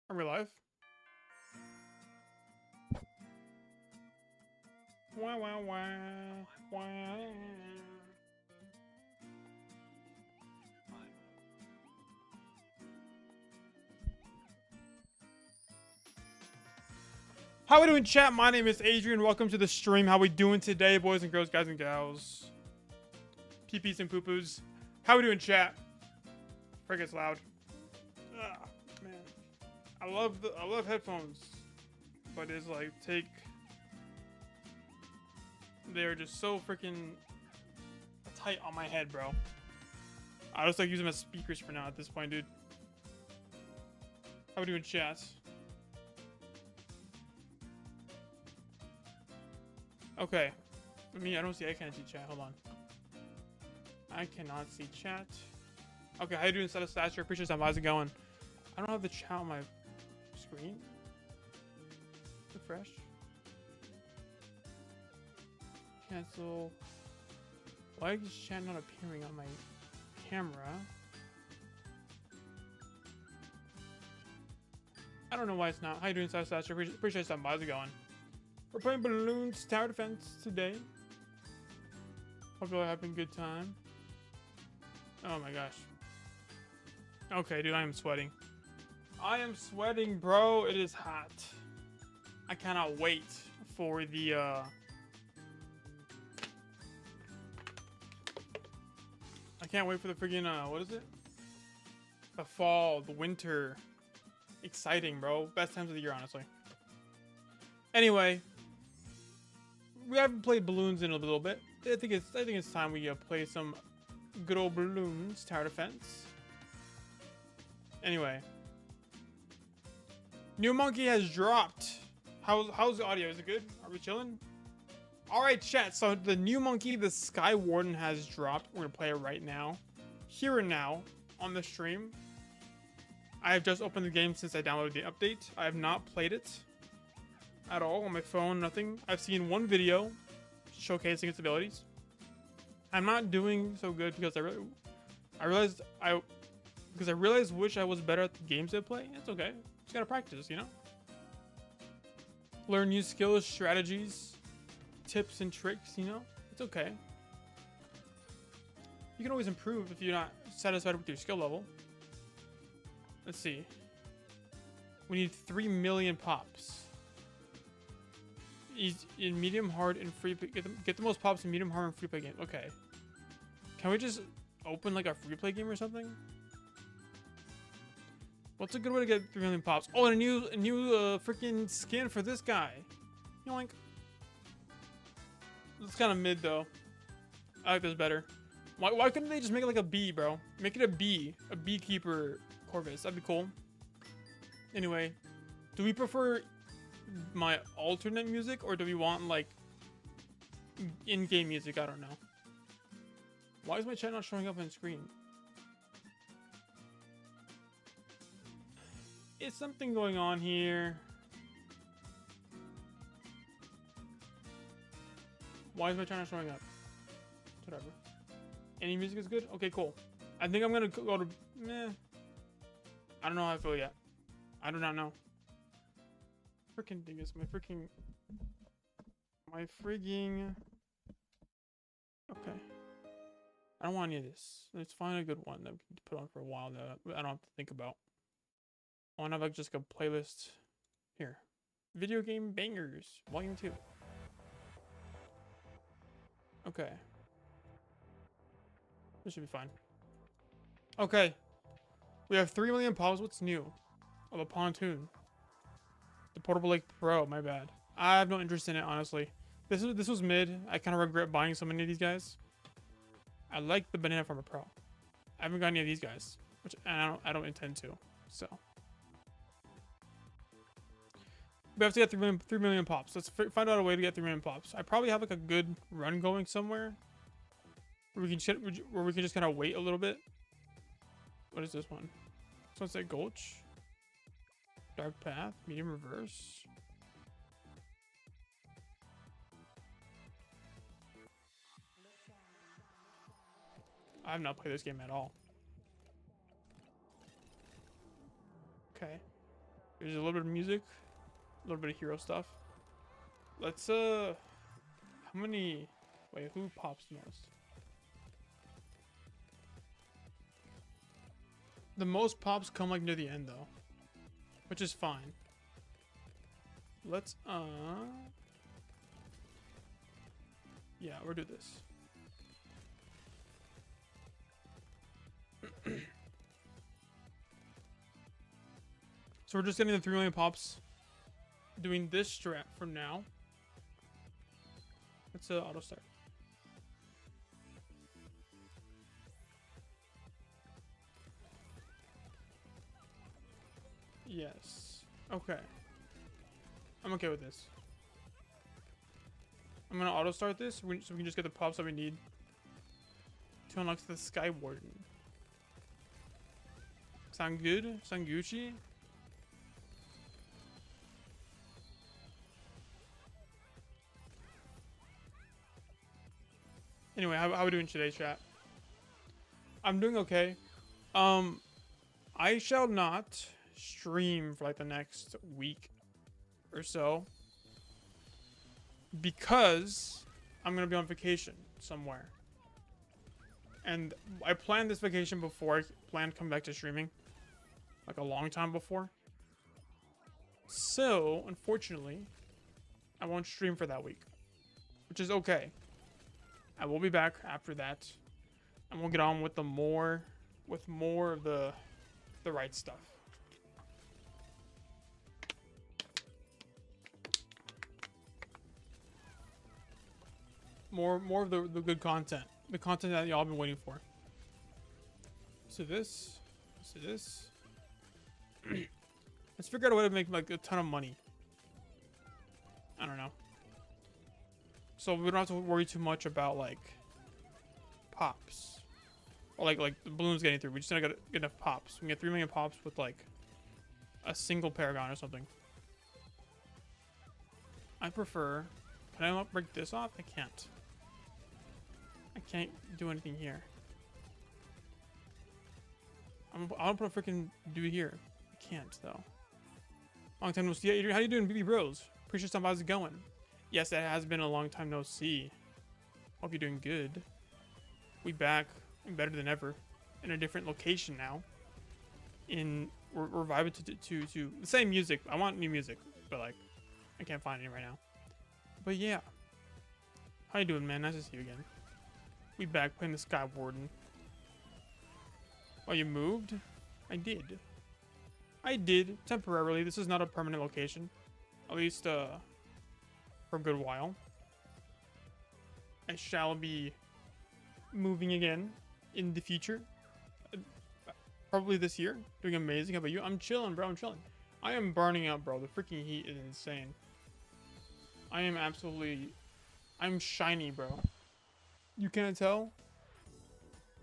Are we live? Wow, wow, wow, wow. How we doing, chat? My name is Adrian. Welcome to the stream. How we doing today, boys and girls, guys and gals? Peepees and poo-poos. How we doing, chat? Frick, it's loud. Ah, man. I love headphones, but it's like they're just so freaking tight on my head, bro. I just like use them as speakers for now at this point, dude. How we doing, chat? Okay. I don't see. I can't see chat. Hold on. I cannot see chat. Okay, how you doing, Stature? Appreciate that. How's it going? I don't have the chat on my screen. Refresh. Cancel. Why is chat not appearing on my camera? I don't know why it's not. How you doing, Stature? Appreciate that. How's it going? We're playing Balloons Tower Defense today. Hope you're having a good time. Oh my gosh. Okay, dude, I am sweating. I am sweating, bro. It is hot. I cannot wait for the I can't wait for the friggin' what is it? The fall, the winter. Exciting, bro. Best times of the year, honestly. Anyway, we haven't played Balloons in a little bit. I think it's time we play some good old Balloons Tower Defense. Anyway, new Monkey has dropped. How's the audio? Is it good? Are we chilling? All right, chat. So the new Monkey, the Sky Warden, has dropped. We're gonna play it right now, here and now, on the stream. I have just opened the game since I downloaded the update. I have not played it at all on my phone. Nothing. I've seen one video showcasing its abilities. I'm not doing so good because I realized wish I was better at the games I play. It's okay. Just gotta practice, you know? Learn new skills, strategies, tips, and tricks, you know? It's okay. You can always improve if you're not satisfied with your skill level. Let's see. We need 3 million pops. He's in medium, hard, and free. Get the most pops in medium, hard, and free play game. Okay. Can we just open like a free play game or something? What's a good way to get 3 million pops? Oh, and a new freaking skin for this guy. Yoink. It's kind of mid though. I like this better. Why couldn't they just make it like a bee, bro? Make it a beekeeper Corvus. That'd be cool. Anyway, do we prefer my alternate music or do we want like in-game music? I don't know. Why is my chat not showing up on screen? Is something going on here? Why is my chat not showing up? Whatever. Any music is good? Okay, cool. I think I'm gonna go to meh. I don't know how I feel yet. I do not know. Freaking thing is my frigging. Okay. I don't want any of this. Let's find a good one that we can put on for a while that I don't have to think about. I want to have like just a playlist here. Video game bangers, volume 2. Okay. This should be fine. Okay. We have 3 million pops. What's new? Oh, the pontoon. The portable lake pro. My bad. I have no interest in it, honestly. This was mid. I kind of regret buying so many of these guys. I like the banana farmer pro. I haven't got any of these guys, which I don't intend to. So we have to get 3 million pops. Let's find out a way to get 3 million pops. I probably have like a good run going somewhere where we can just kind of wait a little bit. What is this one? This one's like Gulch. Dark Path, medium reverse. I have not played this game at all. Okay. There's a little bit of music, a little bit of hero stuff. Let's how many? Wait, who pops the most? The most pops come like near the end though, which is fine. Let's yeah, we'll do this. So we're just getting the 3 million pops. Doing this strat for now. Let's auto start. Yes. Okay. I'm okay with this. I'm gonna auto start this so we can just get the pops that we need to unlock the Sky Warden. Sound good? Sound Gucci? Anyway, how are we doing today, chat? I'm doing okay. I shall not stream for like the next week or so because I'm gonna be on vacation somewhere, and I planned this vacation before I planned coming back to streaming, like a long time before. So unfortunately, I won't stream for that week, which is okay. I will be back after that, and we'll get on with more of the right stuff. More of the good content. The content that y'all been waiting for. So this. Let's figure out a way to make like a ton of money. I don't know. So we don't have to worry too much about like pops. Or like the balloons getting through. We just gotta get enough pops. We can get 3 million pops with like a single paragon or something. I prefer. Can I break this off? I can't. I can't do anything here. I'll put a freaking dude here. I can't though. Long time no see. Adrien, how you doing, BB Bros? Appreciate some. How's it going? Yes, it has been a long time no see. Hope you're doing good. We back and better than ever in a different location now. We're vibing to the same music. I want new music, but like I can't find any right now. But yeah, how you doing, man? Nice to see you again. We back playing the Sky Warden. Oh, you moved? I did. I did temporarily. This is not a permanent location, at least for a good while. I shall be moving again in the future, probably this year. Doing amazing. How about you? I'm chilling, bro. I'm chilling. I am burning out, bro. The freaking heat is insane. I am absolutely. I'm shiny, bro. You can't tell.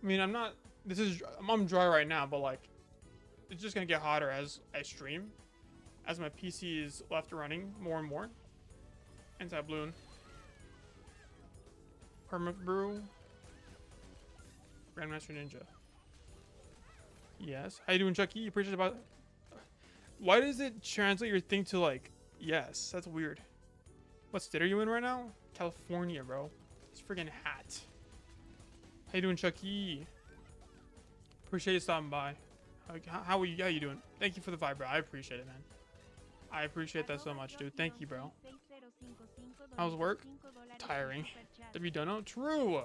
I mean, I'm not. I'm dry right now, but like, it's just gonna get hotter as I stream, as my PC is left running more and more. Anti-balloon. Permit Brew. Grandmaster Ninja. Yes. How you doing, Chucky? You appreciate about. Why does it translate your thing to like yes? That's weird. What state are you in right now? California, bro. It's freaking hot. How you doing, Chucky? Appreciate you stopping by. How are you? How you doing? Thank you for the vibe, bro. I appreciate it, man. I appreciate that so much, dude. Thank you, bro. How's work? Tiring. Have you done it? True.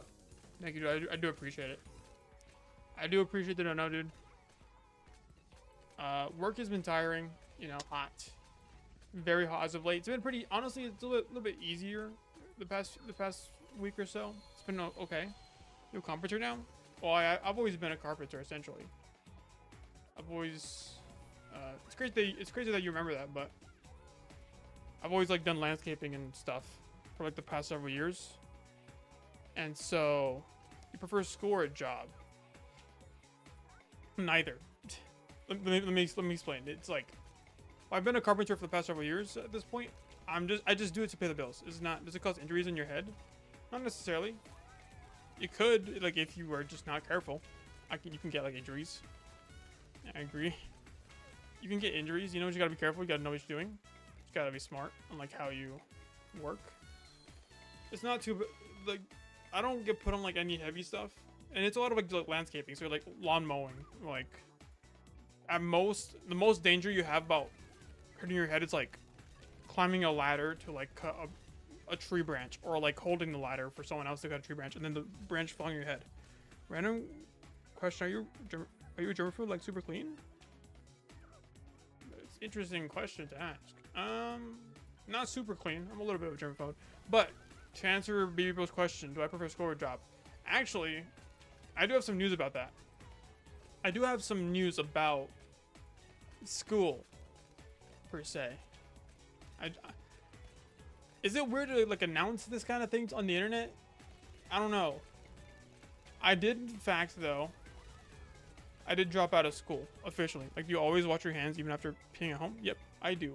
Thank you, dude. I do appreciate it. I do appreciate the no, dude. Work has been tiring. You know, hot. Very hot as of late. It's been pretty. Honestly, it's a little bit easier the past week or so. It's been okay. You a carpenter now? Well, I've always been a carpenter essentially. I've always. It's crazy that you remember that, but I've always like done landscaping and stuff for like the past several years. And so, you prefer school or a job? Neither. let me explain. It's like I've been a carpenter for the past several years. At this point, I just do it to pay the bills. It's not. Does it cause injuries in your head? Not necessarily. You could, like, if you were just not careful. You can get like injuries. I agree. you can get injuries. You know, you gotta be careful. You gotta know what you're doing. You gotta be smart on like how you work. It's not too like I don't get put on like any heavy stuff, and it's a lot of like landscaping. So like lawn mowing, like at most the most danger you have about hurting your head is like climbing a ladder to like cut a tree branch, or like holding the ladder for someone else to cut a tree branch, and then the branch falling on your head. Random question: Are you a germ food like super clean? It's an interesting question to ask. Not super clean. I'm a little bit of a germaphobe. But to answer BBBro's question, do I prefer school or job? Actually, I do have some news about that. I do have some news about school, per se. Is it weird to like announce this kind of things on the internet? I don't know. I did, in fact, though. I did drop out of school officially. Like, you always wash your hands even after peeing at home. Yep, I do.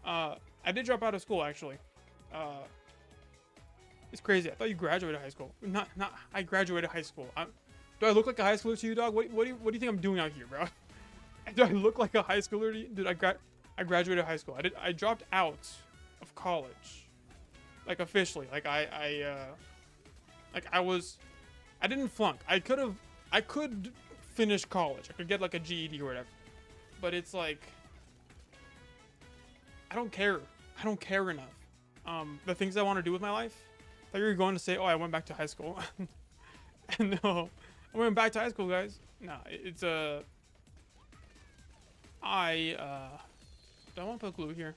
I did drop out of school actually. It's crazy. I thought you graduated high school. Not. I graduated high school. Do I look like a high schooler to you, dog? What do you think I'm doing out here, bro? Do I look like a high schooler to you? Dude, I graduated high school. I dropped out of college, like officially. Like I didn't flunk. I could finish college. I could get like a GED or whatever. But it's like, I don't care. I don't care enough. The things I want to do with my life. I thought you were going to say, oh, I went back to high school. No, I went back to high school, guys. No, it's do I want to put glue here?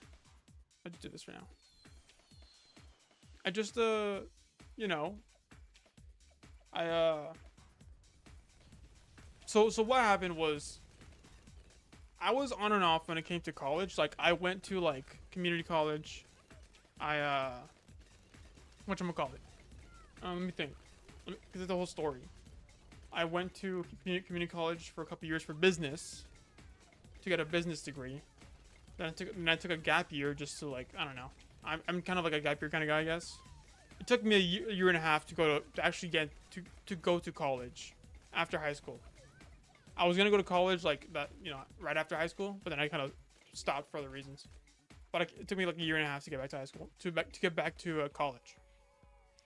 I'll just do this for now. I just you know, so what happened was, I was on and off when it came to college. Like, I went to like community college. Whatchamacallit? Let me think, because it's the whole story. I went to community college for a couple years for business, to get a business degree. Then I took a gap year just to like, I don't know. I'm kind of like a gap year kind of guy, I guess. It took me a year and a half to actually get to go to college after high school. I was gonna go to college like that, you know, right after high school, but then I kind of stopped for other reasons. But it took me like a year and a half to get back to high school, to get back to college.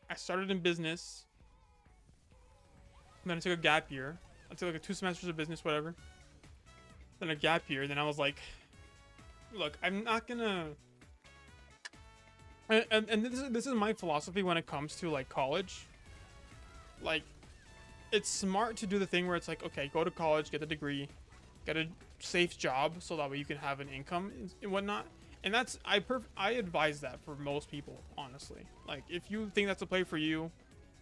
I started in business, and then I took a gap year. I took like 2 semesters of business, whatever. Then a gap year. Then I was like, look, I'm not gonna. And this is my philosophy when it comes to like college. Like, it's smart to do the thing where it's like, okay, go to college, get a degree, get a safe job, so that way you can have an income and whatnot. And that's I advise that for most people, honestly. Like, if you think that's a play for you,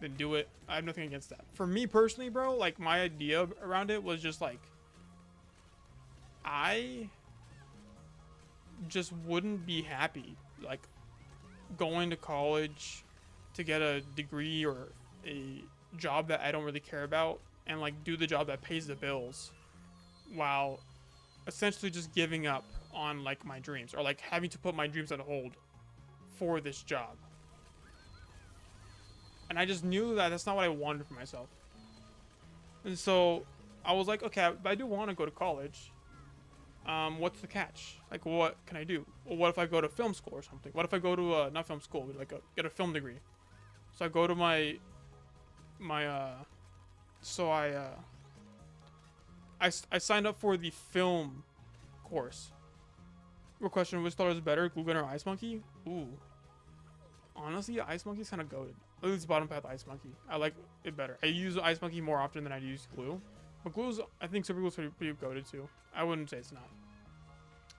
then do it. I have nothing against that. For me personally, bro, like, my idea around it was just like, I just wouldn't be happy like going to college to get a degree or a job that I don't really care about, and like do the job that pays the bills, while essentially just giving up on like my dreams, or like having to put my dreams on hold for this job. And I just knew that that's not what I wanted for myself. And so I was like, okay, I do want to go to college. What's the catch? Like, what can I do? Well, what if I go to film school or something? What if I go to not film school, but like get a film degree? So I go to my I signed up for the film course. Your question: which color is better, glue gun or ice monkey? Ooh, honestly, ice monkey's kind of goated. At least bottom path ice monkey. I like it better. I use ice monkey more often than I use glue. But glue's, I think super glue's pretty goated too. I wouldn't say it's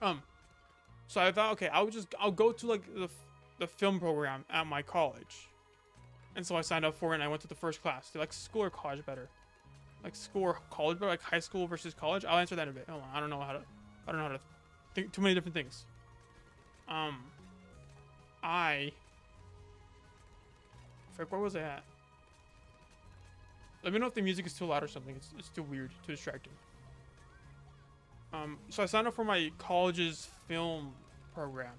not. So I thought, okay, I'll go to like the film program at my college. And so I signed up for it, and I went to the first class. Do you like school or college better? Like school or college better? Like high school versus college? I'll answer that in a bit. Hold on, I don't know how to think too many different things. Frick, where was I at? Let me know if the music is too loud or something. It's too weird, too distracting. So I signed up for my college's film program,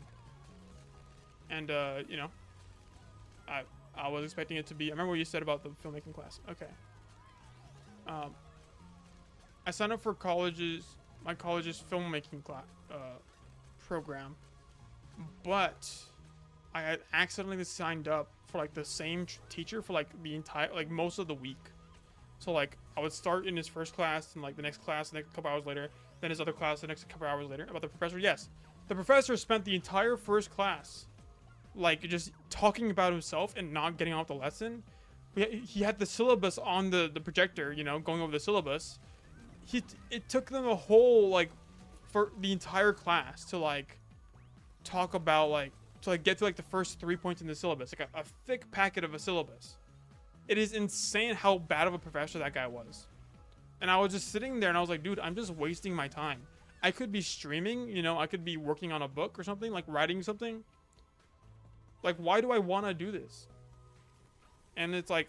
and you know, I was expecting it to be. I remember what you said about the filmmaking class. Okay. I signed up for my college's filmmaking program, but I had accidentally signed up for like the same teacher for like the entire, like most of the week. So like I would start in his first class and like the next class, the next couple hours later, then his other class the next couple hours later. About the professor, yes, the professor spent the entire first class like just talking about himself and not getting off the lesson. He had the syllabus on the projector, you know, going over the syllabus. It took them a whole like for the entire class to like talk about like to like get to like the first 3 points in the syllabus, like a thick packet of a syllabus. It is insane how bad of a professor that guy was. And I was just sitting there and I was like, dude, I'm just wasting my time. I could be streaming, you know, I could be working on a book or something, like writing something. Like, why do I want to do this? And it's like,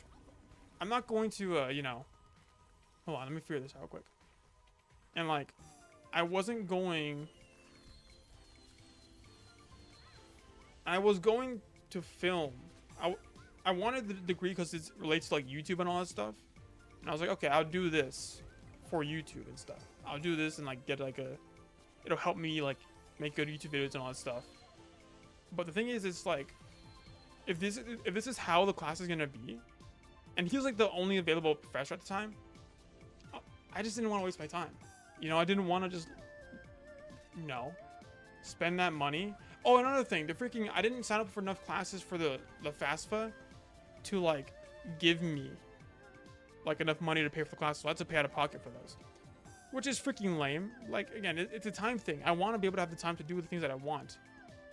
I'm not going to, you know, hold on, let me figure this out real quick. And like, I wasn't going, I was going to film. I wanted the degree because it relates to like YouTube and all that stuff. And I was like, okay, I'll do this for YouTube and stuff. I'll do this and like get like it'll help me like make good YouTube videos and all that stuff. But the thing is, it's like, if this is how the class is gonna be, and he was like the only available professor at the time, I just didn't want to waste my time. You know, I didn't want to just, you know, spend that money. Oh, another thing, I didn't sign up for enough classes for the FAFSA to like give me like enough money to pay for the classes, so I had to pay out of pocket for those, which is freaking lame. Like, again, it's a time thing. I want to be able to have the time to do the things that I want,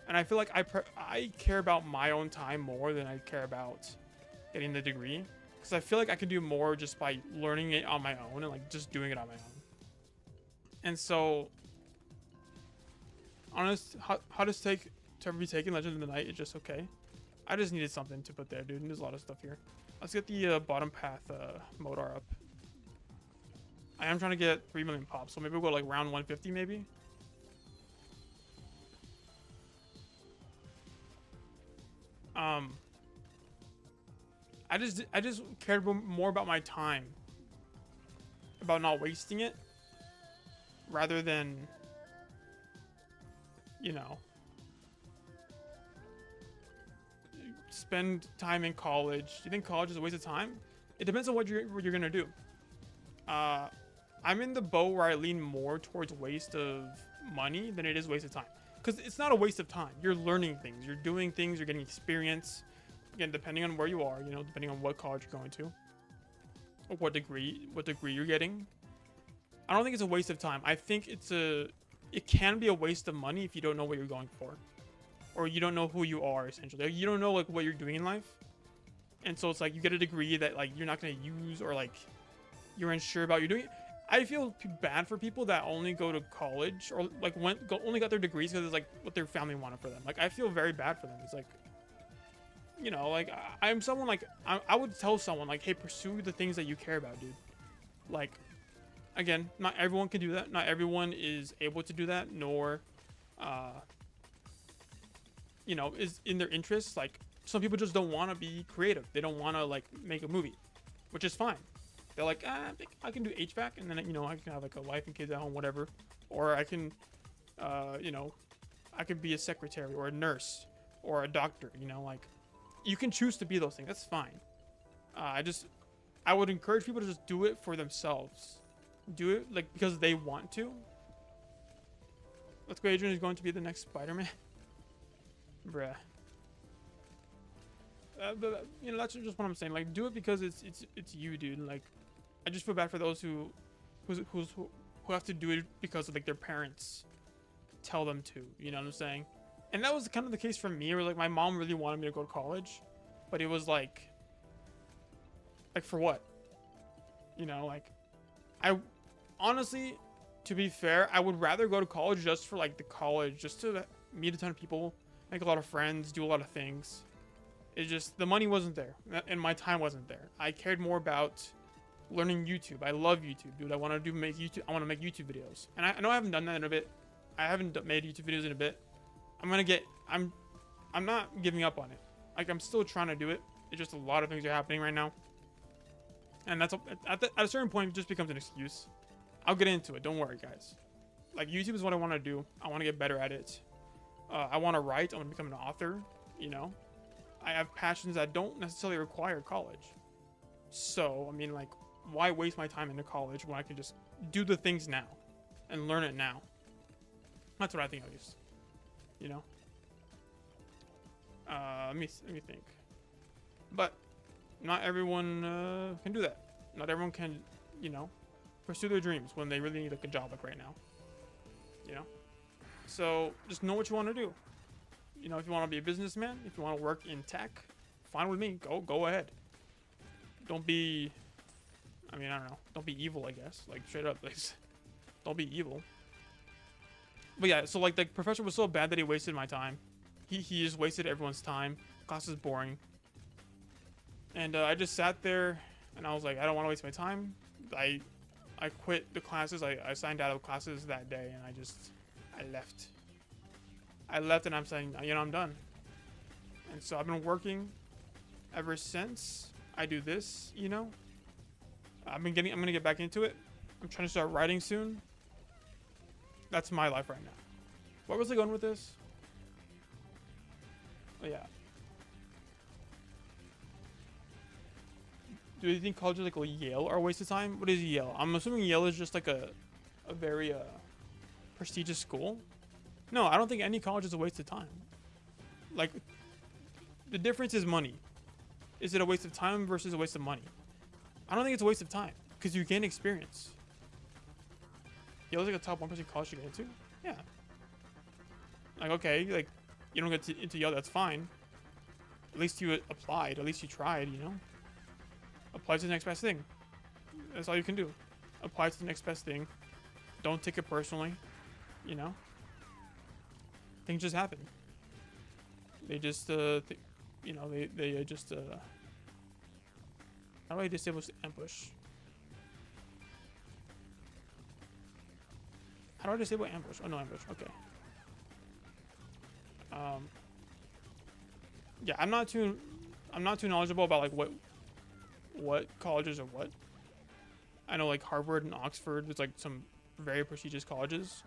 and I feel like I care about my own time more than I care about getting the degree, because I feel like I can do more just by learning it on my own and like just doing it on my own. And so, honest, how to be taken Legend of the Night is just okay. I just needed something to put there, dude, and there's a lot of stuff here. Let's get the bottom path Modar up. I am trying to get 3 million pops, so maybe we'll go like round 150 maybe. I just cared more about my time, about not wasting it, rather than, you know, spend time in college. Do you think college is a waste of time? It depends on what you're gonna do. I'm in the boat where I lean more towards waste of money than it is waste of time, because it's not a waste of time. You're learning things, you're doing things, you're getting experience. Again, depending on where you are, you know, depending on what college you're going to, or what degree you're getting. I don't think it's a waste of time. I think it can be a waste of money if you don't know what you're going for, or you don't know who you are, essentially. You don't know like what you're doing in life, and so it's like you get a degree that like you're not going to use, or like you're unsure about you're doing it. I feel bad for people that only go to college, or like only got their degrees because it's like what their family wanted for them. Like, I feel very bad for them. It's like, you know, like I'm someone like I would tell someone like, hey, pursue the things that you care about, dude. Like, again, not everyone can do that. Not everyone is able to do that, nor you know, is in their interests. Like, some people just don't want to be creative. They don't want to like make a movie, which is fine. They're like, I can do HVAC, and then, you know, I can have like a wife and kids at home, whatever. Or I can, you know, I could be a secretary or a nurse or a doctor. You know, like, you can choose to be those things. That's fine. I would encourage people to just do it for themselves. Do it like because they want to. Let's go. Ajryen is going to be the next Spider-Man. Bruh. But, you know, that's just what I'm saying. Like, do it because it's you, dude. Like, I just feel bad for those who have to do it because of like their parents tell them to. You know what I'm saying? And that was kind of the case for me, where like my mom really wanted me to go to college, but it was like for what? You know, like, I honestly, to be fair, I would rather go to college just for like the college, just to meet a ton of people, make a lot of friends, do a lot of things. It's just the money wasn't there, and my time wasn't there. I cared more about learning YouTube. I love YouTube, dude. I want to make YouTube. I want to make YouTube videos, and I know I haven't done that in a bit. I haven't made YouTube videos in a bit. I'm not giving up on it. Like, I'm still trying to do it. It's just a lot of things are happening right now, and that's at a certain point it just becomes an excuse. I'll get into it. Don't worry, guys. like YouTube is what I want to do. I want to get better at it. I want to write. I want to become an author. You know, I have passions that don't necessarily require college. So I mean, like, why waste my time into college when I can just do the things now and learn it now? That's what I think, at least. You know. Let me think. But not everyone can do that. Not everyone can, you know, pursue their dreams when they really need like a job like right now. You know. So just know what you want to do. You know, if you want to be a businessman, if you want to work in tech, fine with me. Go ahead. Don't be, I mean, I don't know. Don't be evil, I guess. Like, straight up, like, don't be evil. But yeah, so like the professor was so bad that he wasted my time. He just wasted everyone's time. Class is boring. And I just sat there and I was like, I don't want to waste my time. I quit the classes. I signed out of classes that day and I left. I left and I'm saying, you know, I'm done. And so I've been working ever since. I do this, you know. I'm gonna get back into it. I'm trying to start writing soon. That's my life right now. Where was I going with this? Oh yeah. Do you think colleges like Yale are a waste of time? What is Yale? I'm assuming Yale is just like a very prestigious school. No, I don't think any college is a waste of time. Like, the difference is money. Is it a waste of time versus a waste of money? I don't think it's a waste of time because you gain experience. Yale's like a top 1% college to get into. Yeah. Like, okay, like, you don't get into Yale, that's fine. At least you applied. At least you tried, you know? Apply to the next best thing. That's all you can do. Apply to the next best thing. Don't take it personally, you know? Things just happen. They just, you know, they just, how do I disable ambush? How do I disable ambush? Oh, no ambush. Okay. Yeah, I'm not too knowledgeable about like what colleges are what. I know like Harvard and Oxford. There's like some very prestigious colleges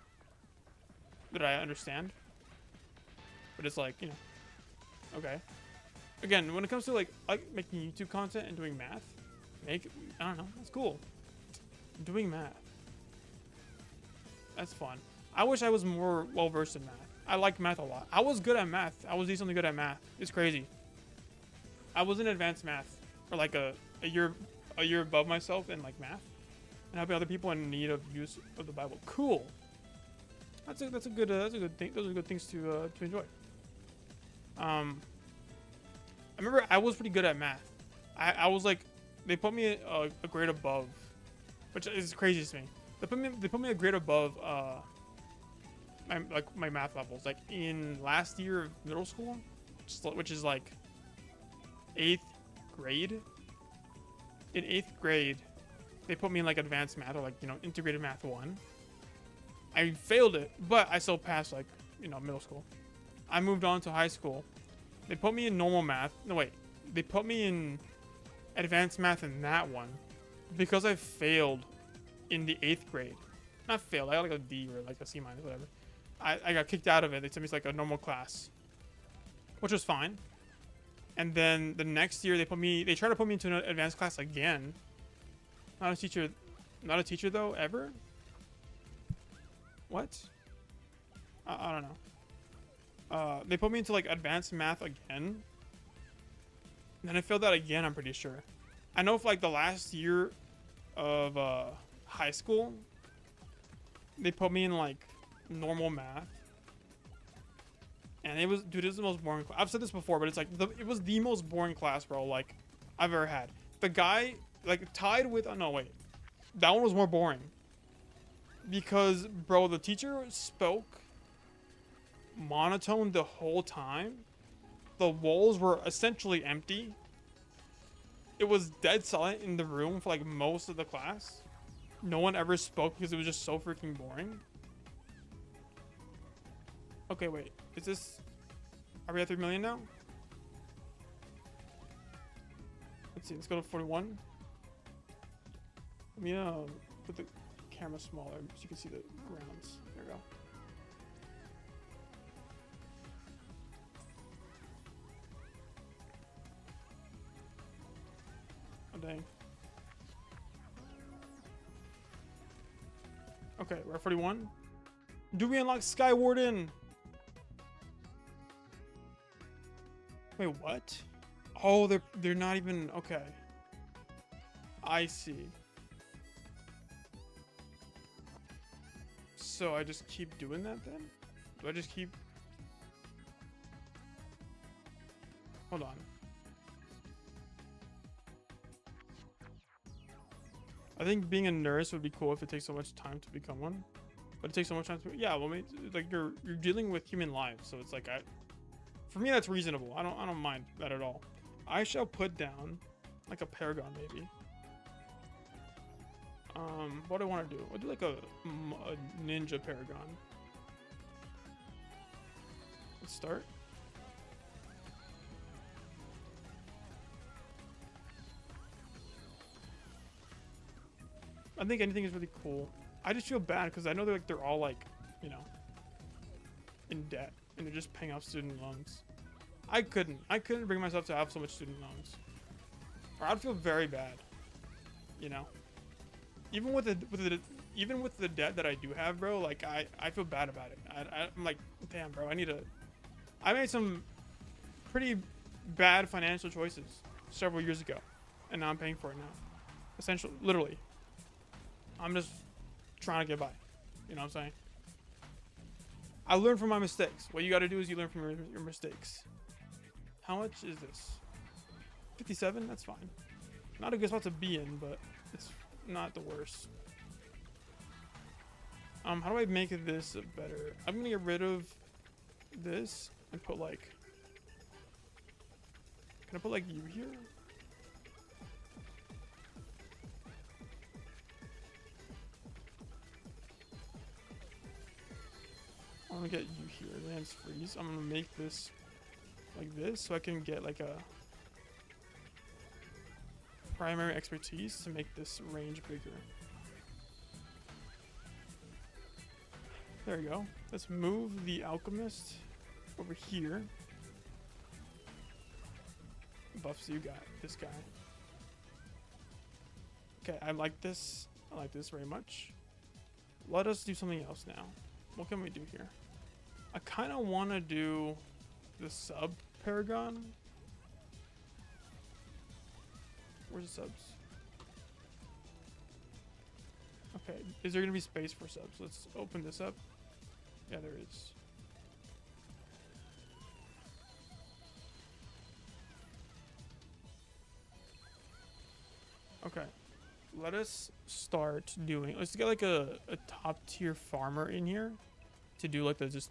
that I understand. But it's like, you know, okay. Again, when it comes to like making YouTube content and doing math, I don't know, that's cool. Doing math. That's fun. I wish I was more well versed in math. I like math a lot. I was good at math. I was decently good at math. It's crazy. I was in advanced math, or like a year above myself in like math, and helping other people in need of use of the Bible. Cool. That's a good thing. Those are good things to enjoy. I remember I was pretty good at math. I was like, they put me a grade above, which is crazy to me. They put me a grade above my math levels. Like in last year of middle school, which is like 8th grade. In 8th grade, they put me in like advanced math, or like, you know, integrated math 1. I failed it, but I still passed like, you know, middle school. I moved on to high school. They put me in normal math. No, wait. They put me in advanced math in that one because I failed in the 8th grade. Not failed. I got like a D or like a C minus, whatever. I got kicked out of it. They sent me to like a normal class, which was fine. And then the next year they tried to put me into an advanced class again. Not a teacher though, ever. What? I don't know. They put me into like advanced math again. And then I failed that again, I'm pretty sure. I know for like the last year of high school, they put me in like normal math. And it was, dude, it was the most boring class. I've said this before, but it's like, it was the most boring class, bro, like, I've ever had. The guy, like, tied with, oh, no, wait. That one was more boring. Because, bro, the teacher spoke monotone the whole time. The walls were essentially empty. It was dead silent in the room for, like, most of the class. No one ever spoke because it was just so freaking boring. Okay, wait. Is this... Are we at 3 million now? Let's see. Let's go to 41. Let me put the camera smaller so you can see the grounds. There go. Oh, dang. Okay, we're at 41. Do we unlock Sky Warden? Wait, what? Oh, they're not even okay. I see. So I just keep doing that then? Do I just keep? Hold on. I think being a nurse would be cool if it takes so much time to become one. But it takes so much time to, yeah, well, like you're dealing with human lives, so it's like for me that's reasonable. I don't mind that at all. I shall put down like a paragon maybe. What do I want to do? I'll do like a ninja paragon. Let's start. I think anything is really cool. I just feel bad because I know they're all like, you know, in debt and they're just paying off student loans. I couldn't bring myself to have so much student loans, or I'd feel very bad, you know. Even with the debt that I do have, bro, like I feel bad about it. I'm like, damn, bro, I made some pretty bad financial choices several years ago, and now I'm paying for it now. Essentially, literally, I'm just trying to get by. You know what I'm saying? I learn from my mistakes. What you got to do is you learn from your mistakes. How much is this? 57? That's fine. Not a good spot to be in, but it's not the worst. How do I make this better? I'm gonna get rid of this and put like, can I put like you here? I'm gonna get you here. Lance freeze. I'm gonna make this like this so I can get like a primary expertise to make this range bigger. There we go. Let's move the alchemist over here. Buffs you got this guy. Okay, I like this. I like this very much. Let us do something else now. What can we do here? I kind of want to do the sub paragon. Where's the subs? Okay, is there gonna be space for subs? Let's open this up. Yeah, there is. Okay, let us start doing, let's get like a top tier farmer in here to do like the just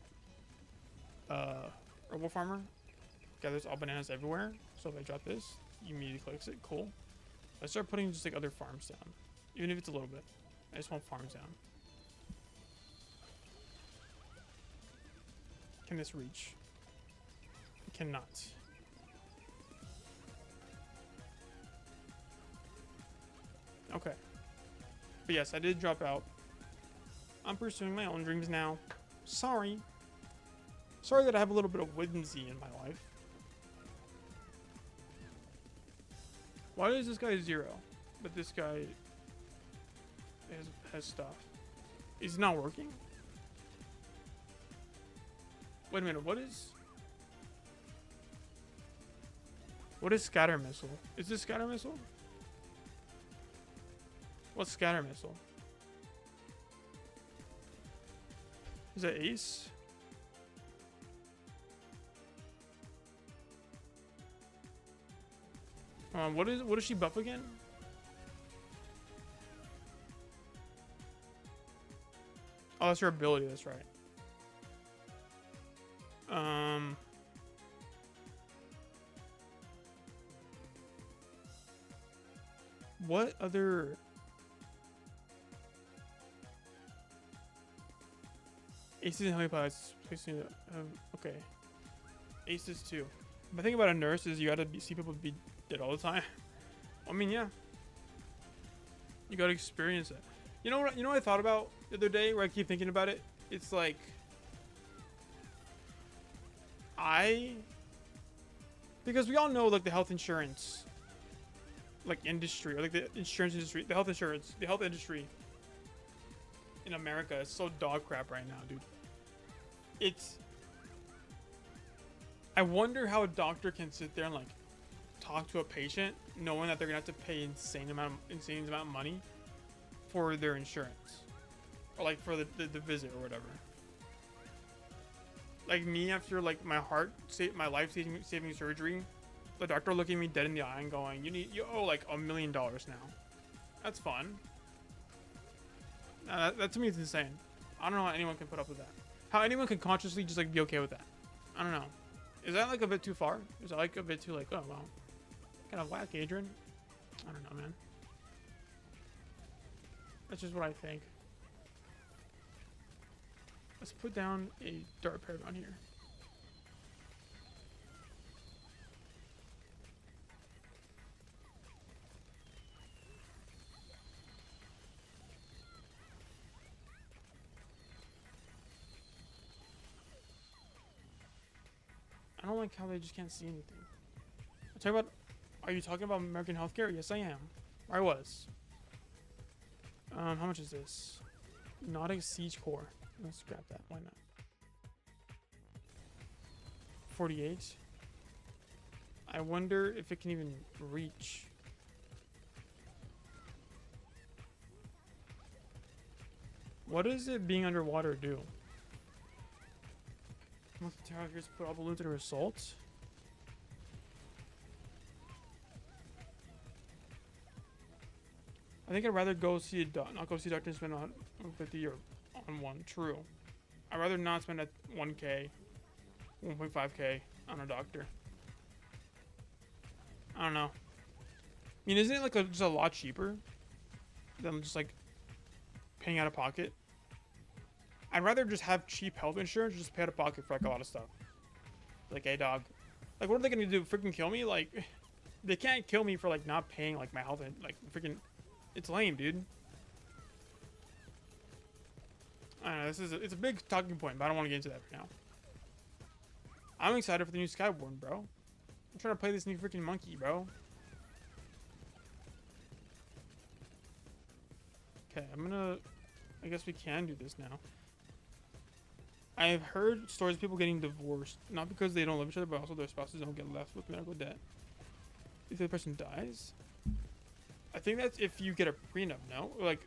herbal farmer. Gathers all bananas everywhere. So if I drop this, you immediately clicks it. Cool. Let's start putting just like other farms down, even if it's a little bit. I just want farms down. Can this reach? It cannot. Okay. But yes, I did drop out. I'm pursuing my own dreams now. Sorry. Sorry that I have a little bit of whimsy in my life. Why is this guy 0? But this guy has stuff. Is it not working? Wait a minute, what is scatter missile? Is this scatter missile? What's scatter missile? Is that ace? What does she buff again? Oh, that's her ability, that's right. What other aces and honeypots? Okay, aces too. The thing about a nurse is you gotta see people be dead all the time. I mean, yeah, you gotta experience it. You know what I thought about the other day, where I keep thinking about it? It's like I because we all know like the health insurance like industry or like the insurance industry, the health insurance, the health industry in America is so dog crap right now, dude. It's I wonder how a doctor can sit there and like talk to a patient knowing that they're gonna have to pay insane amount of money for their insurance or like for the visit or whatever. Like me after like my life saving surgery, the doctor looking me dead in the eye and going, you owe like $1 million now. That's fun. That to me is insane. I don't know how anyone can put up with that. How anyone can consciously just like be okay with that. I don't know. Is that like a bit too far? Is that like a bit too like, oh wow, kind of whack, Ajryen? I don't know, man. That's just what I think. Let's put down a dart paragon here. I don't like how they just can't see anything. I'll tell you about. Are you talking about American healthcare? Yes, I am. Or I was. How much is this? Nautic Siege Core. Let's grab that. Why not? 48. I wonder if it can even reach. What does it being underwater do? Must put all balloons into assault. I think I'd rather go see not go see a doctor and spend on 50 or on one. True. I'd rather not spend at 1K, 1.5K on a doctor. I don't know. I mean, isn't it like just a lot cheaper than just like paying out of pocket? I'd rather just have cheap health insurance, just pay out of pocket for like a lot of stuff. Like, hey dog, like what are they gonna do? Freaking kill me? Like, they can't kill me for like not paying like my health and like freaking. It's lame, dude. I don't know. It's a big talking point, but I don't want to get into that right now. I'm excited for the new Skyborn, bro. I'm trying to play this new freaking monkey, bro. Okay, I guess we can do this now. I've heard stories of people getting divorced, not because they don't love each other, but also their spouses don't get left with medical debt. If the person dies? I think that's if you get a prenup, no? Like,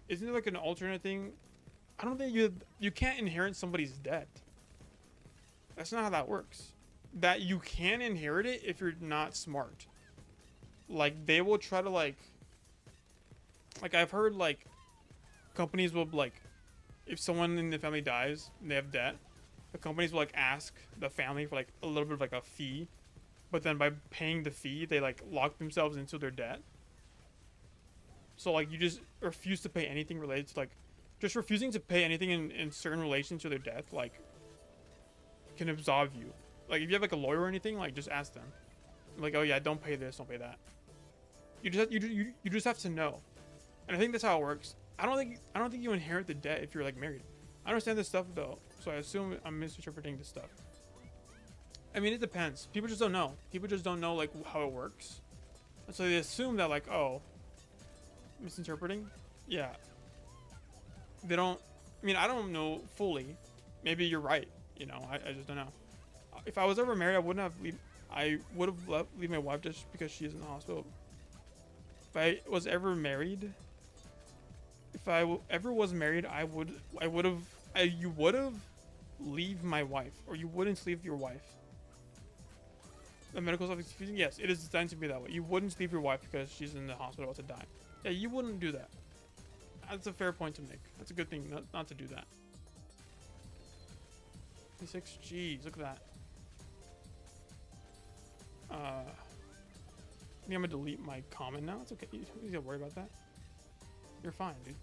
isn't there like an alternate thing? I don't think you can't inherit somebody's debt. That's not how that works. That you can inherit it if you're not smart. Like, they will try to like I've heard like companies will like, if someone in the family dies and they have debt, the companies will like ask the family for like a little bit of like a fee, but then by paying the fee they like lock themselves into their debt. So like you just refuse to pay anything related to like, just refusing to pay anything in certain relation to their death like can absolve you. Like if you have like a lawyer or anything, like just ask them. Like, oh yeah, don't pay this, don't pay that. You just have to know. And I think that's how it works. I don't think you inherit the debt if you're like married. I understand this stuff though, so I assume I'm misinterpreting this stuff. I mean, it depends. People just don't know. People just don't know like how it works, and so they assume that like, oh, misinterpreting. Yeah. They don't. I mean, I don't know fully. Maybe you're right. You know, I just don't know. If I was ever married, I would have leave my wife just because she's in the hospital. If I was ever married. If I ever was married, you would have leave my wife, or you wouldn't leave your wife. The medical stuff is confusing. Yes, it is designed to be that way. You wouldn't leave your wife because she's in the hospital about to die. Yeah, you wouldn't do that. That's a fair point to make. That's a good thing not to do that. 26, jeez, look at that. I think I'm gonna delete my comment now. It's okay. You don't need to worry about that. You're fine, dude.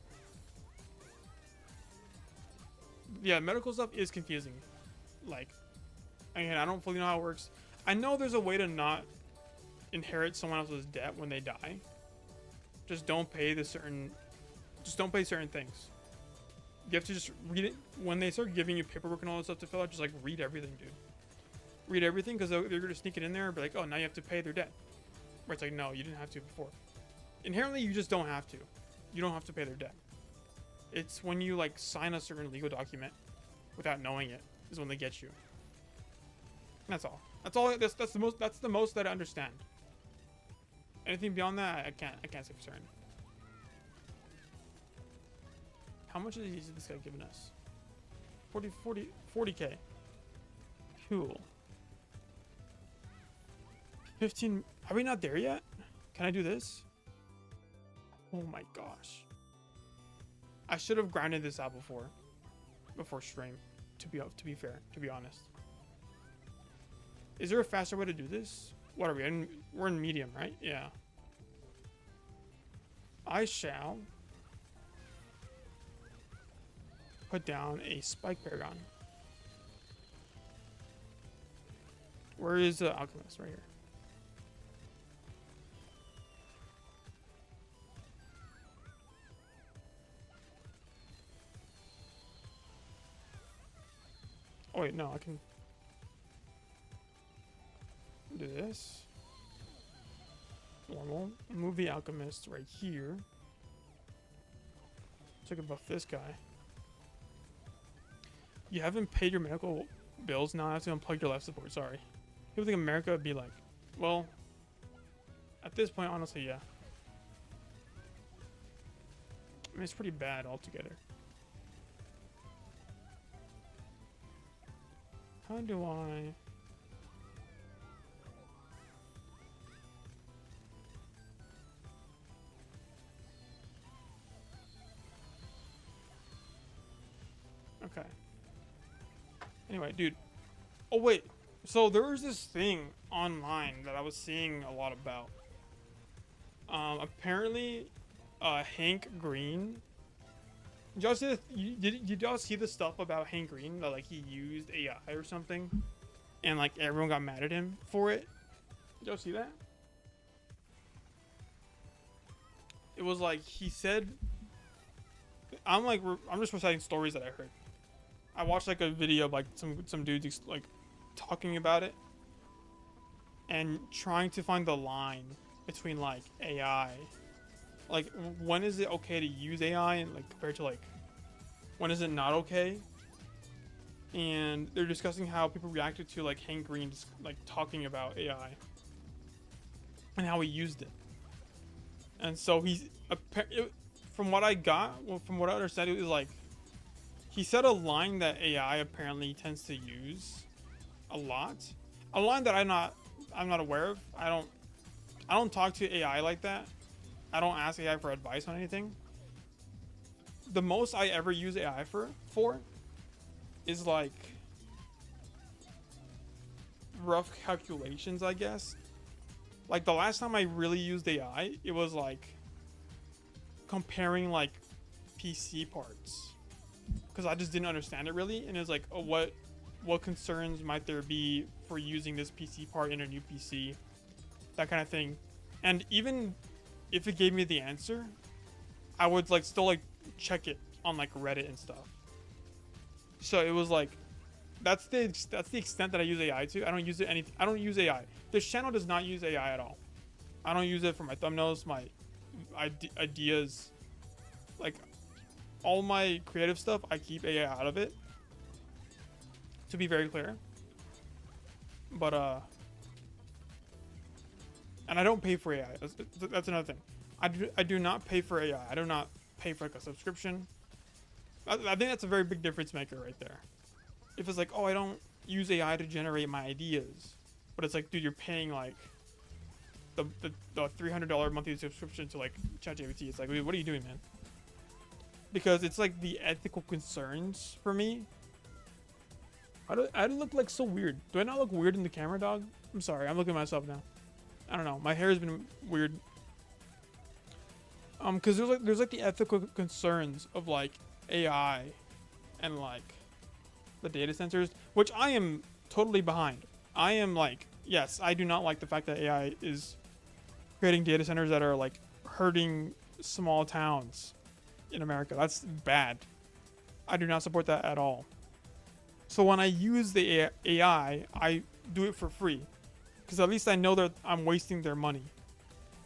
Yeah, medical stuff is confusing. Like, again, I don't fully know how it works. I know there's a way to not inherit someone else's debt when they die. Just don't pay certain things. You have to just read it. When they start giving you paperwork and all this stuff to fill out, just like read everything, dude. Read everything, because they're going to sneak it in there and be like, oh, now you have to pay their debt. Where it's like, no, you didn't have to before. Inherently, you just don't have to. You don't have to pay their debt. It's when you like sign a certain legal document without knowing it is when they get you. That's all. That's all. That's the most that I understand. Anything beyond that, I can't say for certain. How much is this guy giving us? 40k. Cool. 15. Are we not there yet? Can I do this? Oh my gosh. I should have grinded this out before stream. To be fair, to be honest. Is there a faster way to do this? What are we in? We're in medium, right? Yeah. I shall put down a spike paragon. Where is the alchemist? Right here. Oh wait, no, I can do this. Normal. Move the alchemist right here. So I can buff this guy. You haven't paid your medical bills? Now I have to unplug your life support. Sorry. People think America would be like, well, at this point, honestly, yeah. I mean, it's pretty bad altogether. How do I... Okay. Anyway, dude. Oh, wait. So there was this thing online that I was seeing a lot about. Apparently, Hank Green. Did y'all see did y'all see the stuff about Hank Green that like he used AI or something, and like everyone got mad at him for it? Did y'all see that? It was like he said. I'm just reciting stories that I heard. I watched like a video of like some dudes like talking about it and trying to find the line between like AI. Like, when is it okay to use AI and like compared to like when is it not okay? And they're discussing how people reacted to like Hank Green just like talking about AI and how he used it. And so from what I got, well, from what I understand, it was like he said a line that AI apparently tends to use a lot. A line that I'm not aware of. I don't talk to AI like that. I don't ask AI for advice on anything. The most I ever use AI for is like rough calculations, I guess. Like the last time I really used AI, it was like comparing like PC parts, because I just didn't understand it really, and it was like, oh, what concerns might there be for using this PC part in a new PC, that kind of thing. And even if it gave me the answer, I would like still like check it on like Reddit and stuff. So it was like that's the extent that I use AI to. I don't use it I don't use AI. This channel does not use AI at all. I don't use it for my thumbnails, my ideas, like all my creative stuff. I keep AI out of it, to be very clear. But and I don't pay for AI. That's another thing. I do not pay for AI. I do not pay for like a subscription. I think that's a very big difference maker right there. If it's like, oh, I don't use AI to generate my ideas, but it's like, dude, you're paying like the $300 monthly subscription to like ChatGPT. It's like, dude, what are you doing, man? Because it's like the ethical concerns for me. I look like so weird. Do I not look weird in the camera, dog? I'm sorry. I'm looking at myself now. I don't know. My hair has been weird. Because there's like the ethical concerns of like AI and like the data centers, which I am totally behind. I am like, yes, I do not like the fact that AI is creating data centers that are like hurting small towns in America. That's bad. I do not support that at all. So when I use the AI, I do it for free, because at least I know that I'm wasting their money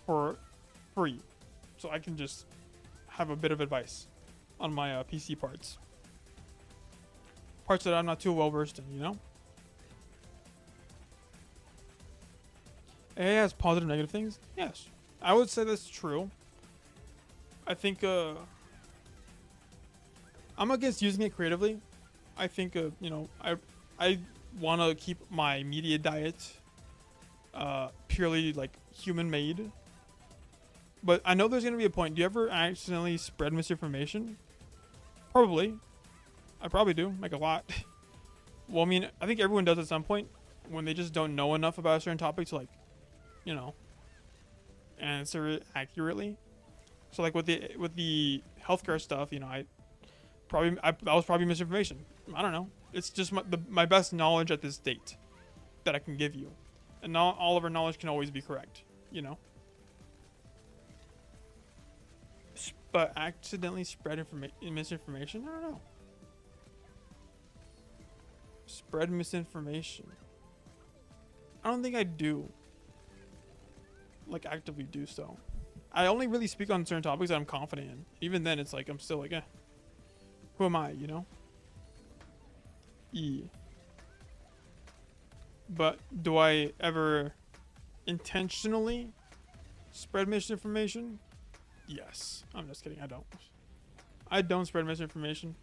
for free, so I can just have a bit of advice on my PC parts that I'm not too well versed in, you know. AI has positive, negative things. Yes, I would say that's true. I think I'm against using it creatively. I think you know, I want to keep my media diet purely like human made. But I know there's gonna be a point. Do you ever accidentally spread misinformation? Probably. I probably do, like a lot. Well, I mean, I think everyone does at some point when they just don't know enough about a certain topic to, like, you know, answer it accurately. So like with the healthcare stuff, you know, that was probably misinformation. I don't know. It's just my best knowledge at this date that I can give you, and not all of our knowledge can always be correct, you know. But accidentally spread misinformation? I don't know. Spread misinformation. I don't think I do. Like, actively do so. I only really speak on certain topics that I'm confident in. Even then, it's like, I'm still like, who am I, you know? But do I ever intentionally spread misinformation? Yes. I'm just kidding. I don't. I don't spread misinformation.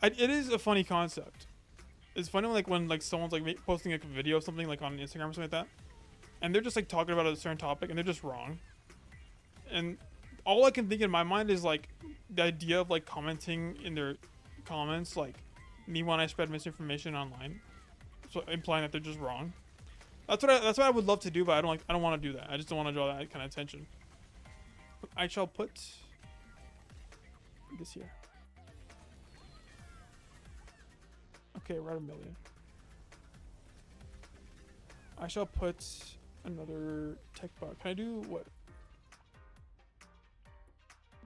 It is a funny concept. It's funny like when like someone's like posting like a video of something like on Instagram or something like that, and they're just like talking about a certain topic and they're just wrong. And all I can think in my mind is like the idea of like commenting in their comments like me when I spread misinformation online, so implying that they're just wrong. That's what I would love to do, but I don't want to do that. I just don't want to draw that kind of attention. I shall put this here. Okay, we're at 1 million. I shall put another tech bug. Can I do what?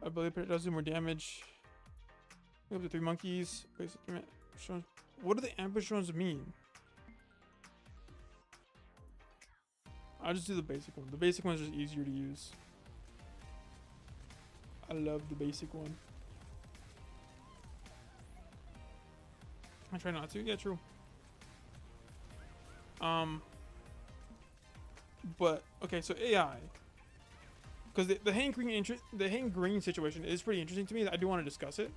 I believe it does do more damage. We have the 3 monkeys. What do the ambush drones mean? I'll just do the basic one. The basic one is just easier to use. I love the basic one. I try not to. Yeah, true. But okay, so AI, because the Hank Green situation is pretty interesting to me. I do want to discuss it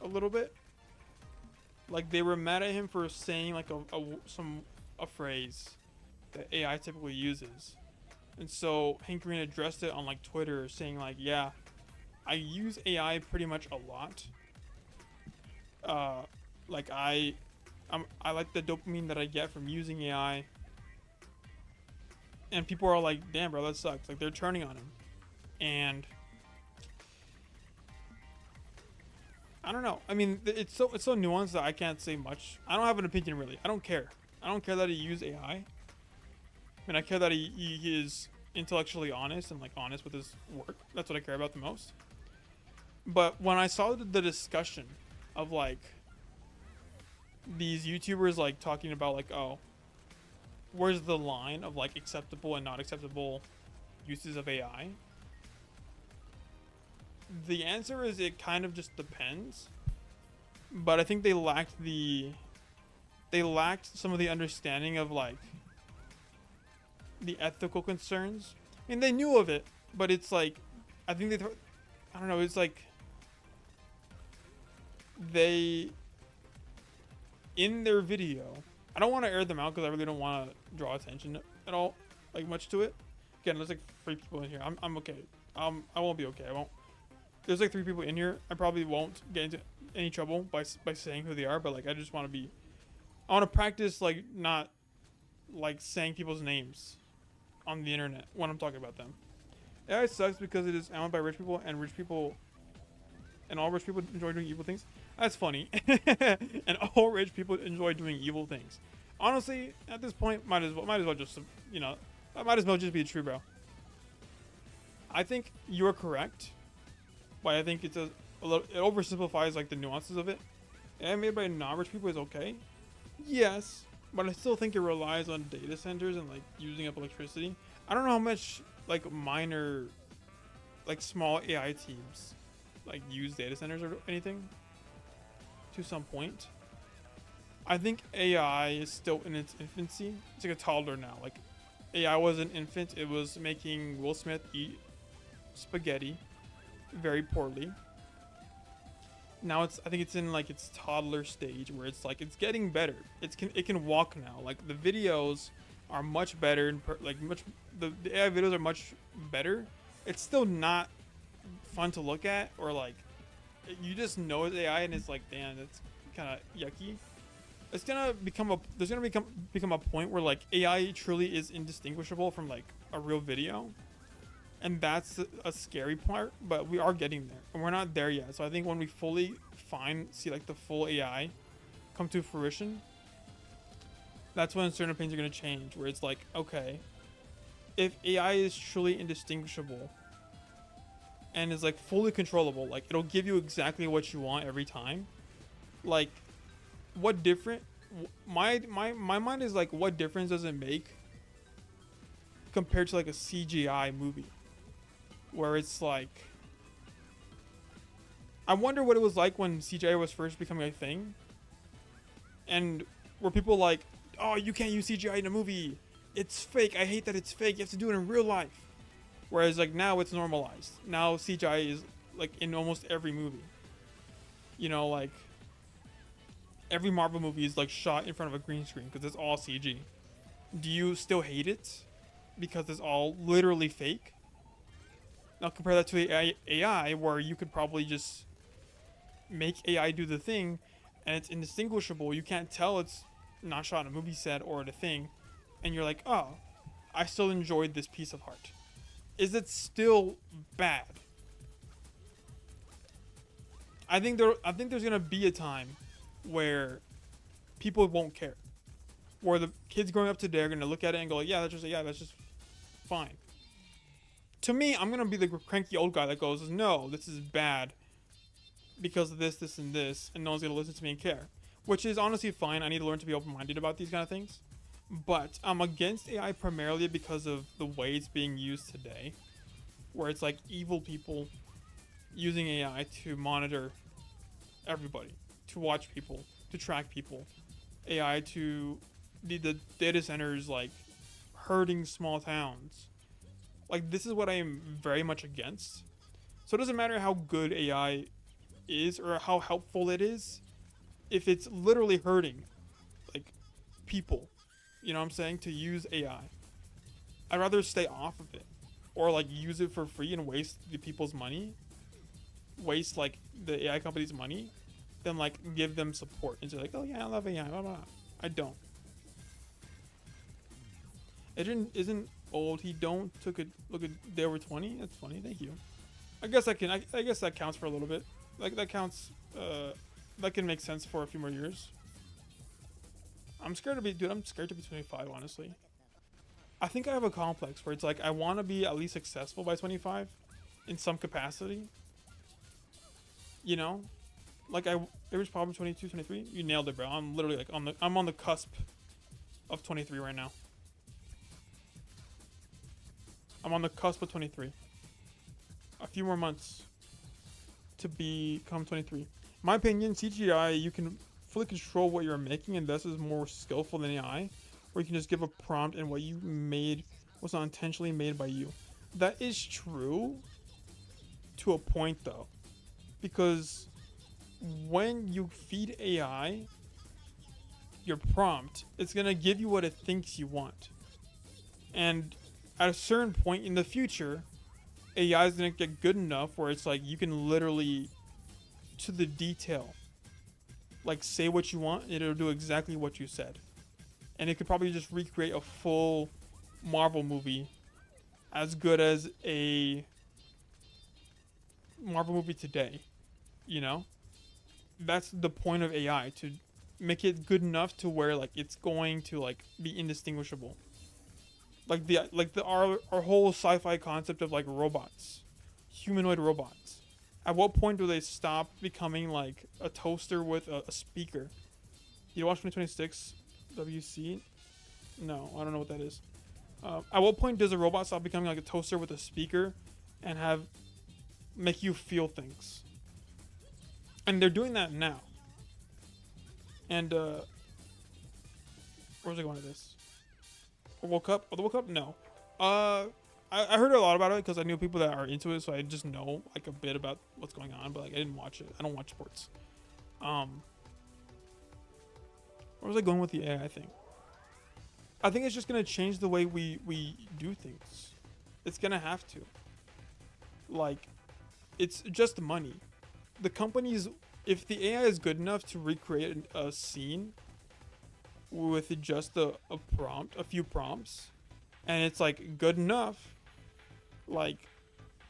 a little bit. Like they were mad at him for saying like a phrase that AI typically uses, and so Hank Green addressed it on like Twitter, saying like, yeah, I use AI pretty much a lot. Like I like the dopamine that I get from using AI, and people are like, damn bro, that sucks. Like they're turning on him, and I don't know. I mean, it's so nuanced that I can't say much. I don't have an opinion really. I don't care. I don't care that he used AI. I mean, I care that he is intellectually honest and like honest with his work. That's what I care about the most. But when I saw the discussion of like these YouTubers like talking about like, oh, where's the line of like acceptable and not acceptable uses of AI? The answer is it kind of just depends. But I think they lacked some of the understanding of like the ethical concerns. I mean, they knew of it, but it's like, I think I don't know, it's like they, in their video, I don't want to air them out because I really don't want to draw attention at all, like much to it. Again, there's like 3 people in here. I'm okay. I won't be okay. I won't. There's like 3 people in here. I probably won't get into any trouble by saying who they are, but like I just want to be, I want to practice like not like saying people's names on the internet when I'm talking about them. AI sucks because it is owned by rich people, and all rich people enjoy doing evil things. That's funny. And all rich people enjoy doing evil things. Honestly, at this point, might as well just, you know, that might as well just be true, bro. I think you're correct, but I think it's it oversimplifies like the nuances of it. AI made by non-rich people is okay, yes, but I still think it relies on data centers and like using up electricity. I don't know how much like minor, like small AI teams like use data centers or anything to some point. I think AI is still in its infancy. It's like a toddler now. Like AI was an infant. It was making Will Smith eat spaghetti very poorly. Now I think it's in like its toddler stage where it's like it's getting better. It can walk now. Like the videos are much better and the AI videos are much better. It's still not fun to look at, or like you just know it's AI and it's like, damn, that's kind of yucky. It's gonna become a point where like AI truly is indistinguishable from like a real video, and that's a scary part. But we are getting there, and we're not there yet. So I think when we fully see like the full AI come to fruition, that's when certain things are gonna change. Where it's like, okay, if AI is truly indistinguishable and is like fully controllable, like it'll give you exactly what you want every time, like what different my mind is like, what difference does it make compared to like a CGI movie where it's like, I wonder what it was like when CGI was first becoming a thing, and were people like, oh, you can't use CGI in a movie, it's fake, I hate that it's fake, you have to do it in real life. Whereas like now it's normalized. Now CGI is like in almost every movie. You know, like every Marvel movie is like shot in front of a green screen because it's all CG. Do you still hate it because it's all literally fake? Now compare that to the AI where you could probably just make AI do the thing and it's indistinguishable. You can't tell it's not shot in a movie set or at a thing, and you're like, oh, I still enjoyed this piece of art. Is it still bad? I think there's gonna be a time where people won't care, where the kids growing up today are gonna look at it and go, like, yeah, that's just fine. To me, I'm gonna be the cranky old guy that goes, no, this is bad because of this, and this, and no one's gonna listen to me and care. Which is honestly fine. I need to learn to be open-minded about these kind of things. But I'm against AI primarily because of the way it's being used today, where it's like evil people using AI to monitor everybody, to watch people, to track people. AI to the data centers, like hurting small towns. Like, this is what I am very much against. So it doesn't matter how good AI is or how helpful it is, if it's literally hurting like people, you know what I'm saying, to use AI, I'd rather stay off of it, or like use it for free and waste the people's money, waste like the AI company's money, than like give them support and say like, oh yeah, I love AI, blah, blah. I don't. Ajryen isn't old. He don't took a look at they were 20. That's funny. Thank you. I guess I guess that counts for a little bit. Like that counts. That can make sense for a few more years. I'm scared to be 25, honestly. I think I have a complex where it's like I want to be at least successful by 25 in some capacity. You know? Like there was probably 22, 23. You nailed it, bro. I'm literally like I'm on the cusp of 23 right now. I'm on the cusp of 23. A few more months to become 23. My opinion, CGI, you can fully control what you're making, and this is more skillful than AI, where you can just give a prompt and what you made was not intentionally made by you. That is true to a point, though, because when you feed AI your prompt, it's going to give you what it thinks you want. And at a certain point in the future, AI is going to get good enough where it's like you can literally, to the detail, like say what you want, it'll do exactly what you said. And it could probably just recreate a full Marvel movie as good as a Marvel movie today, you know? That's the point of AI, to make it good enough to where like it's going to like be indistinguishable. Like our whole sci-fi concept of like robots, humanoid robots. At what point do they stop becoming like a toaster with a speaker? You watch 2026 WC? No, I don't know what that is. At what point does a robot stop becoming like a toaster with a speaker and make you feel things? And they're doing that now. And where was I going with this? Woke up? Oh, the Woke Up? No. I heard a lot about it because I knew people that are into it, so I just know like a bit about what's going on, but like I didn't watch it. I don't watch sports. Where was I going with the AI thing? I think it's just gonna change the way we do things. It's gonna have to. Like, it's just money. The companies, if the AI is good enough to recreate a scene with just a prompt, a few prompts, and it's like good enough, like,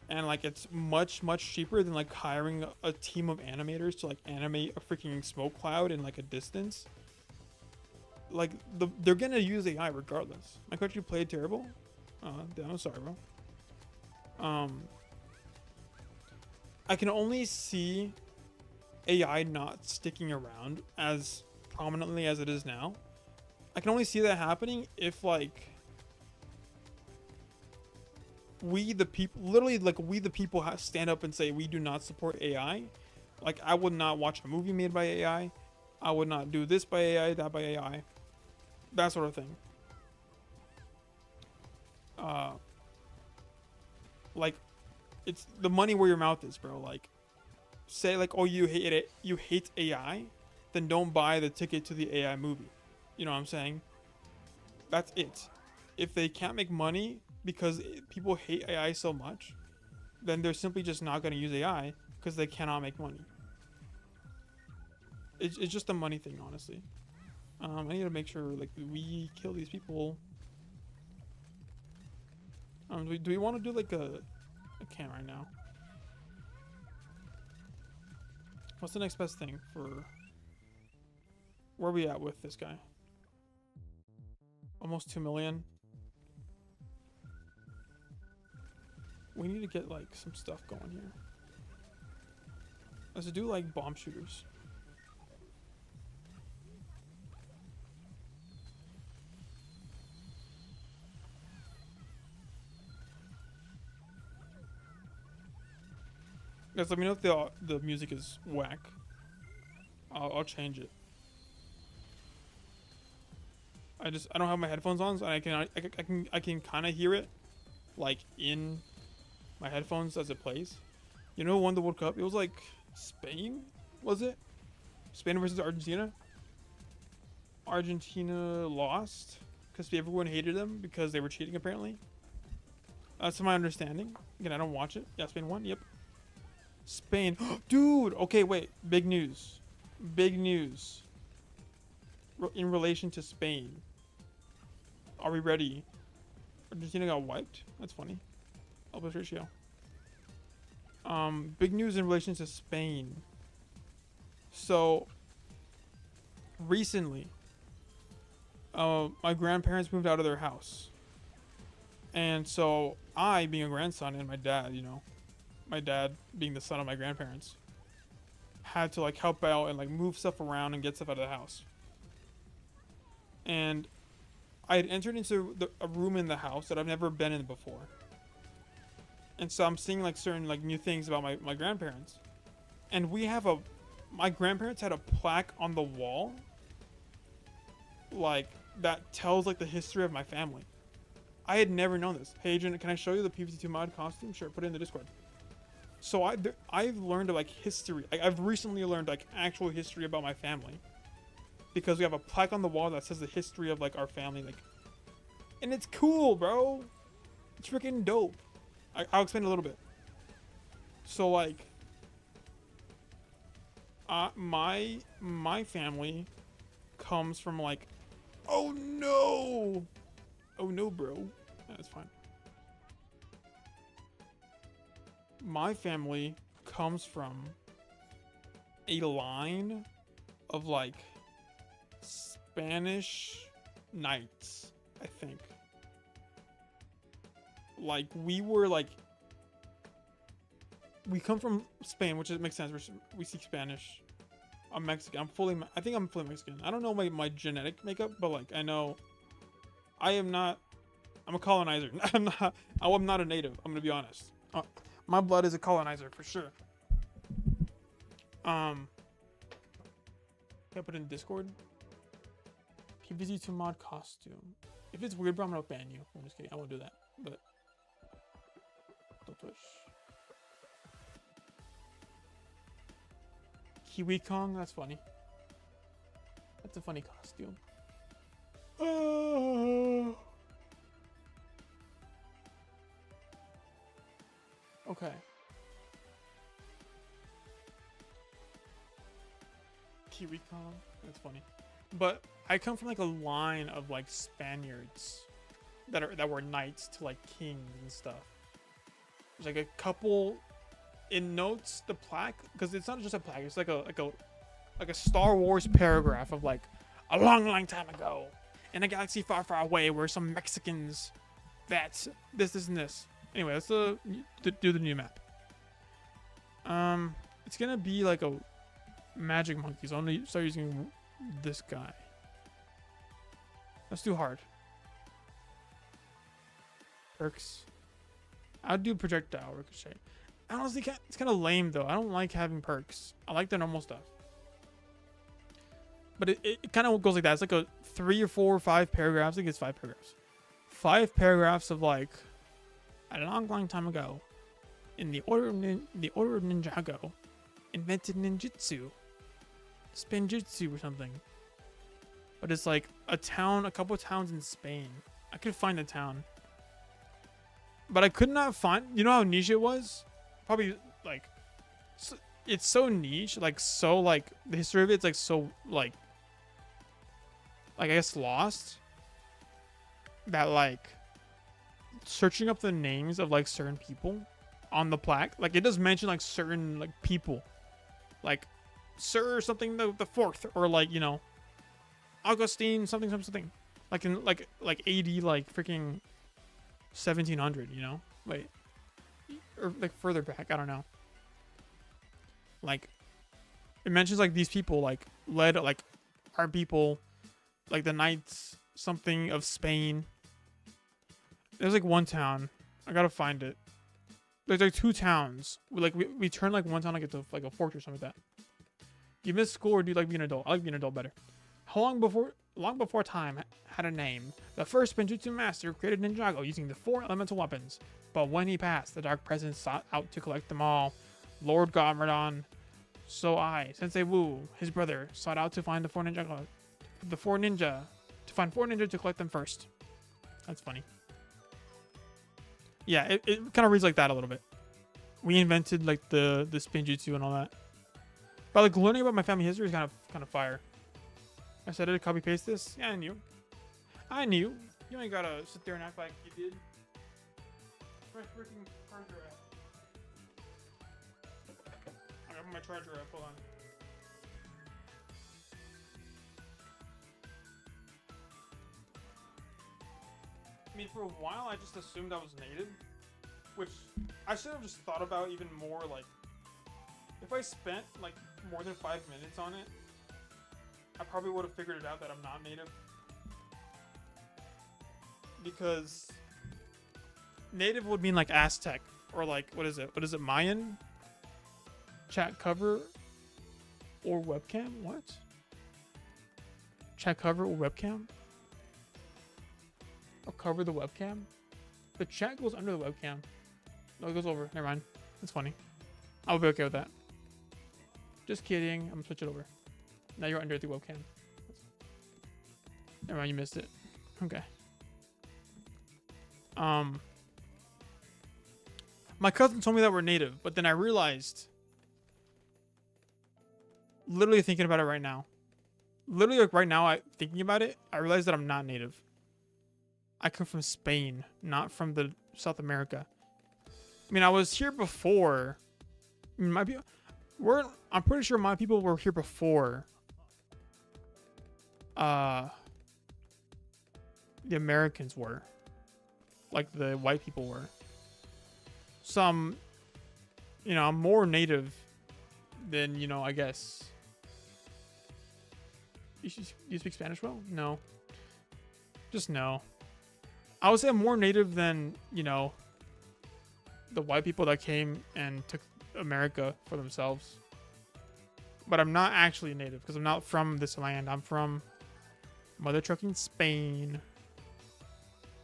and like it's much cheaper than like hiring a team of animators to like animate a freaking smoke cloud in like a distance. Like they're gonna use AI regardless. My country played terrible. I'm sorry, bro. I can only see AI not sticking around as prominently as it is now. I can only see that happening if like we the people, literally like we the people stand up and say we do not support AI. Like I would not watch a movie made by AI. I would not do this by AI, that by AI. That sort of thing. Like it's the money where your mouth is, bro. Like say like, oh, you hate it, you hate AI, then don't buy the ticket to the AI movie. You know what I'm saying? That's it. If they can't make money because people hate AI so much, then they're simply just not going to use AI because they cannot make money. It's just a money thing, honestly. I need to make sure like we kill these people. Do we want to do like a can't right now. What's the next best thing for where are we at with this guy? Almost 2 million. We need to get like some stuff going here. Let's do like bomb shooters. Guys, let me know if the music is whack. I'll change it. I don't have my headphones on, so I can kind of hear it, like in my headphones as it plays. You know who won the World Cup? It was like Spain, was it? Spain versus Argentina. Argentina lost because everyone hated them because they were cheating apparently. That's my understanding. Again, I don't watch it. Yeah, Spain won. Yep. Spain. Dude, okay, wait. Big news. Big news. In relation to Spain. Are we ready? Argentina got wiped. That's funny. Elbows ratio. Big news in relation to Spain. So, recently, my grandparents moved out of their house. And so, I, being a grandson, and my dad, you know, my dad being the son of my grandparents, had to like help out and like move stuff around and get stuff out of the house. And I had entered into a room in the house that I've never been in before. And so I'm seeing like certain like new things about my grandparents. And my grandparents had a plaque on the wall like that tells like the history of my family. I had never known this. Hey Adrian, can I show you the P52 mod costume? Sure, put it in the Discord. So I've learned like history. I've recently learned like actual history about my family. Because we have a plaque on the wall that says the history of like our family, like, and it's cool, bro. It's freaking dope. I'll explain a little bit. So like, my family comes from like, oh no, bro. That's fine. My family comes from a line of like Spanish knights, I think. Like we were like we come from Spain, which makes sense. We speak Spanish. I'm Mexican. I think I'm fully Mexican. I don't know my genetic makeup, but like I know I am not. I'm a colonizer. I'm not a native. I'm gonna be honest. My blood is a colonizer for sure. Can I put it in Discord? PVZ to mod costume. If it's weird, bro, I'm gonna ban you. I'm just kidding. I won't do that. But don't push. Kiwi Kong. That's funny. That's a funny costume. Okay. Kiwi Kong. That's funny. But I come from like a line of like Spaniards that were knights to like kings and stuff. There's like a couple in notes the plaque, because it's not just a plaque. It's like a Star Wars paragraph of like a long time ago in a galaxy far away where some Mexicans that this and this. Anyway, let's do the new map. It's gonna be like a magic monkey, so I'm gonna start using this guy. Let's do hard. Perks. I'll do projectile ricochet. Honestly, it's kind of lame though. I don't like having perks. I like the normal stuff. But it kind of goes like that. It's like a 3 or 4 or 5 paragraphs. I think it's 5 paragraphs. 5 paragraphs of like a long time ago, in the order of Ninjago, invented ninjutsu, spinjutsu or something. But it's like a couple towns in Spain. I could find a town, but I could not find. You know how niche it was? Probably like, it's so niche, like so like the history of it's like so like I guess lost, that like searching up the names of like certain people on the plaque, like it does mention like certain like people, like Sir something the fourth, or like, you know, Augustine something, like in like AD like freaking 1700, you know, wait, or like further back, I don't know. Like it mentions like these people like led like our people, like the knights something of Spain. There's like one town, I gotta find it. There's like 2 towns. We turn like one town like into like a fort or something like that. Do you miss school or do you like being an adult? I like being an adult better. Long before time had a name, the first Spinjutsu master created Ninjago using the 4 elemental weapons. But when he passed, the dark presence sought out to collect them all. Lord Garmadon. So Sensei Wu, his brother, sought out to find the 4 ninja to collect them first. That's funny. Yeah, it kind of reads like that a little bit. We invented like the spinjutsu and all that. But like learning about my family history is kind of fire. I said to copy paste this. Yeah, I knew. You ain't gotta sit there and act like you did. Where's my freaking charger at? I got my charger up. Hold on. I mean, for a while, I just assumed I was native, which I should have just thought about even more. Like, if I spent like more than 5 minutes on it, I probably would have figured it out that I'm not native. Because native would mean like Aztec, or like, what is it, Mayan? Chat cover or webcam? What? Chat cover or webcam? Or cover the webcam? The chat goes under the webcam. No, it goes over. Never mind. That's funny. I'll be okay with that. Just kidding. I'm gonna switch it over. Now you're under the webcam. Never mind, you missed it. Okay. My cousin told me that we're native, but then I realized, literally thinking about it right now, thinking about it, I realized that I'm not native. I come from Spain, not from the South America. I mean, I was here before. I mean, I'm pretty sure my people were here before the Americans were. Like the white people were. Some you know, I'm more native than, you know, I guess. You speak Spanish well? No. Just no. I would say I'm more native than, you know, the white people that came and took America for themselves. But I'm not actually native because I'm not from this land. I'm from mother trucking Spain,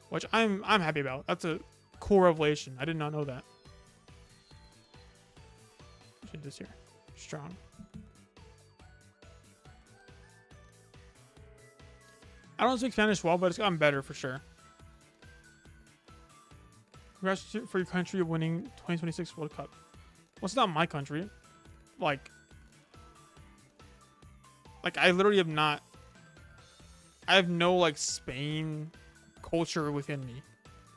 which I'm happy about. That's a cool revelation. I did not know that. Change this here. Strong. I don't speak Spanish well, but it's gotten better for sure. Congrats for your country winning 2026 World Cup. Well, it's not my country. Like I literally have not. I have no like Spain culture within me.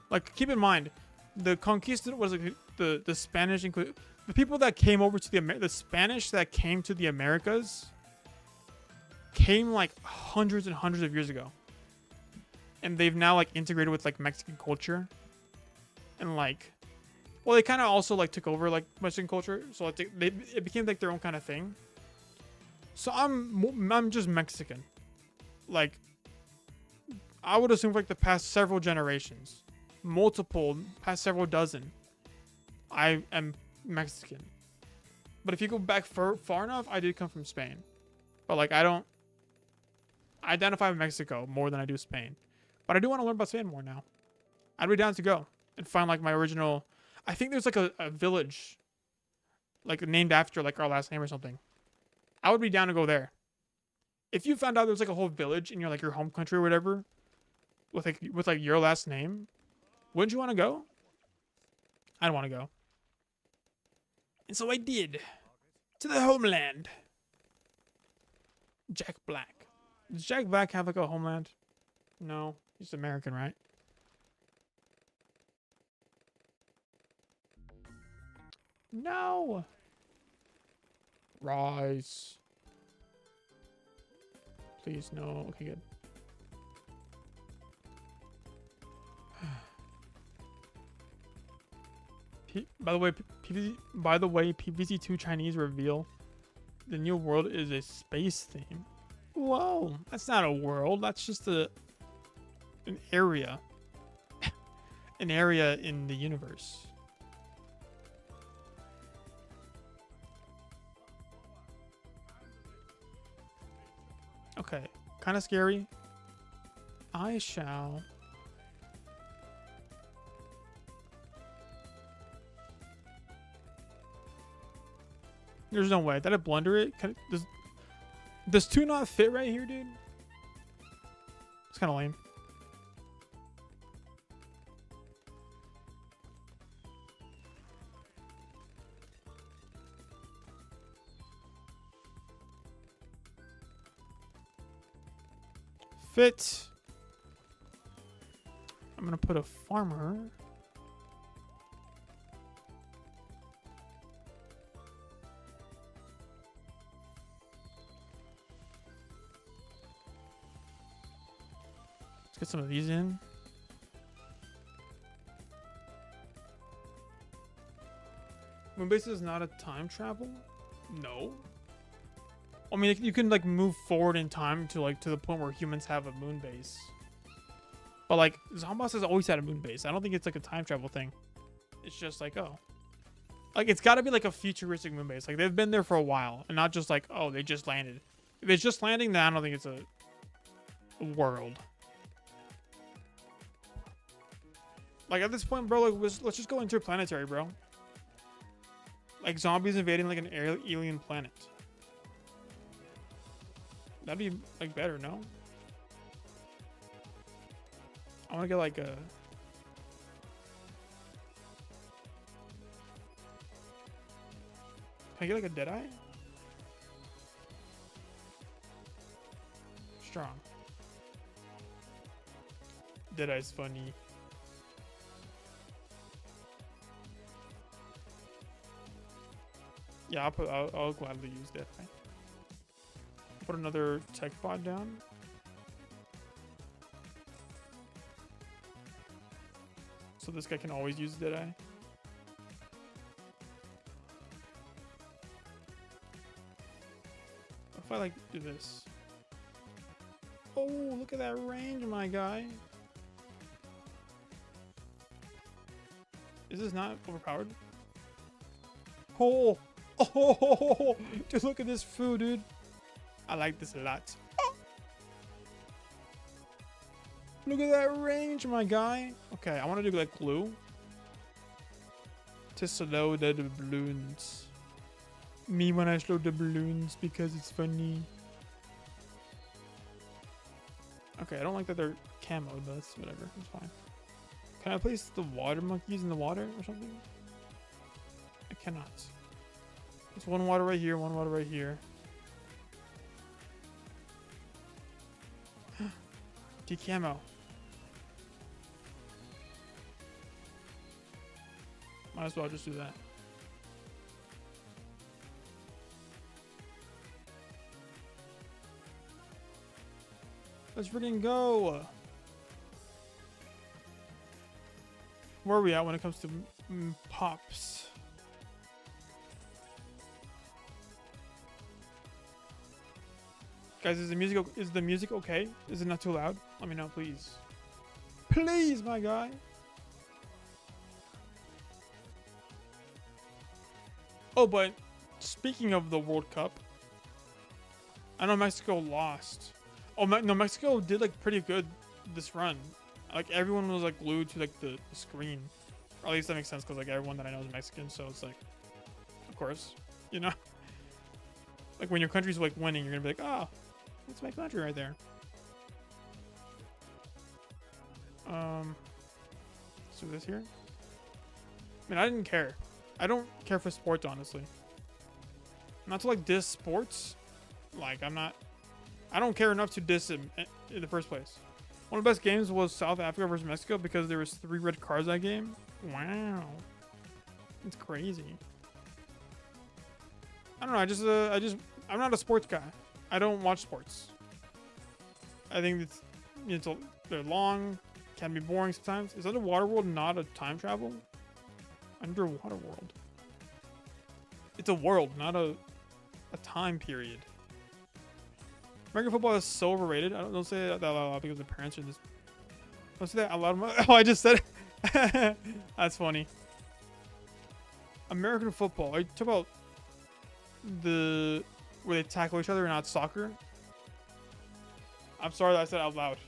Like, keep in mind, the conquista was like the Spanish, the people that came over to the Spanish that came to the Americas came like hundreds and hundreds of years ago, and they've now like integrated with like Mexican culture, and like, well, they kind of also like took over like Mexican culture, so like it became like their own kind of thing. So I'm just Mexican, like I would assume for like the past several generations, past several dozen, I am Mexican. But if you go back far enough, I did come from Spain, but like I don't identify with Mexico more than I do Spain. But I do want to learn about Spain more now. I'd be down to go and find like my original. I think there's like a village, like named after like our last name or something. I would be down to go there. If you found out there's like a whole village in your home country or whatever, with like your last name, wouldn't you want to go? I'd want to go. And so I did. To the homeland. Jack Black. Does Jack Black have like a homeland? No. He's American, right? No. Rise. Please, no. Okay, good. By the way, PVZ2 Chinese reveal the new world is a space theme. Whoa, that's not a world. That's just an area. An area in the universe. Okay, kind of scary. I shall. There's no way. Did I blunder it? Does 2 not fit right here, dude? It's kind of lame. Fit. I'm gonna put a farmer. Let's get some of these in. Moonbase is not a time travel? No. I mean, you can like move forward in time to the point where humans have a moon base. But like Zomboss has always had a moon base. I don't think it's like a time travel thing. It's just like, oh. Like it's gotta be like a futuristic moon base. Like they've been there for a while and not just like, oh, they just landed. If it's just landing, then I don't think it's a world. Like at this point, bro, like let's just go interplanetary, bro. Like zombies invading like an alien planet. That'd be like better, no? I want to get like a. Can I get like a Deadeye? Strong. Deadeye's funny. Yeah, I'll gladly use Deadeye. Put another tech pod down. So this guy can always use Deadeye. if I like do this? Oh, look at that range, my guy. Is this not overpowered? Oh, oh, dude, look at this food, dude. I like this a lot. Oh. Look at that range, my guy. Okay, I want to do like glue to slow the balloons. Me when I slow the balloons because it's funny. Okay, I don't like that they're camo, but that's whatever. It's fine. Can I place the water monkeys in the water or something? I cannot. There's one water right here, one water right here. Decamo. Might as well just do that. Let's freaking go. Where are we at when it comes to pops? Guys, is the music okay? Is it not too loud? Let me know, please. Please, my guy. Oh, but speaking of the World Cup, I know Mexico lost. Oh, no, Mexico did like pretty good this run. Like everyone was like glued to like the screen. Or at least that makes sense because like everyone that I know is Mexican, so it's like, of course, you know. Like when your country's like winning, you're gonna be like, oh, that's my country right there. Let's do this here. I mean, I didn't care. I don't care for sports, honestly. Not to like diss sports. Like I don't care enough to diss him in the first place. One of the best games was South Africa versus Mexico because there was 3 red cards that game. Wow, it's crazy. I don't know. I'm not a sports guy. I don't watch sports. I think they're long, can be boring sometimes. Is Underwater World not a time travel? Underwater World. It's a world, not a time period. American football is so overrated. Don't say that out loud because the parents are just. Don't say that out loud. Oh, I just said it. That's funny. American football. Are you talking about where they tackle each other and not soccer? I'm sorry that I said it out loud.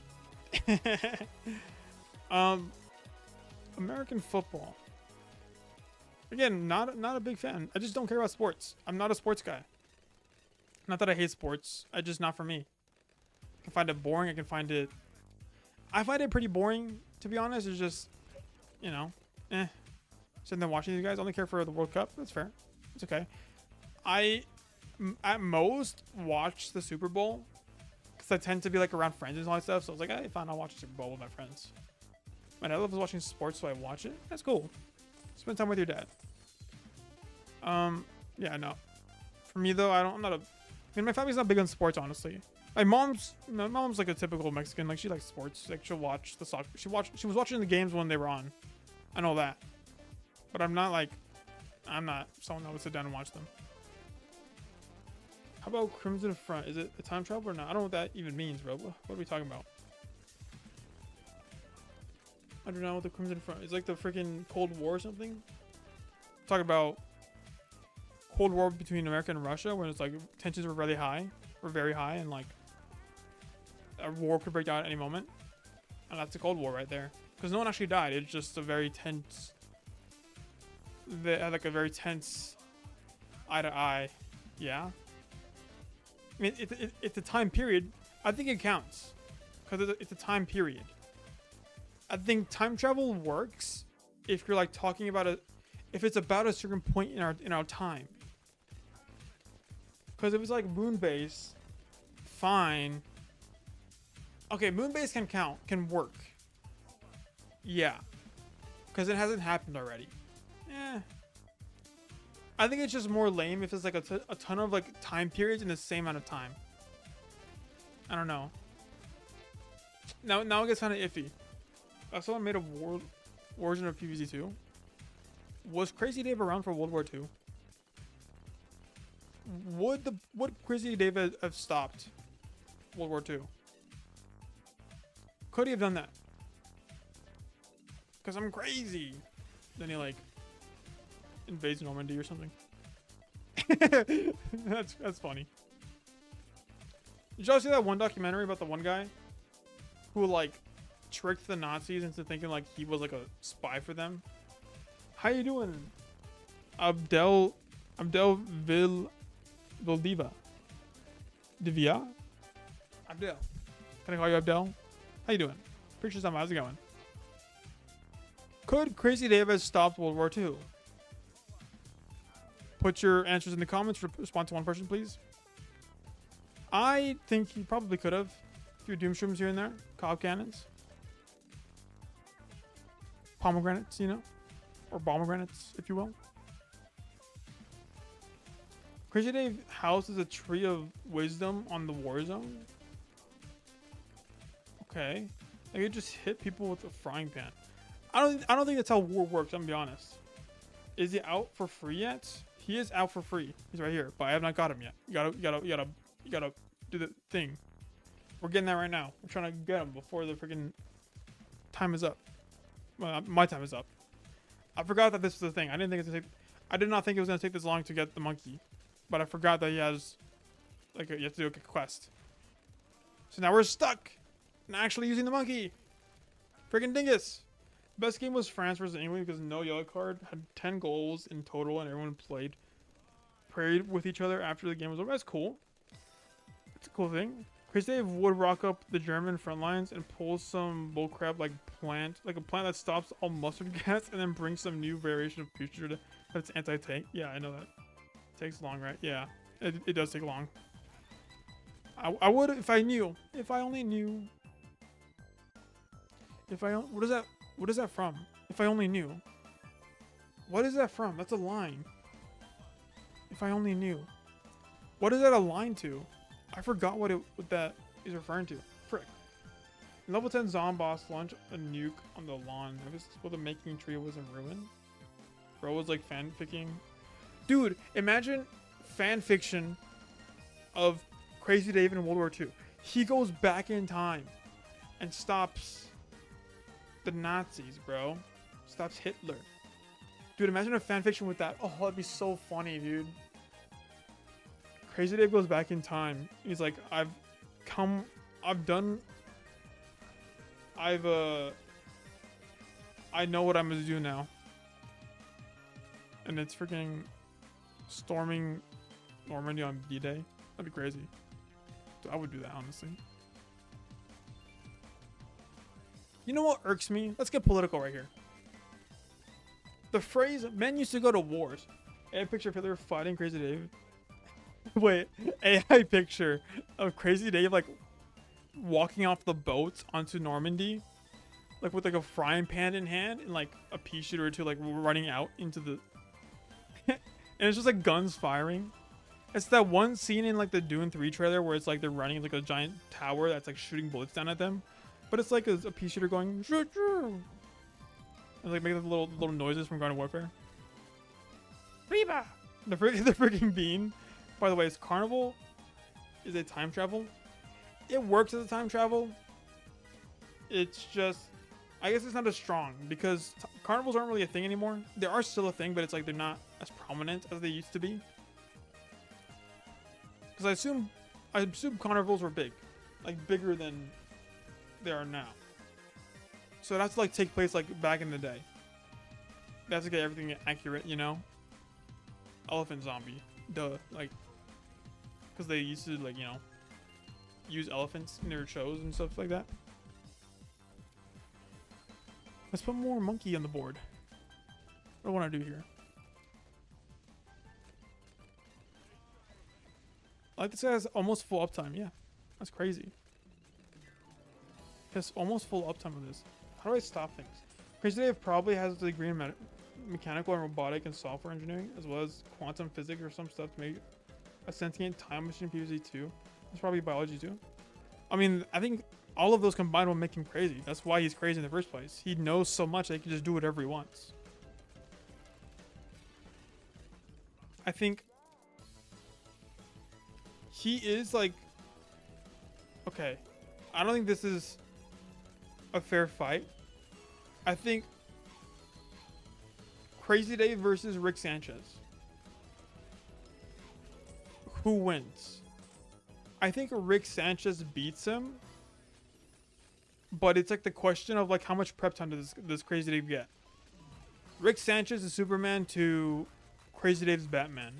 American football. Again, not a big fan. I just don't care about sports. I'm not a sports guy. Not that I hate sports. I just not for me. I can find it boring. I find it pretty boring, to be honest. It's just, you know, sitting there watching these guys. I only care for the World Cup. That's fair. It's okay. I, at most, watch the Super Bowl because I tend to be like around friends and all that stuff. So I was like, hey, fine, I'll watch the Super Bowl with my friends. My dad loves watching sports, so I watch it. That's cool. Spend time with your dad. Yeah, no. For me though, I'm not a. I mean, my family's not big on sports, honestly. My mom's like a typical Mexican. Like she likes sports. Like she'll watch the soccer. She was watching the games when they were on. I know that. But I'm not someone that would sit down and watch them. How about Crimson Front? Is it a time travel or not? I don't know what that even means, bro. What are we talking about? I don't know what the Crimson Front is. Like the freaking Cold War or something. Talk about Cold War between America and Russia when it's like tensions were really high, very high, and like a war could break out at any moment. And that's the Cold War right there. Because no one actually died. It's just a very tense. They had like a very tense eye to eye. Yeah. I mean, it's a time period. I think it counts because it's a time period. I think time travel works if you're like talking about if it's about a certain point in our time. Because if it's like moon base, fine. Okay, moon base can count, can work. Yeah, because it hasn't happened already. I think it's just more lame if it's like a ton of like time periods in the same amount of time. I don't know. Now it gets kind of iffy. Someone made a version of PvZ2. Was Crazy Dave around for World War II? would Crazy Dave have stopped World War II? Could he have done that? Because I'm crazy. Then he like invades Normandy or something. That's funny. Did y'all see that one documentary about the one guy who like tricked the Nazis into thinking like he was like a spy for them? How you doing, Abdel Vildiva? Divya? Abdel. Can I call you Abdel? How you doing? Picture some. How's it going? Could Crazy Dave have stopped World War II? Put your answers in the comments. Respond to one person, please. I think he probably could have. A few Doomshrooms here and there. Cob cannons. Pomegranates, you know? Or pomegranates, if you will. Crazy Dave houses a tree of wisdom on the war zone. Okay. I could just hit people with a frying pan. I don't think that's how war works, I'm gonna be honest. Is he out for free yet? He is out for free. He's right here, but I have not got him yet. You gotta do the thing. We're getting that right now. We're trying to get him before the freaking time is up. Well, my time is up. I forgot that this was the thing. I did not think it was gonna take this long to get the monkey, but I forgot that he has like you have to do a quest. So now we're stuck. Not actually using the monkey. Freaking dingus. Best game was France versus England because no yellow card, had 10 goals in total, and everyone prayed with each other after the game was over. That's cool. It's a cool thing. Crazy Dave would rock up the German front lines and pull some bullcrap like a plant that stops all mustard gas, and then bring some new variation of future that's anti-tank. Yeah, I know that. It takes long, right? Yeah, it does take long. I would if I knew. If I only knew. What is that from? If I only knew. What is that from? That's a line. If I only knew. What is that a line to? I forgot what that is referring to. Frick. Level 10 Zom boss launch a nuke on the lawn. I guess the making tree was in ruin. Bro was like fanficking. Dude, imagine fanfiction of Crazy Dave in World War II. He goes back in time and stops the Nazis, bro. Stops Hitler. Dude, imagine a fanfiction with that. Oh, that'd be so funny, dude. Crazy Dave goes back in time. He's like, I know what I'm gonna do now. And it's freaking storming Normandy on D-Day. That'd be crazy. Dude, I would do that, honestly. You know what irks me? Let's get political right here. The phrase, men used to go to wars. AI picture of Hitler fighting Crazy Dave. Wait, AI picture of Crazy Dave like walking off the boats onto Normandy. Like with like a frying pan in hand and like a pea shooter or two like running out into the... and it's just like guns firing. It's that one scene in like the Dune 3 trailer where it's like they're running like a giant tower that's like shooting bullets down at them. But it's like a pea shooter going shoo, shoo. And like making little noises from Garden Warfare. Reba! The freaking bean. By the way, is Carnival is a time travel. It works as a time travel. It's just, I guess it's not as strong because carnivals aren't really a thing anymore. They are still a thing, but it's like they're not as prominent as they used to be. Because I assume carnivals were big, like bigger than they are now. So that's like take place like back in the day. That's to get everything accurate, you know. Elephant zombie, duh, like, because they used to like, you know, use elephants in their shows and stuff like that. Let's put more monkey on the board. What do I want to do here? I like this guy has almost full uptime. Yeah, that's crazy. Has almost full uptime with this. How do I stop things? Crazy Dave probably has a degree in mechanical and robotic and software engineering, as well as quantum physics or some stuff to make a sentient time machine PvZ 2. It's probably biology too. I mean, I think all of those combined will make him crazy. That's why he's crazy in the first place. He knows so much that he can just do whatever he wants. I think he is like, okay, I don't think this is a fair fight. I think Crazy Dave versus Rick Sanchez. Who wins? I think Rick Sanchez beats him, but it's like the question of like how much prep time does this Crazy Dave get? Rick Sanchez is Superman to Crazy Dave's Batman.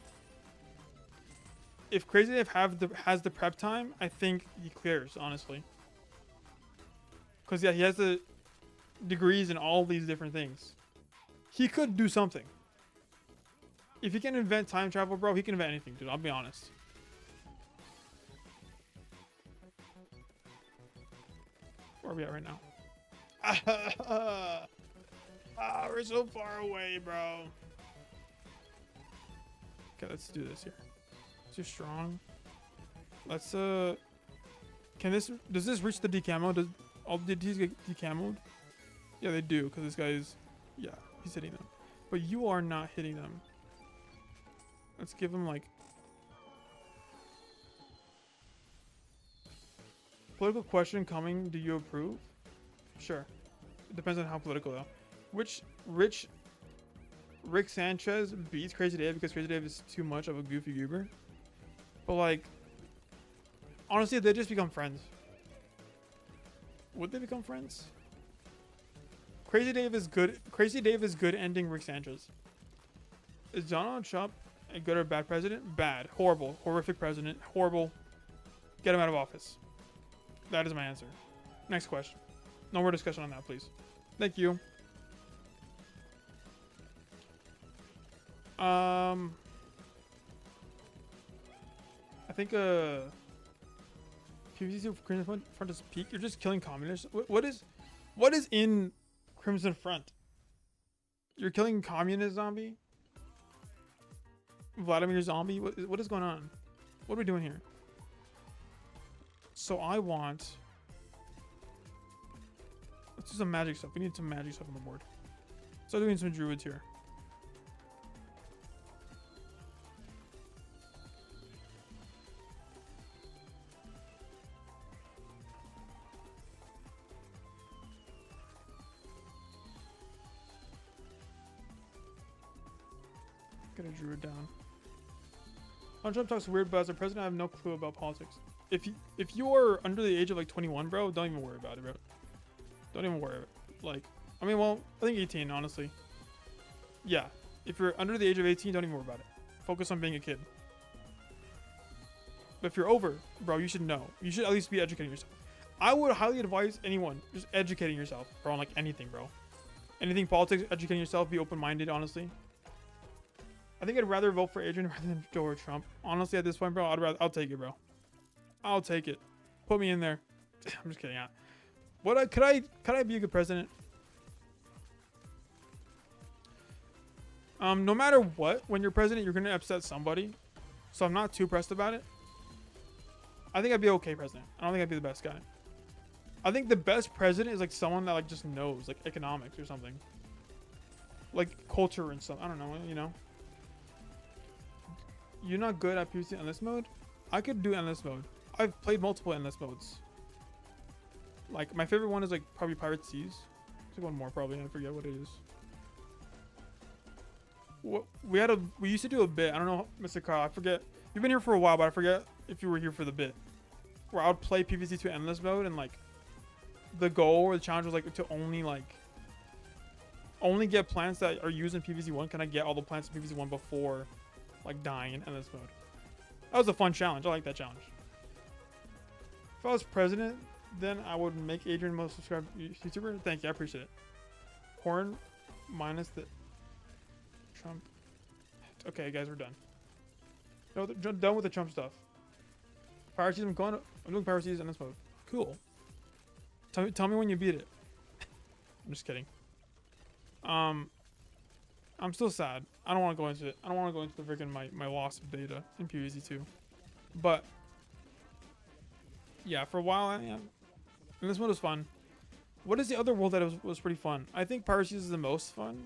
If Crazy Dave has the prep time, I think he clears, honestly. Because yeah, he has the degrees in all these different things. He could do something. If he can invent time travel, bro, he can invent anything, dude. I'll be honest. Where are we at right now? We're so far away, bro. Okay, let's do this here. Too strong. Let's does this reach the decamo? Does all the DTs get decamoed? Yeah, they do, because this guy is, yeah, he's hitting them. But you are not hitting them. Let's give him like political question coming. Do you approve? Sure. It depends on how political though. Which Rick Sanchez beats Crazy Dave because Crazy Dave is too much of a goofy goober. But like, honestly, they just become friends. Would they become friends? Crazy Dave is good. Crazy Dave is good ending Rick Sanchez. Is Donald Trump a good or bad president? Bad. Horrible. Horrific president. Horrible. Get him out of office. That is my answer. Next question. No more discussion on that, please. Thank you. I think PVC Crimson Front is peak. You're just killing communists. What is in Crimson Front? You're killing communist zombie? Vladimir zombie? What is going on? What are we doing here? So I want, let's do some magic stuff. We need some magic stuff on the board. Start doing some druids here. Get a druid down. Trump talks weird, but as a president, I have no clue about politics. If you are under the age of like 21, bro, don't even worry about it, bro. Don't even worry about it. Like, I mean, well, I think 18, honestly. Yeah, if you're under the age of 18, don't even worry about it. Focus on being a kid. But if you're over, bro, you should know. You should at least be educating yourself. I would highly advise anyone just educating yourself, bro, on like anything, bro. Anything politics, educating yourself, be open-minded, honestly. I think I'd rather vote for Ajryen rather than Joe or Trump. Honestly, at this point, bro, I'll take it, bro. I'll take it. Put me in there. I'm just kidding. Could I be a good president? No matter what, when you're president, you're gonna upset somebody. So I'm not too pressed about it. I think I'd be okay president. I don't think I'd be the best guy. I think the best president is like someone that like just knows like economics or something. Like culture and stuff. I don't know, you know. You're not good at PvC endless mode? I could do endless mode. I've played multiple endless modes. Like my favorite one is like probably Pirate Seas. There's one more probably. I forget what it is. We used to do a bit. I don't know, Mr. Carl. I forget. You've been here for a while, but I forget if you were here for the bit. Where I would play PvC 2 endless mode and like the goal or the challenge was like to only get plants that are used in PvZ 1. Can I get all the plants in PvZ 1 before like dying in endless mode? That was a fun challenge. I like that challenge. If I was president, then I would make Ajryen most subscribed YouTuber. Thank you. I appreciate it. Horn minus the Trump. Okay, guys, we're done. No, done with the Trump stuff. Pirate Seas, I'm doing Pirate Seas in this mode. Cool. Tell me when you beat it. I'm just kidding. I'm still sad. I don't want to go into it. I don't want to go into the freaking my loss of data in PvZ 2. But yeah, for a while, and this one was fun. What is the other world that was pretty fun? I think Pirate Seas is the most fun,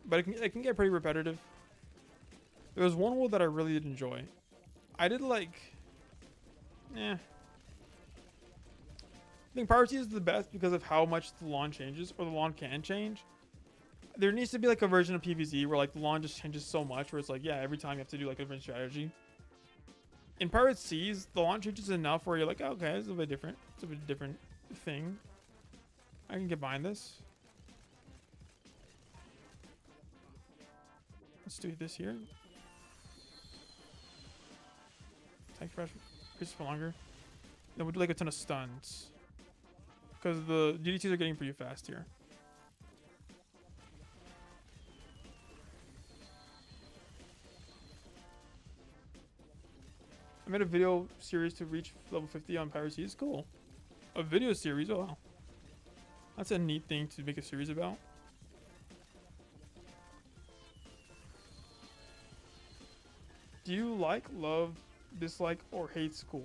but it can get pretty repetitive. There was one world that I really did enjoy. I did like, I think Piracy is the best because of how much the lawn changes, or the lawn can change. There needs to be like a version of PvZ where like the lawn just changes so much, where it's like, yeah, every time you have to do like a different strategy. In Pirate Seas, the lawn changes enough where you're like, oh, okay, it's a bit different. It's a bit different thing. I can get behind this. Let's do this here. Tank press for longer. Then we'll do like a ton of stuns. Because the DDTs are getting pretty fast here. I made a video series to reach level 50 on Piracy. It's cool. A video series? Oh, wow. That's a neat thing to make a series about. Do you like, love, dislike, or hate school?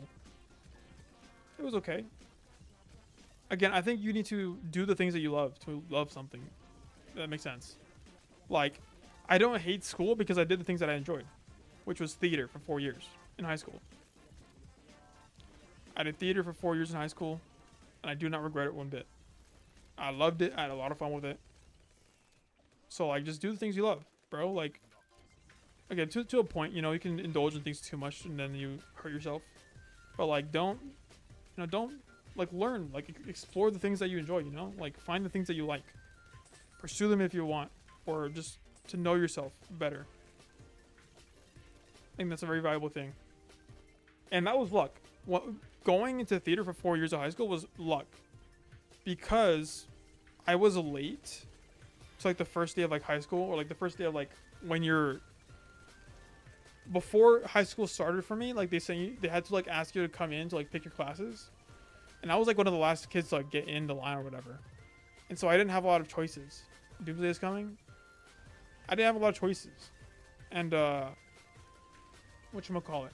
It was okay. Again, I think you need to do the things that you love to love something. That makes sense. Like, I don't hate school because I did the things that I enjoyed, which was theater for 4 years in high school. I did theater for 4 years in high school, and I do not regret it one bit. I loved it. I had a lot of fun with it. So, like, just do the things you love, bro. Like, again, to a point, you know, you can indulge in things too much and then you hurt yourself. But, like, don't, like, learn. Like, explore the things that you enjoy, you know? Like, find the things that you like. Pursue them if you want. Or just to know yourself better. I think that's a very valuable thing. And that was luck. Going into theater for 4 years of high school was luck. Because I was late to, like, the first day of, like, high school. Or, like, the first day of, like, when you're... Before high school started for me, like, they had to, like, ask you to come in to, like, pick your classes. And I was, like, one of the last kids to, like, get in the line or whatever. And so I didn't have a lot of choices. Doomsday is coming. I didn't have a lot of choices. And, whatchamacallit?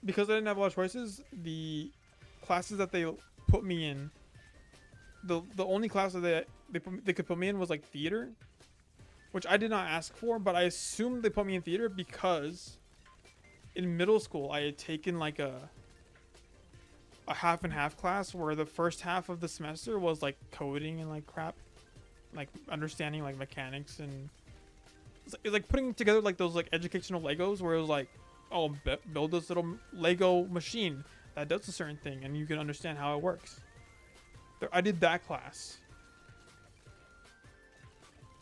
Because I didn't have a lot of choices, the classes that they put me in, the only class that they could put me in was, like, theater. Which I did not ask for, but I assumed they put me in theater because in middle school I had taken, like, a half and half class where the first half of the semester was, like, coding and, like, crap, like, understanding, like, mechanics, and it's like putting together, like, those, like, educational Legos where it was like, oh, build this little Lego machine that does a certain thing and you can understand how it works. I did that class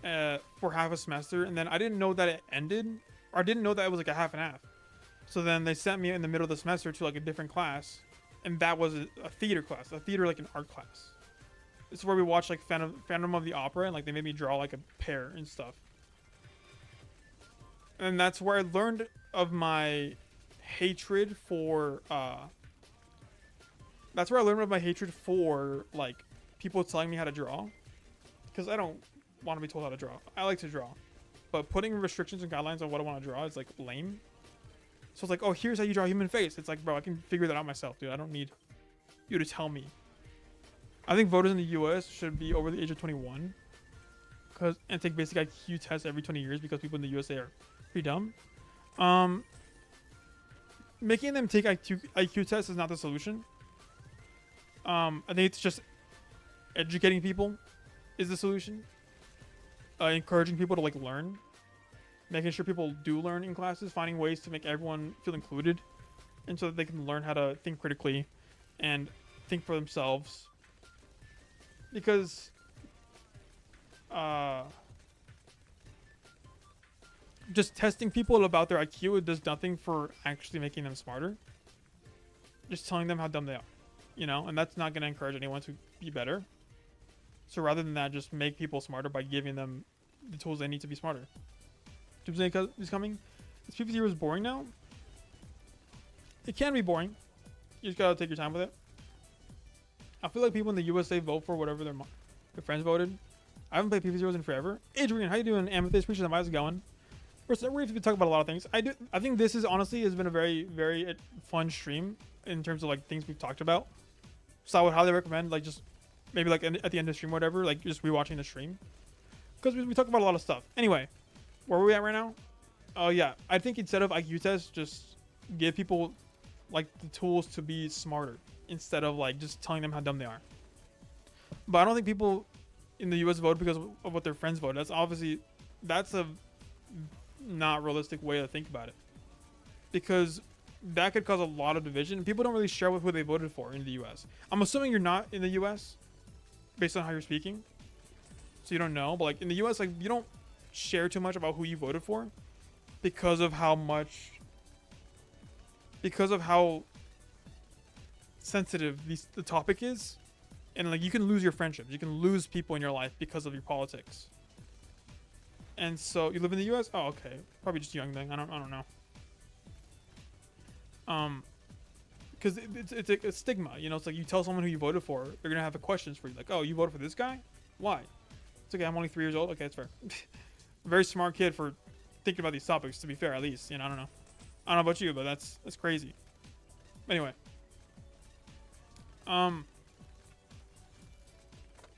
for half a semester, and then I didn't know that it ended, or I didn't know that it was, like, a half and half. So then they sent me in the middle of the semester to, like, a different class, and that was a theater class, like an art class. This is where we watched, like, Phantom of the Opera, and, like, they made me draw, like, a pear and stuff. And that's where I learned of my hatred for like, people telling me how to draw, because I don't want to be told how to draw. I like to draw, but putting restrictions and guidelines on what I want to draw is, like, lame. So it's like, oh, here's how you draw a human face. It's like, bro, I can figure that out myself, dude. I don't need you to tell me. I think voters in the US should be over the age of 21 and take basic IQ tests every 20 years because people in the USA are pretty dumb. Making them take IQ tests is not the solution. I think it's just educating people is the solution. Encouraging people to, like, learn. Making sure people do learn in classes. Finding ways to make everyone feel included. And so that they can learn how to think critically and think for themselves. Because just testing people about their IQ, it does nothing for actually making them smarter. Just telling them how dumb they are. You know? And that's not going to encourage anyone to be better. So rather than that, just make people smarter by giving them the tools they need to be smarter. Doomsday is coming. Is PvZ boring now? It can be boring. You just gotta take your time with it. I feel like people in the USA vote for whatever their friends voted. I haven't played PvZ in forever. Adrian, how you doing? Amethyst, appreciate the mics going. We're going to talk about a lot of things. I think this is honestly has been a very, very fun stream in terms of, like, things we've talked about. So I would highly recommend, like, just maybe, like, at the end of the stream, or whatever, like, just rewatching the stream, because we talk about a lot of stuff. Anyway, where are we at right now? Oh yeah, I think instead of IQ tests, just give people like the tools to be smarter instead of like just telling them how dumb they are. But I don't think people in the U.S. vote because of what their friends vote. That's a not realistic way to think about it, because that could cause a lot of division. People don't really share with who they voted for in the U.S. I'm assuming you're not in the U.S. based on how you're speaking, so you don't know. But like in the U.S., like you don't share too much about who you voted for because of how sensitive the topic is, and like you can lose your friendships, you can lose people in your life because of your politics. And so you live in the U.S. Oh, okay, probably just a young thing. I don't know. Because it's a stigma, you know. It's like you tell someone who you voted for, they're gonna have questions for you, like, oh, you voted for this guy? Why? It's okay. I'm only 3 years old. Okay, that's fair. Very smart kid for thinking about these topics. To be fair, at least, you know. I don't know about you, but that's crazy. Anyway, let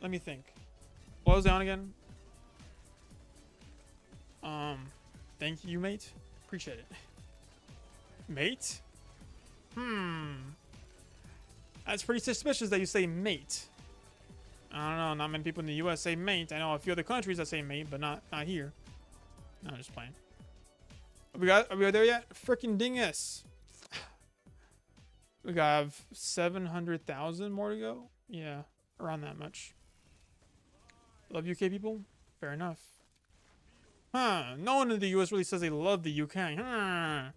me think. What was down again? Thank you, mate. Appreciate it. Mate? That's pretty suspicious that you say mate. I don't know. Not many people in the U.S. say mate. I know a few other countries that say mate, but not here. No, I'm just playing. Are we there yet? Freaking dingus. We got 700,000 more to go. Yeah, around that much. Love UK people? Fair enough. Huh. No one in the US really says they love the UK. Huh.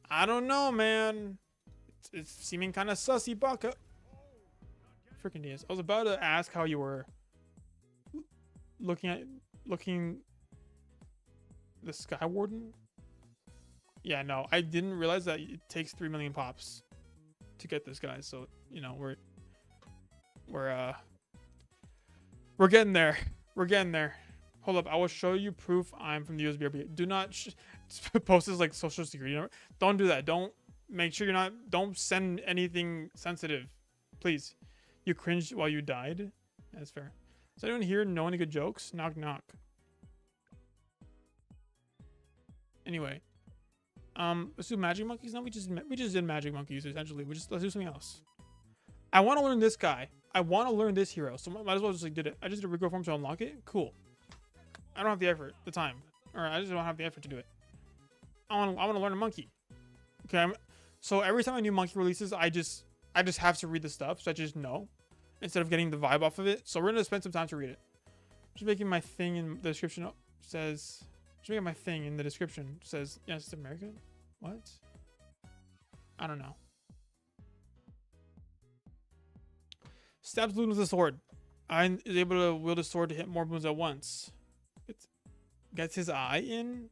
I don't know, man. It's seeming kind of sussy, Baka. Freaking Diaz. I was about to ask how you were looking the Sky Warden. Yeah, no, I didn't realize that it takes 3 million pops to get this guy. So, you know, we're getting there. We're getting there. Hold up, I will show you proof I'm from the USBRB. Do not post this like social security number. Don't do that. Don't make sure don't send anything sensitive, please. You cringed while you died. That's fair. Does anyone here know any good jokes? Knock knock. Anyway, let's do magic monkeys now. We just did magic monkeys essentially. Let's do something else. I want to learn this guy. I want to learn this hero, so might as well just like did it. I just did a regrow form to unlock it. Cool. I don't have the effort, the time, or I just don't have the effort to do it. I want to learn a monkey. Okay. So every time a new monkey releases, I just have to read the stuff, so I just know instead of getting the vibe off of it. So we're gonna spend some time to read it. Just making my thing in the description says. Just making my thing in the description says yes, it's American. What? I don't know. Stabs balloon with a sword. I is able to wield a sword to hit more balloons at once. It gets his eye in.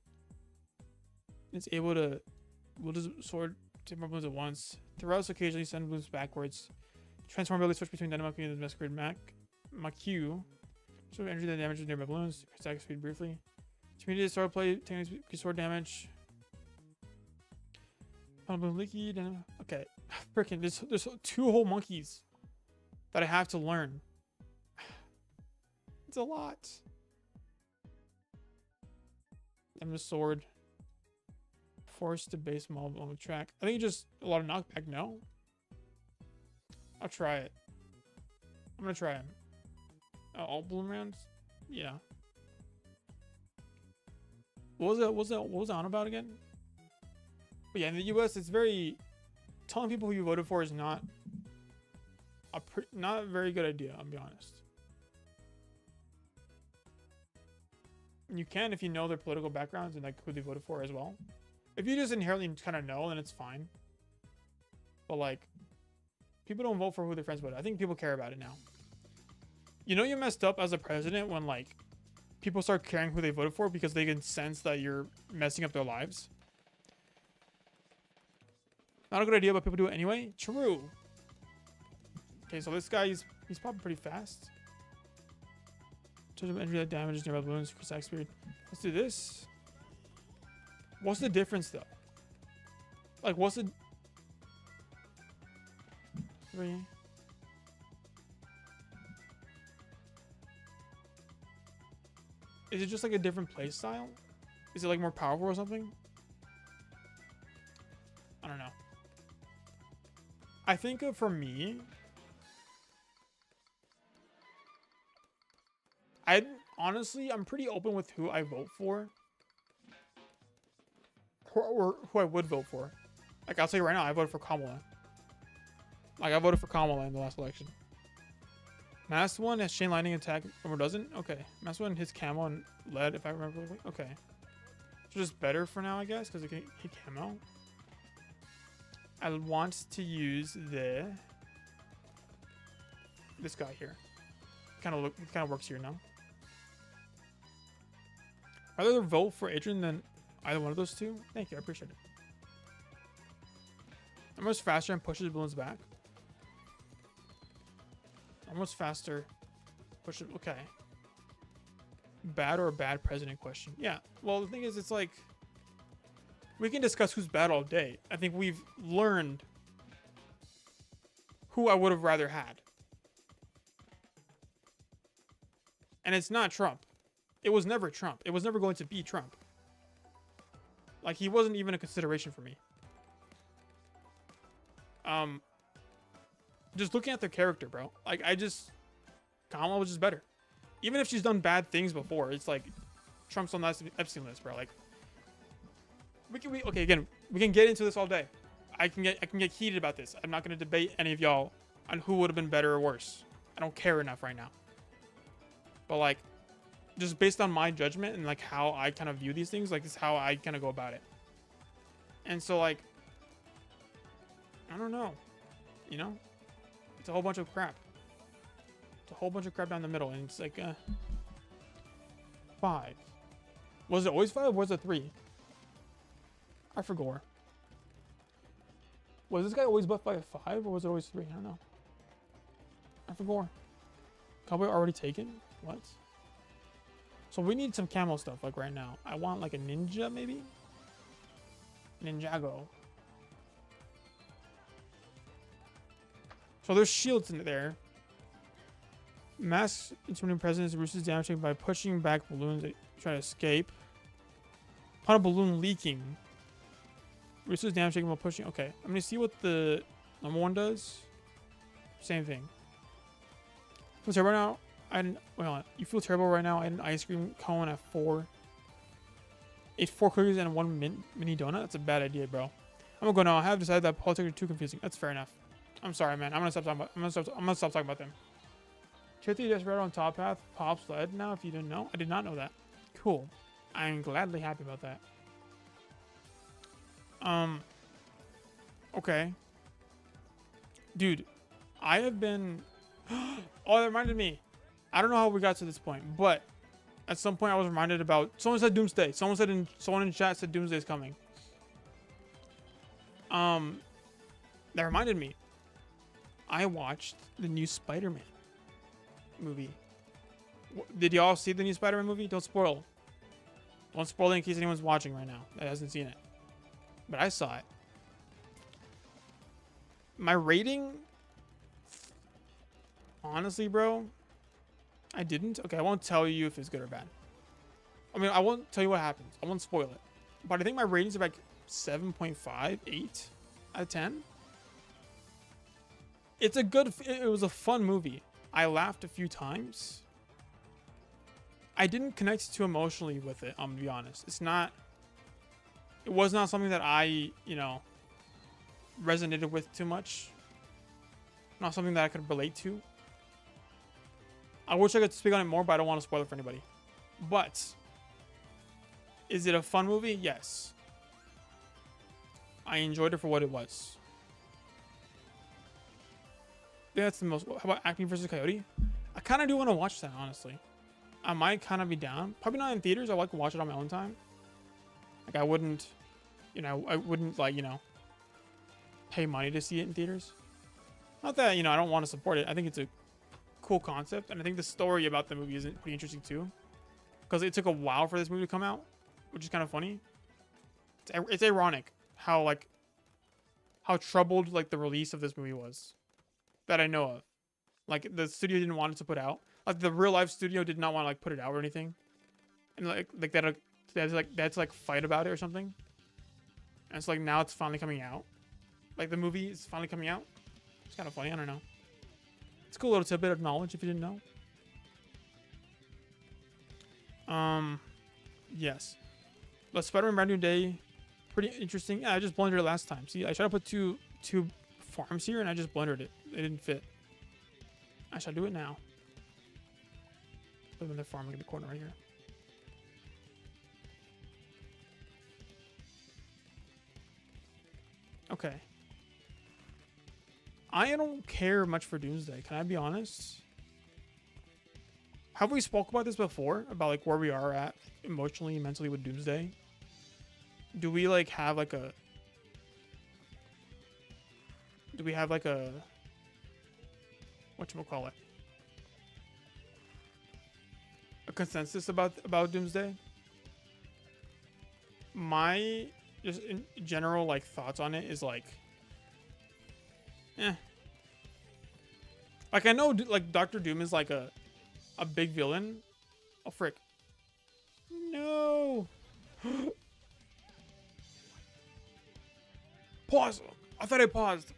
It's able to wield his sword to hit more balloons at once. Throughout, occasionally send balloons backwards. Transform ability switch between Dynamite and the Masquerade Macu. So energy that damages nearby balloons. Attack speed briefly. Intermediate sword play, taking sword damage. Balloon leaky. Okay, freaking there's 2 whole monkeys that I have to learn. It's a lot. I'm the sword. Force to base mob on the track. I think just a lot of knockback. No, I'll try it. I'm gonna try him. All balloon rounds. Yeah. What was it on about again? But yeah, in the US, it's very telling people who you voted for is not a very good idea. I'll be honest. You can if you know their political backgrounds and like who they voted for as well. If you just inherently kind of know, then it's fine. But like, people don't vote for who their friends voted. I think people care about it now. You know, you messed up as a president when like people start caring who they voted for because they can sense that you're messing up their lives. Not a good idea, but people do it anyway. True. Okay, so this guy, he's probably pretty fast. Total energy that damages nearby balloons for attack speed. Let's do this. What's the difference though? Like, what's the 3? Is it just like a different play style? Is it like more powerful or something? I don't know. I think for me, honestly, I'm pretty open with who I vote for. Or who I would vote for. Like, I'll tell you right now, I voted for Kamala. Like, I voted for Kamala in the last election. Mass one has chain lightning attack. Or doesn't? Okay. Mass one hits camo and lead, if I remember. Okay. So just better for now, I guess, because it can hit camo. I want to use this guy here. Kind of works here now. I'd rather vote for Ajryen than either one of those two. Thank you, I appreciate it. Almost faster and pushes balloons back. Almost faster. Push it. Okay. Bad or a bad president question. Yeah. Well, the thing is, it's like we can discuss who's bad all day. I think we've learned who I would have rather had. And it's not Trump. It was never Trump. It was never going to be Trump. Like, he wasn't even a consideration for me. Just looking at their character, bro. Like, Kamala was just better. Even if she's done bad things before, it's like Trump's on that Epstein list, bro. Like, okay, again, we can get into this all day. I can get heated about this. I'm not gonna debate any of y'all on who would have been better or worse. I don't care enough right now. But like, just based on my judgment and like how I kind of view these things, like this is how I kind of go about it. And so like, I don't know, you know, it's a whole bunch of crap. It's a whole bunch of crap down the middle, and it's like 5. Was it always 5 or was it 3? I forgot. Was this guy always buffed by a 5 or was it always 3? I don't know. I forgot. Cowboy already taken? What? So we need some camo stuff like right now. I want like a ninja maybe? Ninjago. So there's shields in there. Mass intimidating presence reduces damage taken by pushing back balloons that try to escape. Upon a balloon leaking. Reduces damage taken while pushing. Okay, I'm gonna see what the number 1 does. Same thing. Feels terrible right now. I didn't. Well, you feel terrible right now. I had an ice cream cone at 4. Ate 4 cookies and 1 mini donut. That's a bad idea, bro. I'm gonna go now. I have decided that politics are too confusing. That's fair enough. I'm sorry, man. I'm gonna stop talking about them. Tier 3 Desperado on top path. Pops led now. If you didn't know, I did not know that. Cool. I'm gladly happy about that. Okay. Dude, I have been. Oh, that reminded me. I don't know how we got to this point, but at some point I was reminded about. Someone said Doomsday. Someone in chat said Doomsday is coming. That reminded me. I watched the new Spider-Man movie. Did y'all see the new Spider-Man movie? Don't spoil. Don't spoil it in case anyone's watching right now that hasn't seen it. But I saw it. My rating, honestly, bro, I didn't. Okay, I won't tell you if it's good or bad. I mean, I won't tell you what happens. I won't spoil it. But I think my ratings are like 7.5, 8 out of 10. It's a good, it was a fun movie. I laughed a few times. I didn't connect too emotionally with it, I'm gonna be honest. It was not something that I, you know, resonated with too much. Not something that I could relate to. I wish I could speak on it more, but I don't want to spoil it for anybody. But, is it a fun movie? Yes. I enjoyed it for what it was. Yeah, that's the most. How about Acme vs. Coyote? I kind of do want to watch that, honestly. I might kind of be down. Probably not in theaters. I like to watch it on my own time. Like, I wouldn't, you know, like, you know, pay money to see it in theaters. Not that, you know, I don't want to support it. I think it's a cool concept. And I think the story about the movie is pretty interesting, too. Because it took a while for this movie to come out, which is kind of funny. It's ironic how, like, how troubled, like, the release of this movie was. That I know of. Like, the studio didn't want it to put out. Like, the real life studio did not want to, like, put it out or anything. And, like they had to fight about it or something. And it's like, now it's finally coming out. Like the movie is finally coming out. It's kind of funny. I don't know. It's a cool little tidbit of knowledge if you didn't know. Yes. But Spider-Man Brand New Day, pretty interesting. Yeah, I just blundered it last time. See, I tried to put two farms here and I just blundered it. It didn't fit. I shall do it now. Put another farm in the corner right here. Okay. I don't care much for Doomsday. Can I be honest? Have we spoke about this before? About like where we are at emotionally and mentally with Doomsday? Do we like have like a... Do we have like a... Whatchamacallit? A consensus about Doomsday? My just in general like thoughts on it is like... Like I know like Dr. Doom is like a big villain. Oh frick. No. Pause. I thought I paused.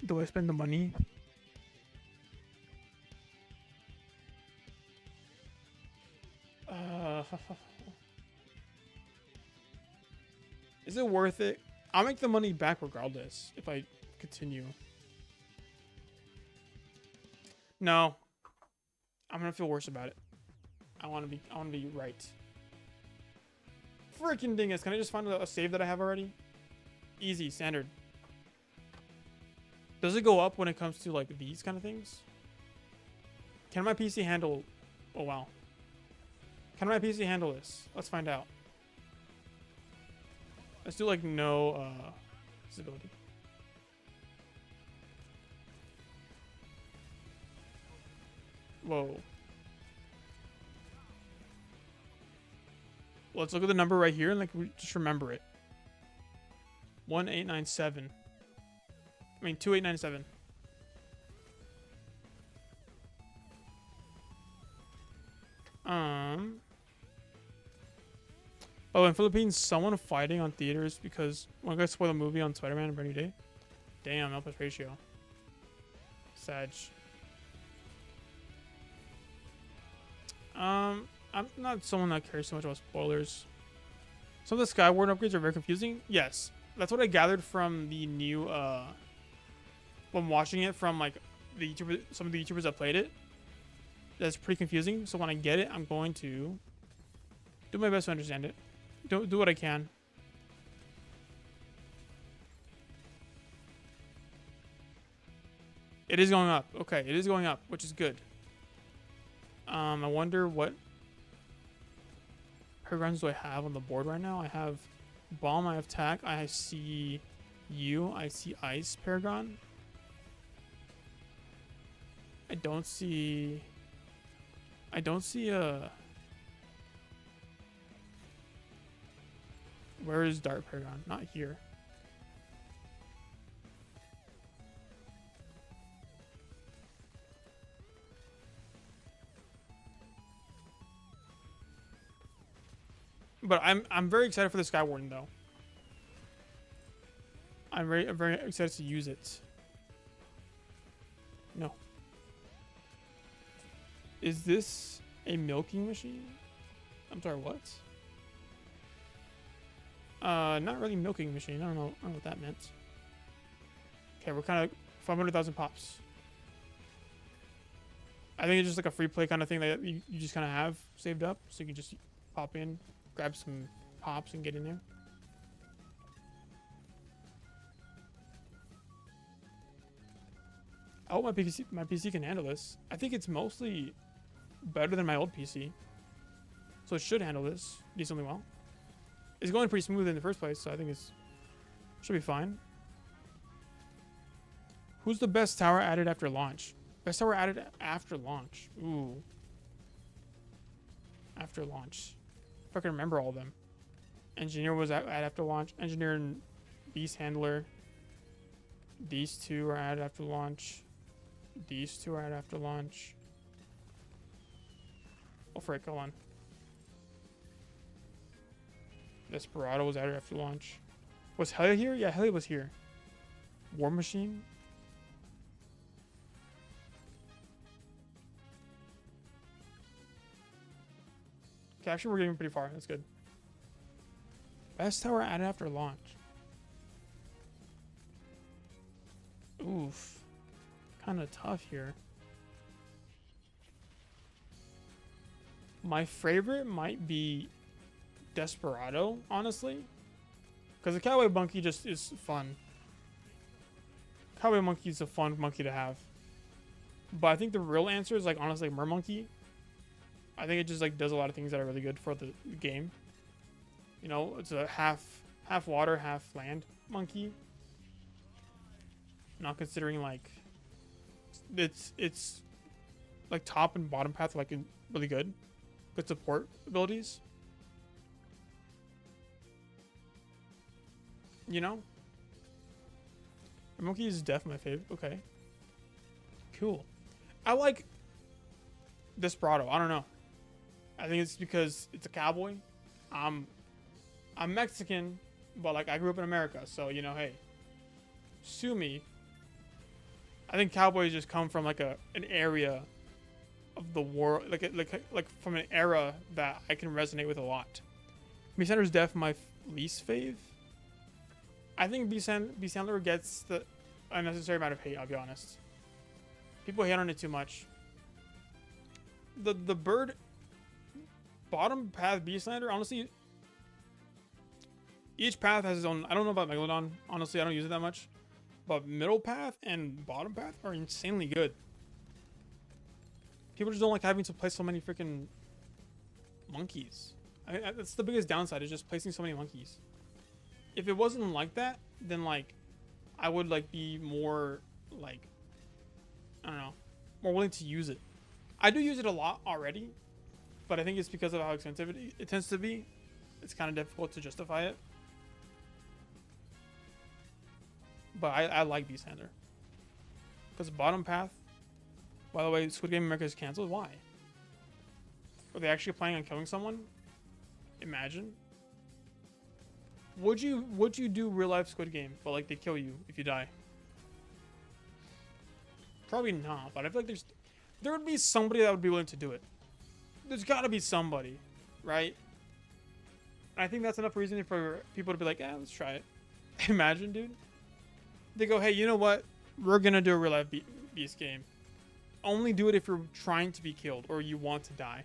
Do I spend the money? Is it worth it? I'll make the money back regardless if I continue. No. I'm gonna feel worse about it. I wanna be right. Freaking dingus. Can I just find a save that I have already? Easy, standard. Does it go up when it comes to like these kind of things? Can my PC handle... Oh wow. Can my PC handle this? Let's find out. Let's do like no visibility. Whoa. Let's look at the number right here and like just remember it. 1897. I mean 2897. Oh, in Philippines, someone fighting on theaters because one guy spoiled a movie on Spider-Man Brand New Day. Damn, Elpis ratio. Sag. I'm not someone that cares so much about spoilers. Some of the Skyward upgrades are very confusing. Yes, that's what I gathered from the new when watching it from like the YouTuber, some of the YouTubers that played it. That's pretty confusing. So when I get it, I'm going to do my best to understand it. Do what I can. It is going up. Okay, it is going up, which is good. I wonder what programs do I have on the board right now. I have Bomb, I have Tack, I see you, I see Ice Paragon. I don't see a... Where is Dart Paragon? Not here. But I'm very excited for the Sky Warden though. I'm very excited to use it. No. Is this a milking machine? I'm sorry, what? Not really milking machine. I don't know what that meant. Okay, we're kind of 500,000 pops. I think it's just like a free play kind of thing that you just kind of have saved up, so you can just pop in, grab some pops, and get in there. I hope my PC can handle this. I think it's mostly better than my old PC, so it should handle this decently well. It's going pretty smooth in the first place, so I think it should be fine. Who's the best tower added after launch? Best tower added after launch. Ooh. After launch. If I can remember all of them. Engineer was added after launch. Engineer and Beast Handler. These two are added after launch. These two are added after launch. Oh frick, hold on. Desperado was added after launch. Was Helia here? Yeah, Helia was here. War Machine. Okay, actually we're getting pretty far. That's good. Best tower added after launch. Oof. Kind of tough here. My favorite might be Desperado, honestly. Because the Cowboy Monkey just is fun. Cowboy Monkey is a fun monkey to have. But I think the real answer is like honestly Mermonkey. I think it just like does a lot of things that are really good for the game. You know, it's a half water, half land monkey. Not considering like it's like top and bottom path like really good support abilities. You know, Monkey is definitely my favorite. Okay, cool. I like Desperado. I don't know. I think it's because it's a cowboy. I'm Mexican, but like I grew up in America, so you know, hey, sue me. I think cowboys just come from like an area of the world, like from an era that I can resonate with a lot. B. Sandler's death my least fave. I think B. Sandler gets the unnecessary amount of hate. I'll be honest. People hate on it too much. The bird bottom path B. Sandler, honestly, each path has its own. I don't know about Megalodon. Honestly, I don't use it that much. But middle path and bottom path are insanely good. People just don't like having to play so many freaking monkeys. I mean, that's the biggest downside, is just placing so many monkeys. If it wasn't like that, then like I would like be more like, I don't know, more willing to use it. I do use it a lot already, but I think it's because of how expensive it tends to be. It's kind of difficult to justify it. But I like B. Sandler. Because bottom path, by the way, Squid Game America is canceled. Why? Are they actually planning on killing someone? Imagine. Would you do real life Squid Game, but like they kill you if you die? Probably not. But I feel like there would be somebody that would be willing to do it. There's got to be somebody, right? And I think that's enough reason for people to be like, let's try it. Imagine, dude. They go, hey, you know what? We're gonna do a real life beast game. Only do it if you're trying to be killed or you want to die.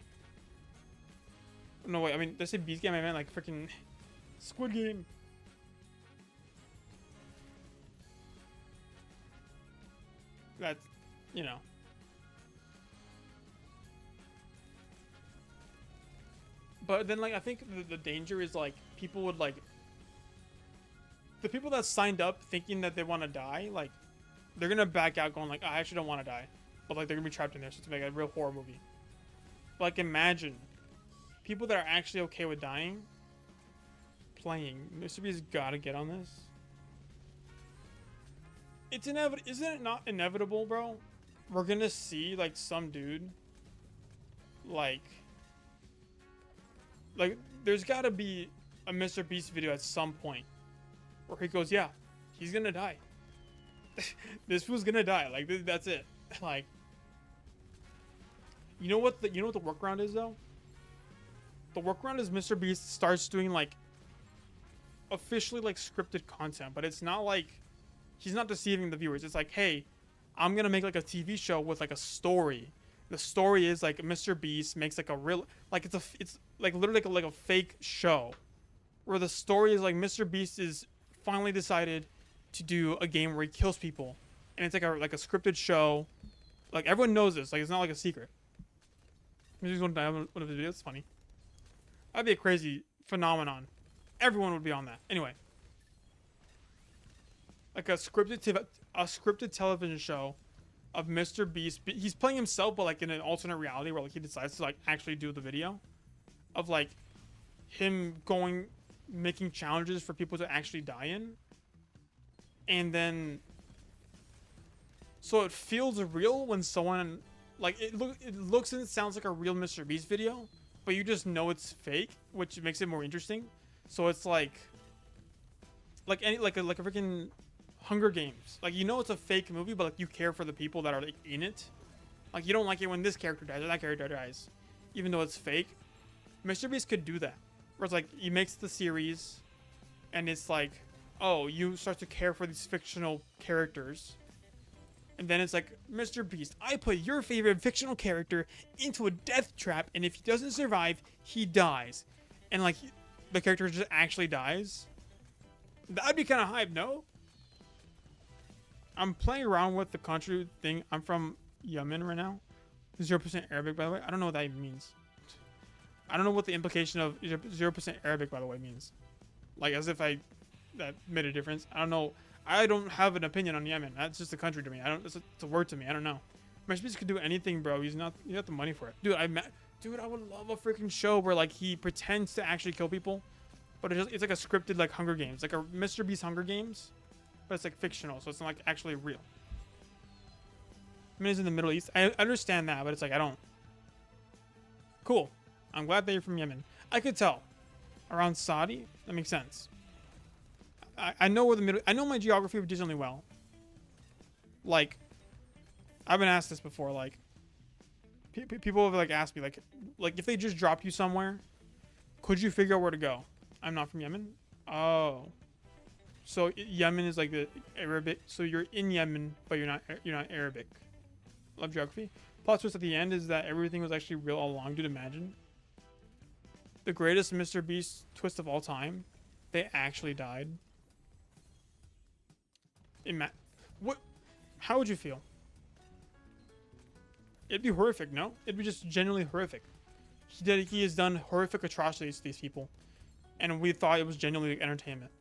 No, wait, I mean, did I say beast game? I meant like freaking Squid Game. That's, you know. But then, like, I think the danger is, like, people would, like, the people that signed up thinking that they want to die, like, they're going to back out going, like, I actually don't want to die. But, like, they're going to be trapped in there, so to make a real horror movie. But, like, imagine people that are actually okay with dying playing. Mr. B's got to get on this. It's inevitable. Isn't it not inevitable, bro? We're going to see, like, some dude, like, there's got to be a Mr. Beast video at some point where he goes, yeah, he's gonna die. This fool's gonna die. Like, that's it. Like, you know what the workaround is, though? The workaround is Mr. Beast starts doing, like, officially, like, scripted content, but it's not like he's not deceiving the viewers. It's like, hey, I'm gonna make, like, a TV show with, like, a story. The story is, like, Mr. Beast makes, like, a real, like, it's like literally like a fake show where the story is like Mr. Beast is finally decided to do a game where he kills people, and it's like a scripted show. Like, everyone knows this. Like, it's not like a secret. I'm just going to die on one of his videos. It's funny. That'd be a crazy phenomenon. Everyone would be on that. Anyway, like a scripted television show of Mr. Beast. He's playing himself, but like in an alternate reality where like he decides to like actually do the video of like him making challenges for people to actually die in. And then so it feels real when someone like it looks and it sounds like a real Mr. Beast video, but you just know it's fake, which makes it more interesting. So it's like any like a freaking Hunger Games. Like, you know it's a fake movie, but like you care for the people that are like in it. Like, you don't like it when this character dies or that character dies, even though it's fake. Mr. Beast could do that, where it's like he makes the series, and it's like, oh, you start to care for these fictional characters, and then it's like, Mr. Beast, I put your favorite fictional character into a death trap, and if he doesn't survive, he dies, and like the character just actually dies. That'd be kind of hype, no? I'm playing around with the country thing. I'm from Yemen right now. 0% Arabic, by the way. I don't know what that even means. I don't know what the implication of 0% Arabic, by the way, means. Like, as if that made a difference. I don't know. I don't have an opinion on Yemen. That's just a country to me. It's a word to me. I don't know. Mr. Beast could do anything, bro. He's not the money for it. Dude, I would love a freaking show where like he pretends to actually kill people, but it's like a scripted like Hunger Games, like a Mr. Beast Hunger Games, but it's like fictional, so it's not like actually real. I mean, it's in the Middle East. I understand that, but it's like, I don't. Cool. I'm glad that you're from Yemen. I could tell. Around Saudi, that makes sense. I know where the middle. I know my geography decently well. Like, I've been asked this before. Like, people have like asked me, like if they just dropped you somewhere, could you figure out where to go? I'm not from Yemen. Oh, so Yemen is like the Arabic. So you're in Yemen, but you're not Arabic. Love geography. Plot twist at the end is that everything was actually real all along. Dude, imagine. The greatest Mr. Beast twist of all time. They actually died. What? How would you feel? It'd be horrific, no? It'd be just genuinely horrific. He has done horrific atrocities to these people, and we thought it was genuinely like entertainment.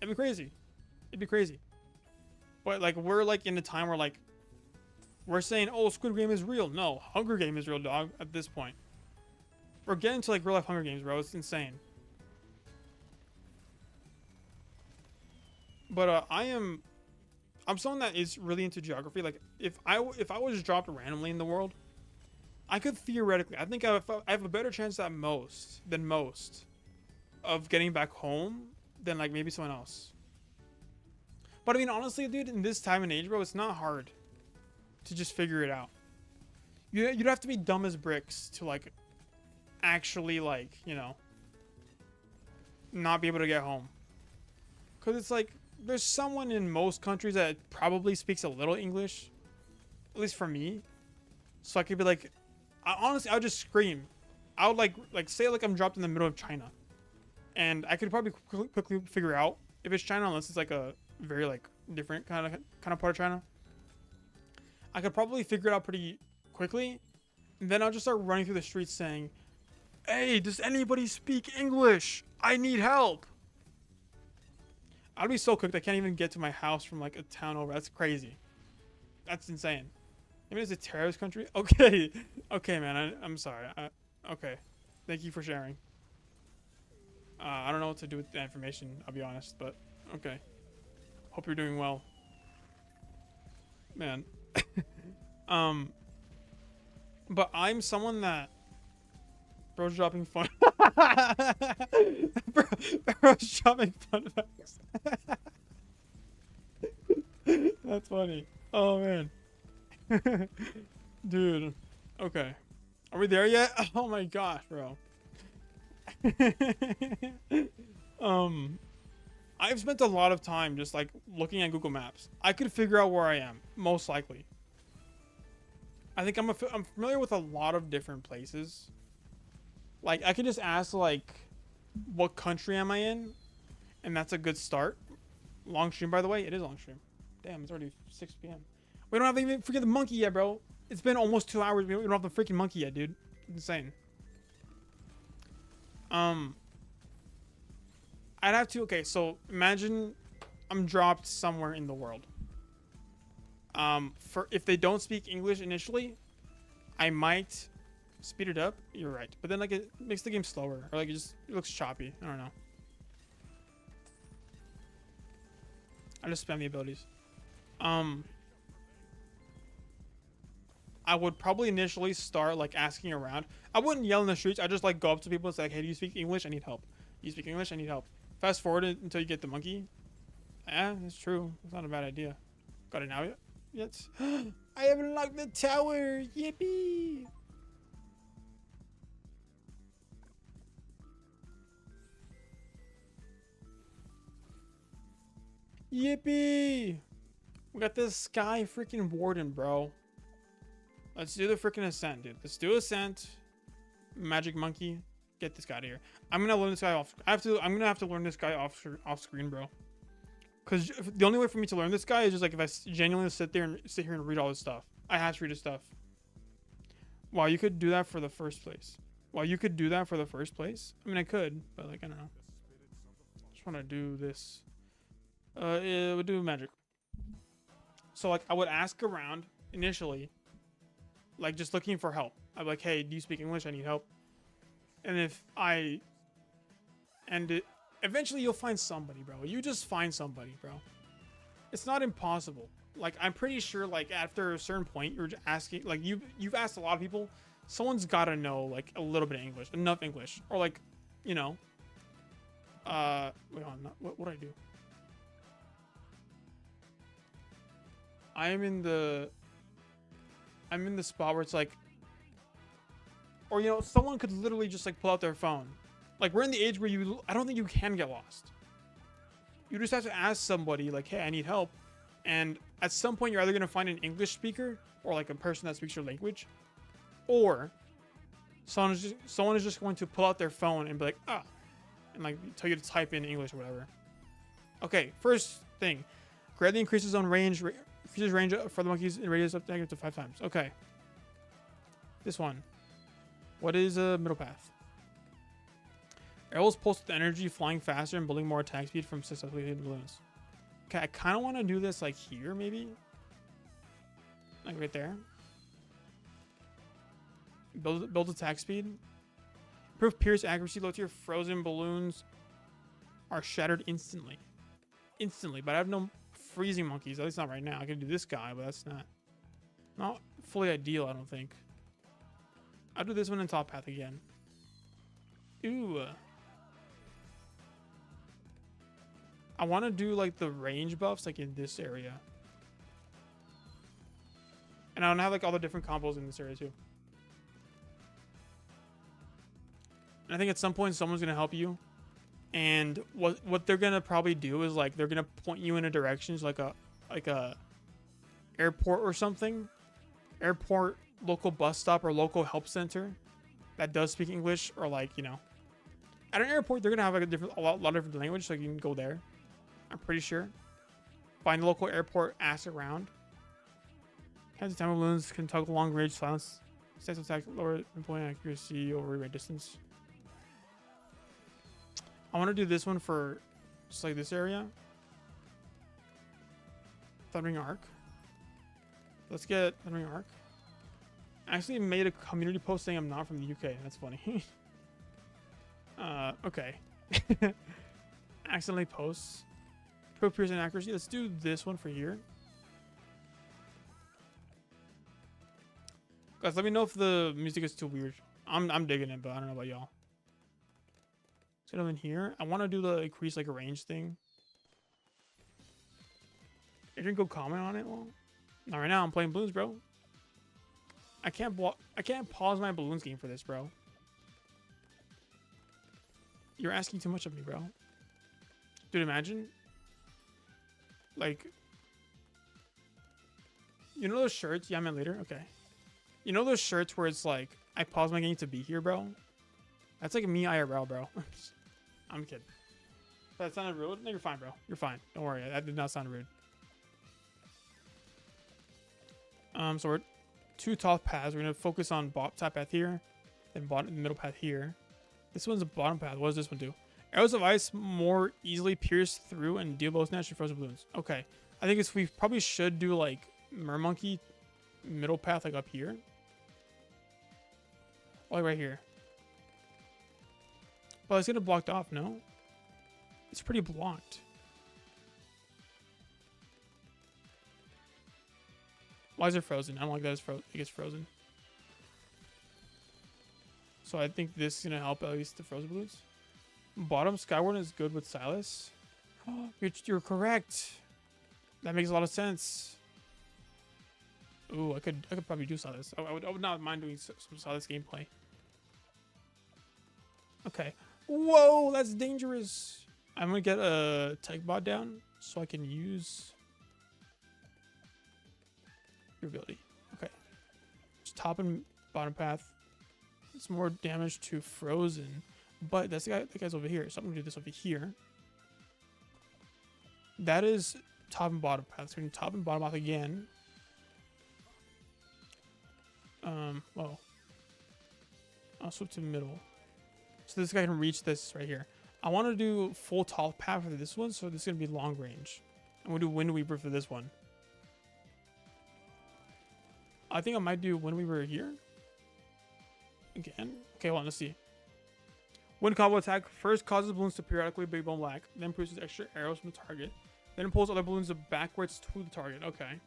It'd be crazy. It'd be crazy. But like, we're like in a time where like we're saying, oh, Squid Game is real. No, Hunger Game is real, dog. At this point, we're getting to like real life Hunger Games, bro. It's insane. But I'm someone that is really into geography. Like, if I was dropped randomly in the world, I could theoretically, I think I have a better chance than most of getting back home than like maybe someone else. But I mean, honestly, dude, in this time and age, bro, it's not hard to just figure it out. You'd have to be dumb as bricks to like actually like, you know, not be able to get home. Cause it's like, there's someone in most countries that probably speaks a little English, at least for me. So I could be like, honestly, I would just scream. I would like say like I'm dropped in the middle of China, and I could probably quickly figure out if it's China, unless it's like a very like different kind of part of China. I could probably figure it out pretty quickly, and then I'll just start running through the streets saying, "Hey, does anybody speak English? I need help." I'd be so cooked I can't even get to my house from like a town over. That's crazy. That's insane. Maybe it's a terrorist country? Okay. Okay, man. I'm sorry. Okay. Thank you for sharing. I don't know what to do with the information, I'll be honest, but okay. Hope you're doing well. Man. But I'm someone that... Bro's dropping fun. Bro's dropping fun facts. That's funny. Oh man. Dude. Okay. Are we there yet? Oh my gosh, bro. I've spent a lot of time just like looking at Google Maps. I could figure out where I am, most likely. I think I'm familiar with a lot of different places. Like, I can just ask, like, what country am I in? And that's a good start. Long stream, by the way. It is long stream. Damn, it's already 6 p.m. We don't have even freaking the monkey yet, bro. It's been almost 2 hours. We don't have the freaking monkey yet, dude. It's insane. I'd have to... Okay, so imagine I'm dropped somewhere in the world. If they don't speak English initially, I might... speed it up. You're right, but then like it makes the game slower, or like it looks choppy. I don't know. I just spam the abilities. I would probably initially start like asking around. I wouldn't yell in the streets. I just like go up to people and say, like, hey, do you speak English? I need help. Do you speak English? I need help. Fast forward it until you get the monkey. Yeah, that's true. It's not a bad idea. Got it now yet? Yes. I have unlocked the tower. Yippee! Yippee! We got this sky freaking warden, bro. Let's do the freaking ascent, dude. Let's do ascent. Magic monkey, get this guy out of here. I'm gonna learn this guy off. I'm gonna have to learn this guy off screen, bro. Because the only way for me to learn this guy is just like if I genuinely sit here and read all this stuff. I have to read his stuff. Wow, you could do that for the first place. Wow, you could do that for the first place. I mean, I could, but like I don't know. Just want to do this. It would do magic. So like I would ask around initially, like just looking for help. I'm like, hey, do you speak English? I need help. And eventually you'll find somebody, bro. You just find somebody, bro. It's not impossible. Like I'm pretty sure, like after a certain point, you're just asking, like you've asked a lot of people. Someone's got to know like a little bit of English, enough English, or like, you know. Wait on, what do I do? I'm in the spot where it's like, or you know, someone could literally just like pull out their phone. Like we're in the age where I don't think you can get lost. You just have to ask somebody like, hey, I need help. And at some point you're either going to find an English speaker or like a person that speaks your language, or someone is just going to pull out their phone and be like, ah, and like tell you to type in English or whatever. Okay, first thing, greatly increases on range. Increases range for the monkeys in radius up to 5 times. Okay. This one. What is a middle path? Arrows pulse with energy, flying faster and building more attack speed from successfully hitting balloons. Okay, I kind of want to do this like here, maybe. Like right there. Build attack speed. Improve pierce accuracy. Low tier frozen balloons are shattered instantly. But I have no freezing monkeys, at least not right now. I can do this guy, but that's not fully ideal, I don't think. I'll do this one in top path again. Ooh. I want to do like the range buffs like in this area. And I want to have like all the different combos in this area too. And I think at some point someone's going to help you. And what they're gonna probably do is like they're gonna point you in a direction, like a airport or something, airport, local bus stop or local help center that does speak English, or like, you know, at an airport they're gonna have like a lot of different language, so you can go there. I'm pretty sure. Find the local airport, ask around. Kinds of time balloons can tug long range silence. Stats attack lower employing accuracy over red distance. I want to do this one for just like this area. Thundering Arc. Let's get Thundering Arc. I actually made a community post saying I'm not from the UK. That's funny. Okay. Accidentally posts. Pro pierce and accuracy. Let's do this one for here. Guys, let me know if the music is too weird. I'm digging it, but I don't know about y'all. Let's get them in here. I want to do the increase like a range thing. Adrien, go comment on it. Well, not right now. I'm playing balloons, bro. I can't pause my balloons game for this, bro. You're asking too much of me, bro. Dude, imagine. Like, you know those shirts? Yeah, I meant later. Okay. You know those shirts where it's like, I pause my game to be here, bro? That's like me IRL, bro. I'm kidding. That sounded rude? No, you're fine, bro. You're fine. Don't worry. That did not sound rude. So we're 2 top paths. We're going to focus on top path here, then middle path here. This one's a bottom path. What does this one do? Arrows of ice more easily pierce through and deal bow snatch to frozen balloons. Okay. I think we probably should do like Mermonkey middle path like up here. Like right here. Well, it's gonna blocked off, no? It's pretty blocked. Why is it frozen? I don't like that it gets frozen. So I think this is gonna help at least the frozen balloons. Bottom Skyward is good with Silas. You're correct. That makes a lot of sense. Ooh, I could probably do Silas. I would not mind doing some Silas gameplay. Okay. Whoa, that's dangerous. I'm gonna get a tech bot down so I can use your ability. Okay. Just top and bottom path. It's more damage to frozen, but that's that guy's over here. So I'm gonna do this over here. That is top and bottom path. So we're gonna top and bottom path again. Well, I'll switch to middle. So this guy can reach this right here. I want to do full top path for this one, so this is gonna be long range. I'm gonna do Wind Weaver for this one. I think I might do Wind Weaver here. Again. Okay, hold on, let's see. Wind combo attack first causes balloons to periodically be blown black, then produces extra arrows from the target, then pulls other balloons backwards to the target. Okay.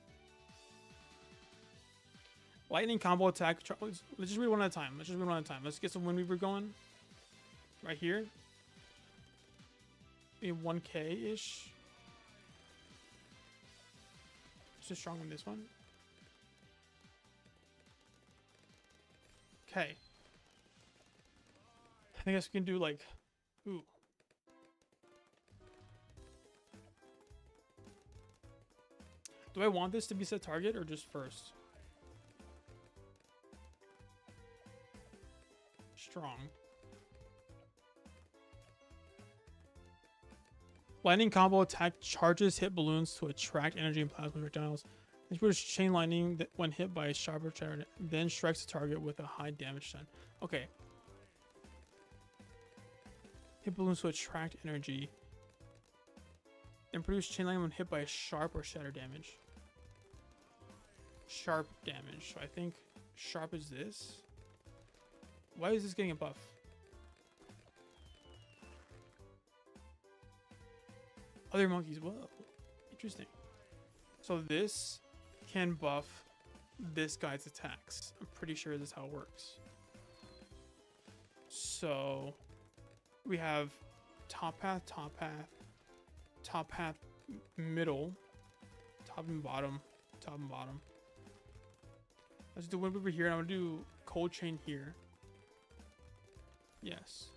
Lightning combo attack. Let's just read one at a time. Let's get some Wind Weaver going. Right here. Maybe 1k-ish. Just strong on this one. Okay. I guess we can do like, ooh. Do I want this to be set target or just first? Strong. Lightning combo attack charges hit balloons to attract energy and plasma projectiles. This produces chain lightning that when hit by a sharp charge, then strikes the target with a high damage stun. Okay. Hit balloons to attract energy. And produce chain lightning when hit by a sharp or shatter damage. Sharp damage. So I think sharp is this. Why is this getting a buff? Other monkeys. Whoa. Interesting. So this can buff this guy's attacks. I'm pretty sure this is how it works. So we have top path, middle, top and bottom. Let's do Wind Weaver here, and I'm gonna do Cold Chain here. Yes.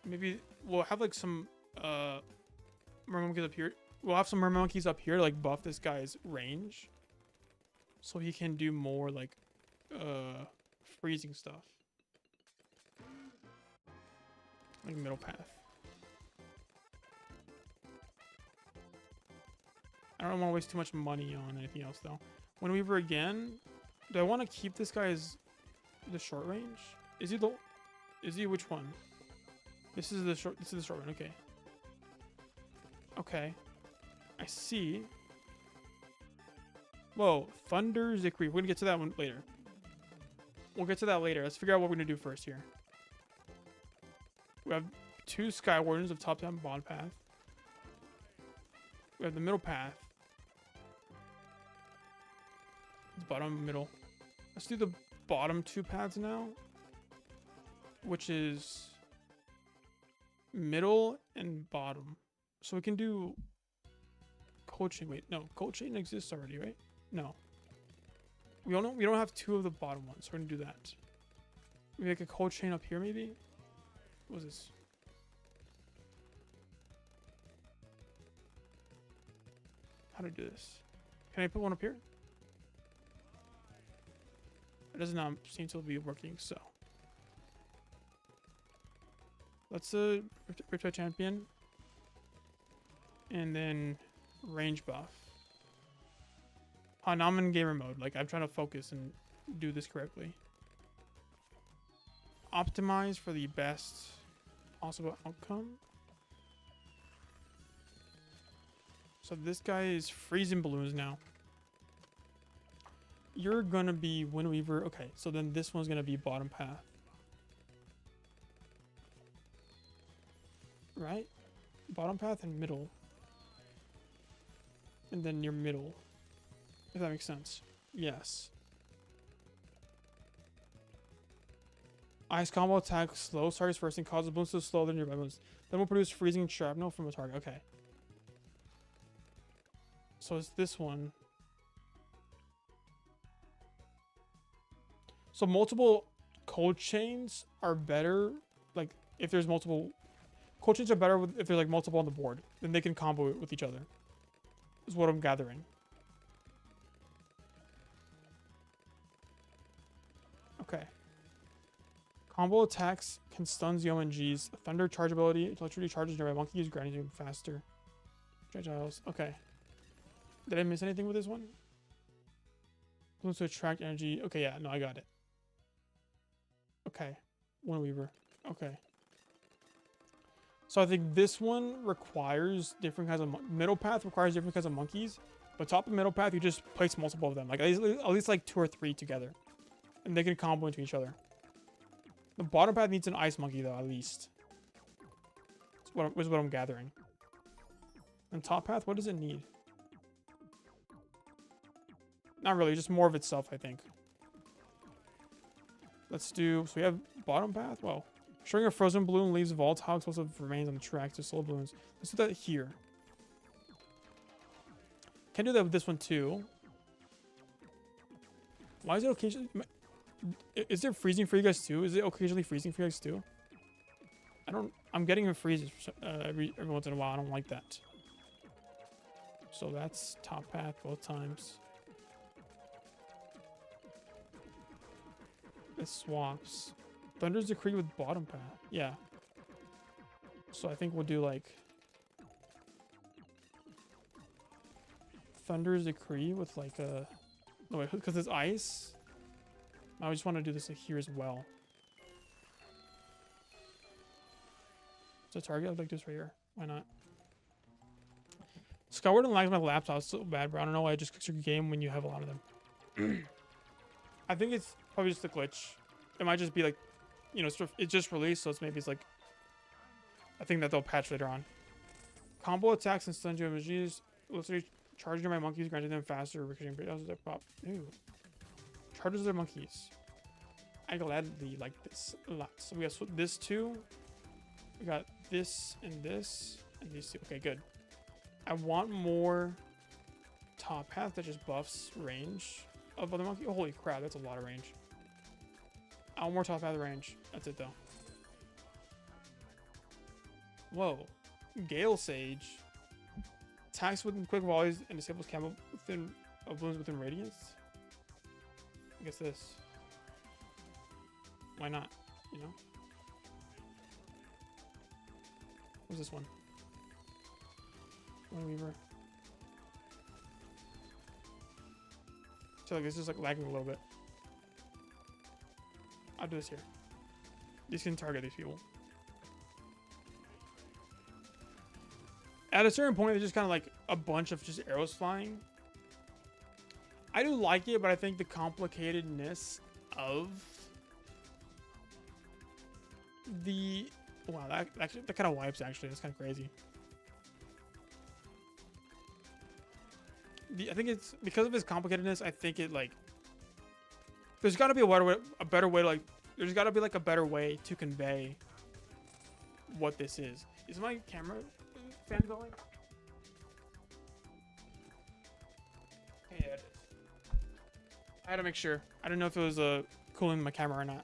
Maybe we'll have like some merman monkeys up here. We'll have some merman monkeys up here to like buff this guy's range, so he can do more like freezing stuff. Like middle path. I don't want to waste too much money on anything else though. Wind Weaver again. Do I want to keep this guy as the short range? Is he which one? This is the short one. Okay. Okay. I see. Whoa, Thunder Zikri. We're gonna get to that one later. We'll get to that later. Let's figure out what we're gonna do first here. We have two Sky Wardens of top down bottom path. We have the middle path. Bottom, middle. Let's do the bottom two paths now, which is middle and bottom. So we can do Cold Chain. Wait, no, Cold Chain exists already, right? No. We don't have two of the bottom ones, so we're gonna do that. We make a Cold Chain up here, maybe. What is this? How do I do this? Can I put one up here? It does not seem to be working, so let's Riptide Champion and then range buff. Oh, now I'm in gamer mode. Like, I'm trying to focus and do this correctly. Optimize for the best possible outcome. So this guy is freezing balloons now. You're gonna be Wind Weaver. Okay, so then this one's gonna be bottom path. Right? Bottom path and middle. And then your middle. If that makes sense. Yes. Ice combo attack slow targets first and causes balloons to slow their nearby balloons. Then will produce freezing shrapnel from a target. Okay. So it's this one. So multiple cold chains are better. Like if there's multiple cold chains are better if there's like multiple on the board. Then they can combo it with each other. Is what I'm gathering. Okay. Combo attacks can stun ZONGs. Thunder charge ability. Electricity charges nearby monkeys, grinding them faster. Giles. Okay. Did I miss anything with this one? Balloons to attract energy. Okay, yeah. No, I got it. Okay. One Weaver. Okay. So I think this one requires different kinds of... Middle path requires different kinds of monkeys. But top and middle path, you just place multiple of them. Like at least like 2 or 3 together. And they can combo into each other. The bottom path needs an ice monkey though, at least. That's what I'm gathering. And top path, what does it need? Not really, just more of itself, I think. Let's do... So we have bottom path. Well, showing a frozen balloon leaves volatile explosive remains on the track to slow balloons. Let's do that here. Can do that with this one too. Why is it occasionally... Is it freezing for you guys too? Is it occasionally freezing for you guys too? I'm getting a freeze every once in a while. I don't like that. So that's top path both times. It swaps. Thunder's Decree with bottom path. Yeah. So I think we'll do like Thunder's Decree with like a... No wait, because it's ice. I just want to do this here as well. So target, I'd like this right here. Why not? Skyward lags my laptop. It's so bad, bro. I don't know why it just clicks your game when you have a lot of them. I think it's probably just a glitch. It might just be like, you know, it just released, so it's like I think that they'll patch later on. Combo attacks and stun MGs. Literally charging my monkeys, granting them faster, ricocheting. That was their pop. Ew. Charges their monkeys. I gladly like this a lot. So we got this two. We got this and these two. Okay, good. I want more top path that just buffs range of other monkey. Oh, holy crap, that's a lot of range. I want more top path range. That's it though. Whoa. Gale Sage. Attacks within quick volleys and disables camo within balloons within radiance. I guess this. Why not? You know? What's this one? One Weaver. I feel like this is like lagging a little bit. I'll do this here. These can target these people. At a certain point, they're just kind of like a bunch of just arrows flying. I do like it, but I think the complicatedness of the... Wow, that kind of wipes, actually. That's kind of crazy. I think it's... Because of its complicatedness, I think it, like... There's got to be a better way to, like... There's got to be, like, a better way to convey what this is. Is my camera fan going? Yeah, it is. I had to make sure. I didn't know if it was cooling my camera or not.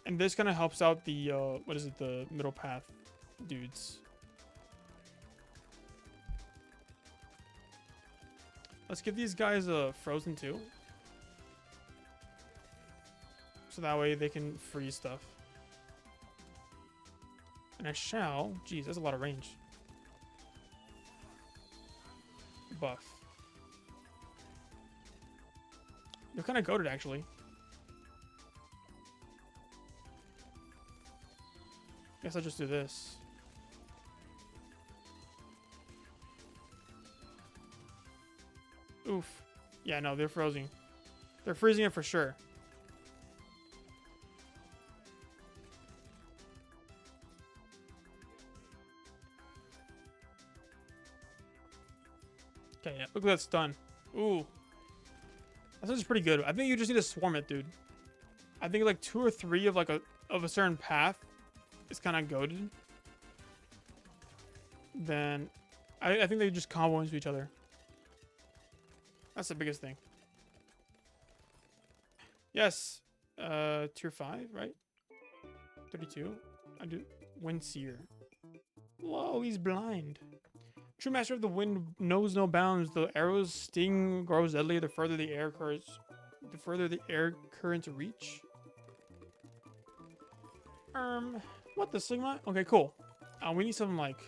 And this kind of helps out the, what is it, the middle path dudes. Let's give these guys a frozen too. So that way they can freeze stuff. And I shall... Geez, that's a lot of range. Buff. You're kind of goated, actually. Guess I'll just do this. Oof. Yeah, no, they're frozen. They're freezing it for sure. Okay, yeah. Look at that stun. Ooh. That is pretty good. I think you just need to swarm it, dude. I think like 2 or 3 of like a certain path is kind of goated. Then I think they just combo into each other. That's the biggest thing. Yes. Tier 5, right? 32. I do. Windseer. Whoa, he's blind. True master of the wind knows no bounds. The arrow's sting grows deadly the further the air currents reach. What the Sigma? Okay, cool. We need some like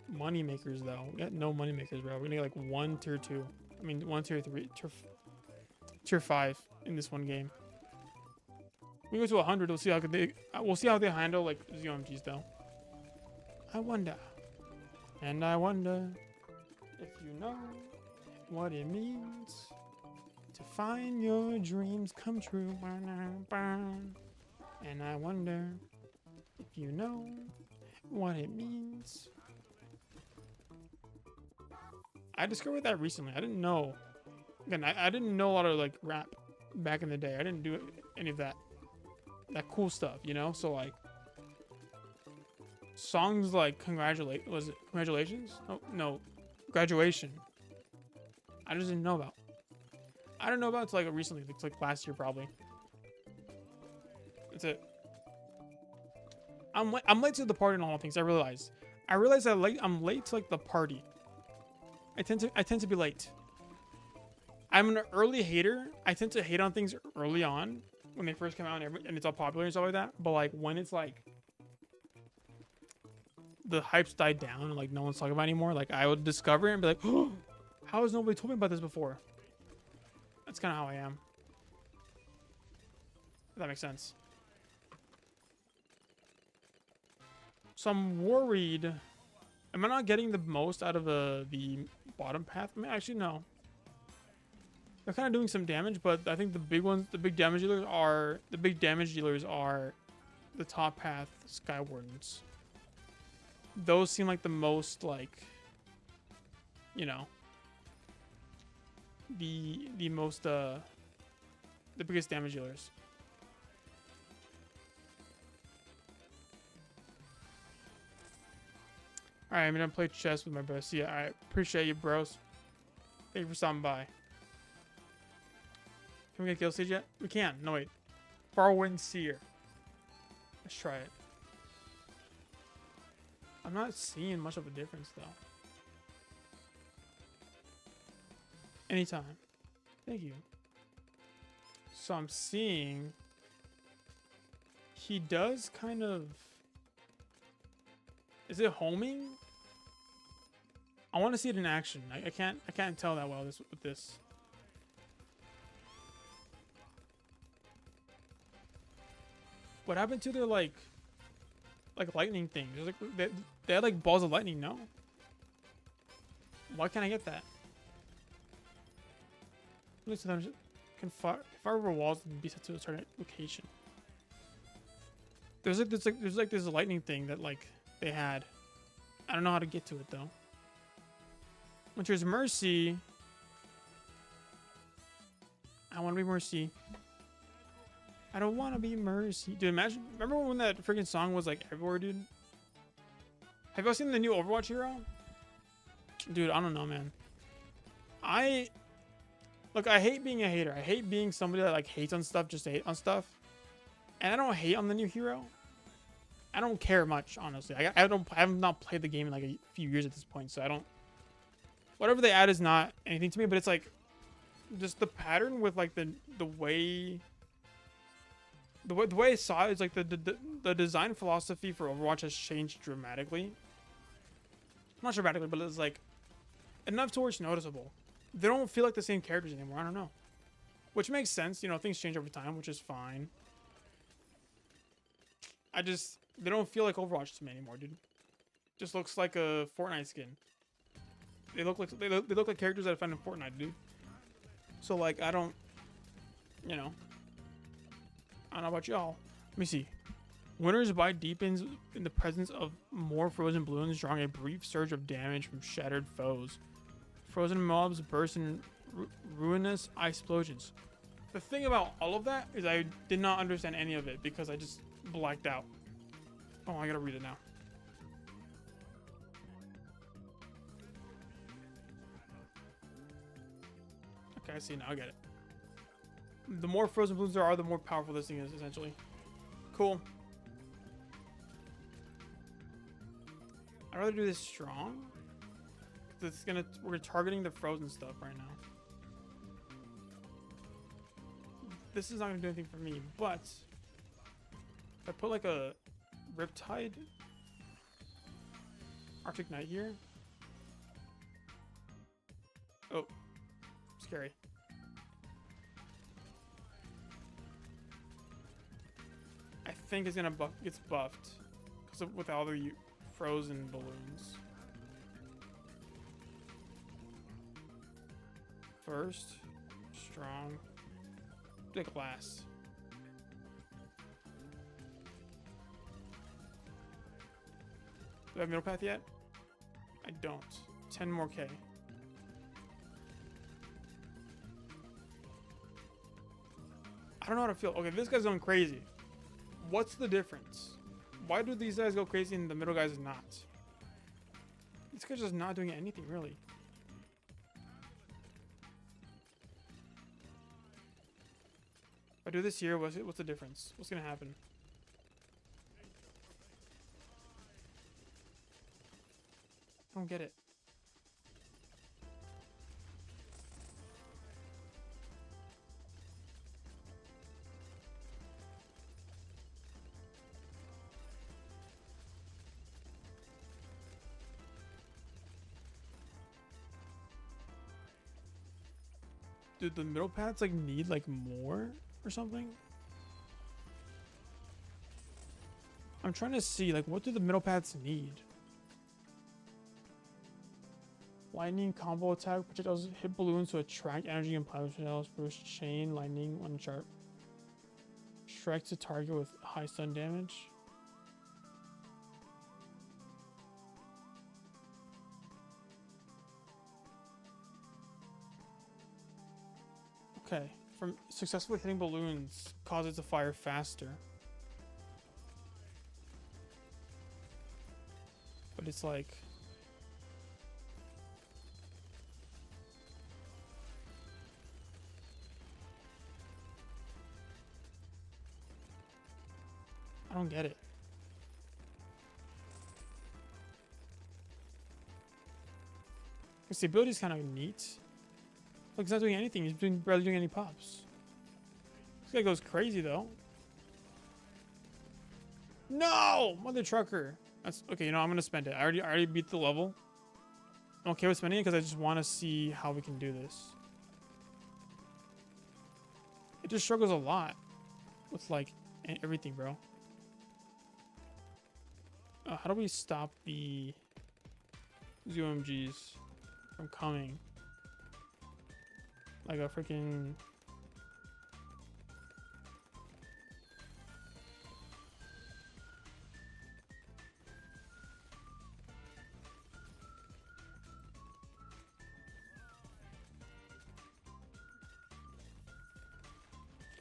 money makers though. We got no money makers, bro. We're gonna get like 1 tier 2. I mean 1 tier 3, tier 5 in this one game. We go to 100. We'll see how they handle like ZOMGs though. I wonder. And I wonder if you know what it means to find your dreams come true. And I wonder if you know what it means. I discovered that recently. I didn't know. Again, I didn't know a lot of like rap back in the day. I didn't do any of that cool stuff, you know? So like songs like congratulations? Oh, no. Graduation. I just didn't know about. I didn't know about it until like recently. It's like last year probably. That's it. I'm late to the party and all things. I realize I'm late to like the party. I tend to be late. I'm an early hater. I tend to hate on things early on when they first come out and it's all popular and stuff like that. But like when it's like the hype's died down and like no one's talking about it anymore, like I would discover it and be like, oh, how has nobody told me about this before? That's kind of how I am. If that makes sense. So I'm worried. Am I not getting the most out of the bottom path? I mean, actually, no. They're kind of doing some damage, but I think the big damage dealers are the top path Sky Wardens. Those seem like the most like, you know, the biggest damage dealers. Alright, I'm gonna play chess with my bros. Yeah, I appreciate you, bros. Thank you for stopping by. Can we get kill stage yet? We can. No, wait. Farwind Seer. Let's try it. I'm not seeing much of a difference, though. Anytime. Thank you. So I'm seeing... He does kind of... Is it homing? I want to see it in action. I can't tell that well with this. What happened to their like lightning thing? There's like they had like balls of lightning, no? Why can't I get that? Listen, I'm just can fire over walls and be set to a certain location. There's this lightning thing that like they had. I don't know how to get to it though. Which is Mercy. I want to be Mercy. I don't want to be Mercy. Dude, imagine. Remember when that freaking song was like everywhere, dude? Have y'all seen the new Overwatch hero? Dude, I don't know, man. Look, I hate being a hater. I hate being somebody that like hates on stuff just to hate on stuff. And I don't hate on the new hero. I don't care much, honestly. I have not played the game in like a few years at this point, so I don't. Whatever they add is not anything to me, but it's like just the pattern with like the way I saw it is like the design philosophy for Overwatch has changed dramatically. Not dramatically, but it's like enough to where it's noticeable. They don't feel like the same characters anymore. I don't know, which makes sense. You know, things change over time, which is fine. They don't feel like Overwatch to me anymore, dude. Just looks like a Fortnite skin. They look like characters that I find in Fortnite, dude. So like I don't know about y'all. Let me see. Winter's Bite deepens in the presence of more frozen balloons, drawing a brief surge of damage from shattered foes. Frozen mobs burst in ruinous ice explosions. The thing about all of that is I did not understand any of it because I just blacked out. Oh, I gotta read it now. Okay, I see now. I get it. The more frozen balloons there are, the more powerful this thing is, essentially. Cool. I'd rather do this strong. It's gonna, we're targeting the frozen stuff right now. This is not gonna do anything for me, but if I put like a Riptide Arctic Knight here. Oh, scary. I think it's gonna gets buffed because of with all the frozen balloons. First, strong, do like last. Do I have middle path yet? I don't. 10 more K. I don't know how to feel. Okay, this guy's going crazy. What's the difference? Why do these guys go crazy and the middle guys not? This guy's just not doing anything, really. If I do this here, what's the difference? What's gonna happen? I don't get it. Dude, the middle paths like need like more or something? I'm trying to see like what do the middle paths need? Lightning combo attack projectiles hit balloons to attract energy and plasma projectiles. Boost chain lightning on chart. Strike to target with high stun damage. Okay, from successfully hitting balloons causes it to fire faster. But it's like I don't get it. Because the ability is kind of neat. Look, he's not doing anything. He's barely doing any pops. This guy goes crazy, though. No! Mother trucker. That's okay, you know, I'm going to spend it. I already beat the level. I'm okay with spending it because I just want to see how we can do this. It just struggles a lot with, like, everything, bro. How do we stop the ZOMGs from coming? Like a freaking...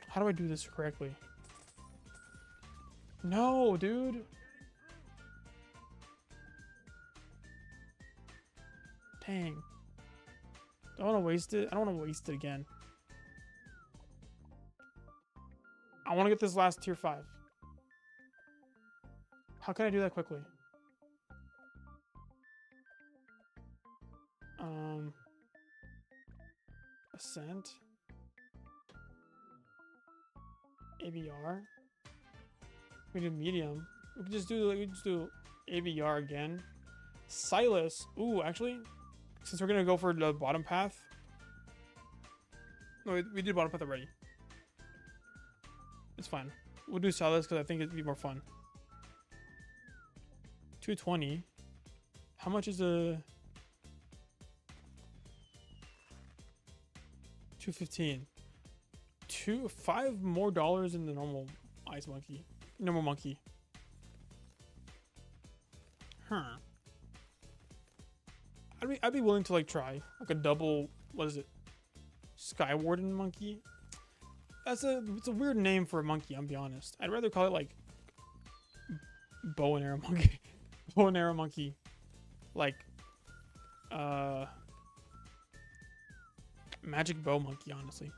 How do I do this correctly? No, dude. Dang. I don't want to waste it. I don't want to waste it again. I want to get this last tier 5. How can I do that quickly? Ascent. ABR. We do medium. We can just do ABR again. Silas. Ooh, actually, since we're gonna go for the bottom path. No, we did bottom path already. It's fine. We'll do Silas because I think it'd be more fun. 220. How much is a 215? $5 more than the normal ice monkey. Normal monkey. Huh. I I'd be willing to like try like a double. What is it? Sky Warden monkey. It's a weird name for a monkey. I'll be honest. I'd rather call it like bow and arrow monkey. Bow and arrow monkey. Like magic bow monkey. Honestly.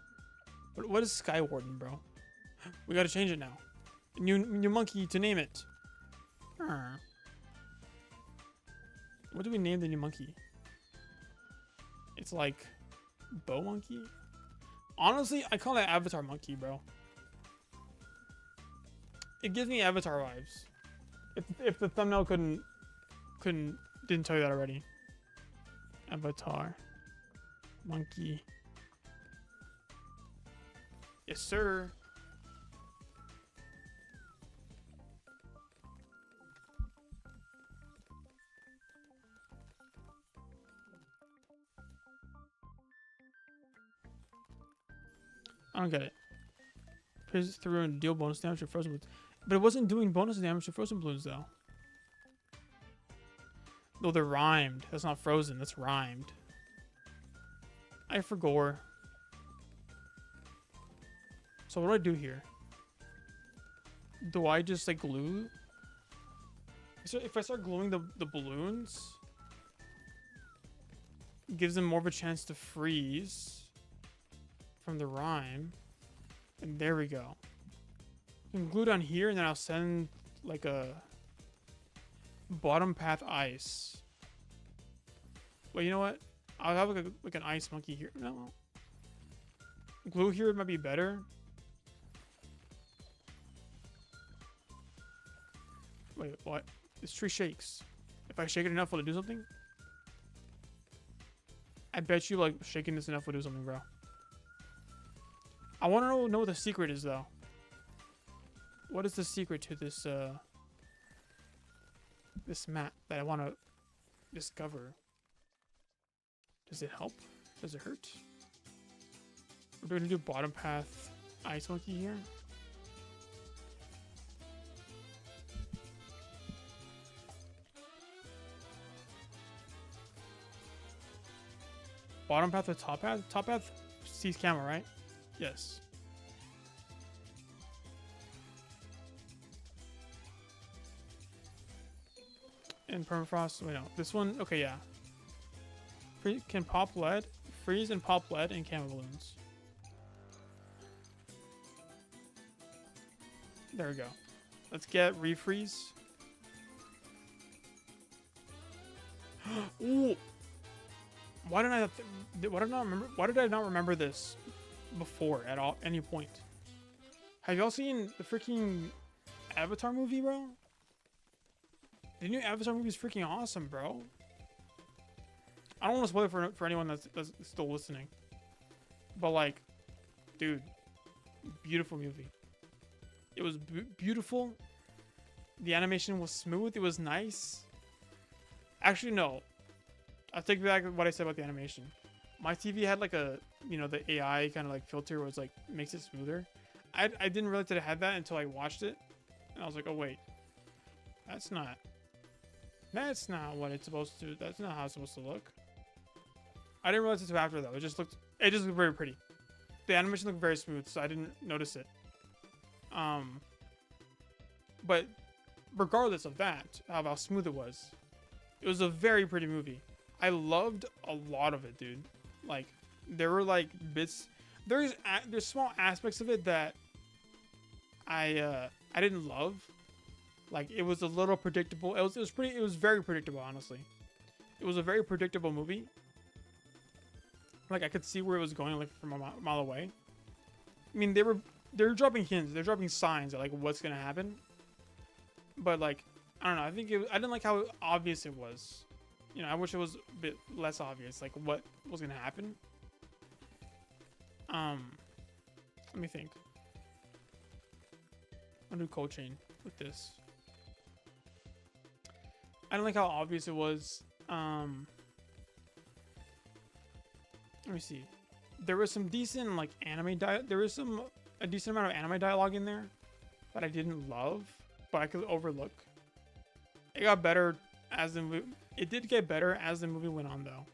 But what is Sky Warden, bro? We gotta change it now. New monkey to name it. What do we name the new monkey? It's like bow monkey. Honestly, I call it Avatar monkey, bro. It gives me Avatar vibes. If the thumbnail didn't tell you that already. Avatar monkey. Yes, sir. I don't get it. Plays through and deal bonus damage to frozen balloons. But it wasn't doing bonus damage to frozen balloons, though. No, they're rhymed. That's not frozen. That's rhymed. I forgot. So what do I do here? Do I just like glue? So if I start gluing the balloons, it gives them more of a chance to freeze from the rhyme. And there we go. I can glue down here and then I'll send like a bottom path ice. Well, you know what? I'll have like an ice monkey here. No. Glue here might be better. Wait, what? This tree shakes. If I shake it enough, will it do something? I bet you like shaking this enough will do something, bro. I want to know what the secret is, though. What is the secret to this this map that I want to discover? Does it help? Does it hurt? We're going to do bottom path ice monkey here. Bottom path or top path? Top path sees camera, right? Yes. And permafrost. Wait, no. This one. Okay, yeah. Can pop lead, freeze and pop lead and camo balloons. There we go. Let's get refreeze. Ooh. Why did I not remember this before at any point? Have y'all seen the freaking Avatar movie, bro? The new Avatar movie is freaking awesome, bro. I don't want to spoil it for anyone that's still listening. But like, dude, beautiful movie. It was beautiful. The animation was smooth. It was nice. Actually, no. I'll take back what I said about the animation. My TV had like a, you know, the AI kind of like filter where it's like makes it smoother. I didn't realize that it had that until I watched it, and I was like, oh wait, that's not what it's supposed to. That's not how it's supposed to look. I didn't realize it until after though. It just looked very pretty. The animation looked very smooth, so I didn't notice it. But regardless of that, how smooth it was a very pretty movie. I loved a lot of it, dude. Like, there were like bits. There's small aspects of it that I didn't love. Like, it was a little predictable. It was very predictable, honestly. It was a very predictable movie. Like, I could see where it was going, like, from a mile away. I mean, they're dropping hints. They're dropping signs of like what's gonna happen. But like, I don't know. I didn't like how obvious it was. You know, I wish it was a bit less obvious, like what was gonna happen. Let me think. I'll do cold chain with this. I don't like how obvious it was. Let me see. There was some decent like anime there was a decent amount of anime dialogue in there that I didn't love, but I could overlook. It got better as the It did get better as the movie went on, though.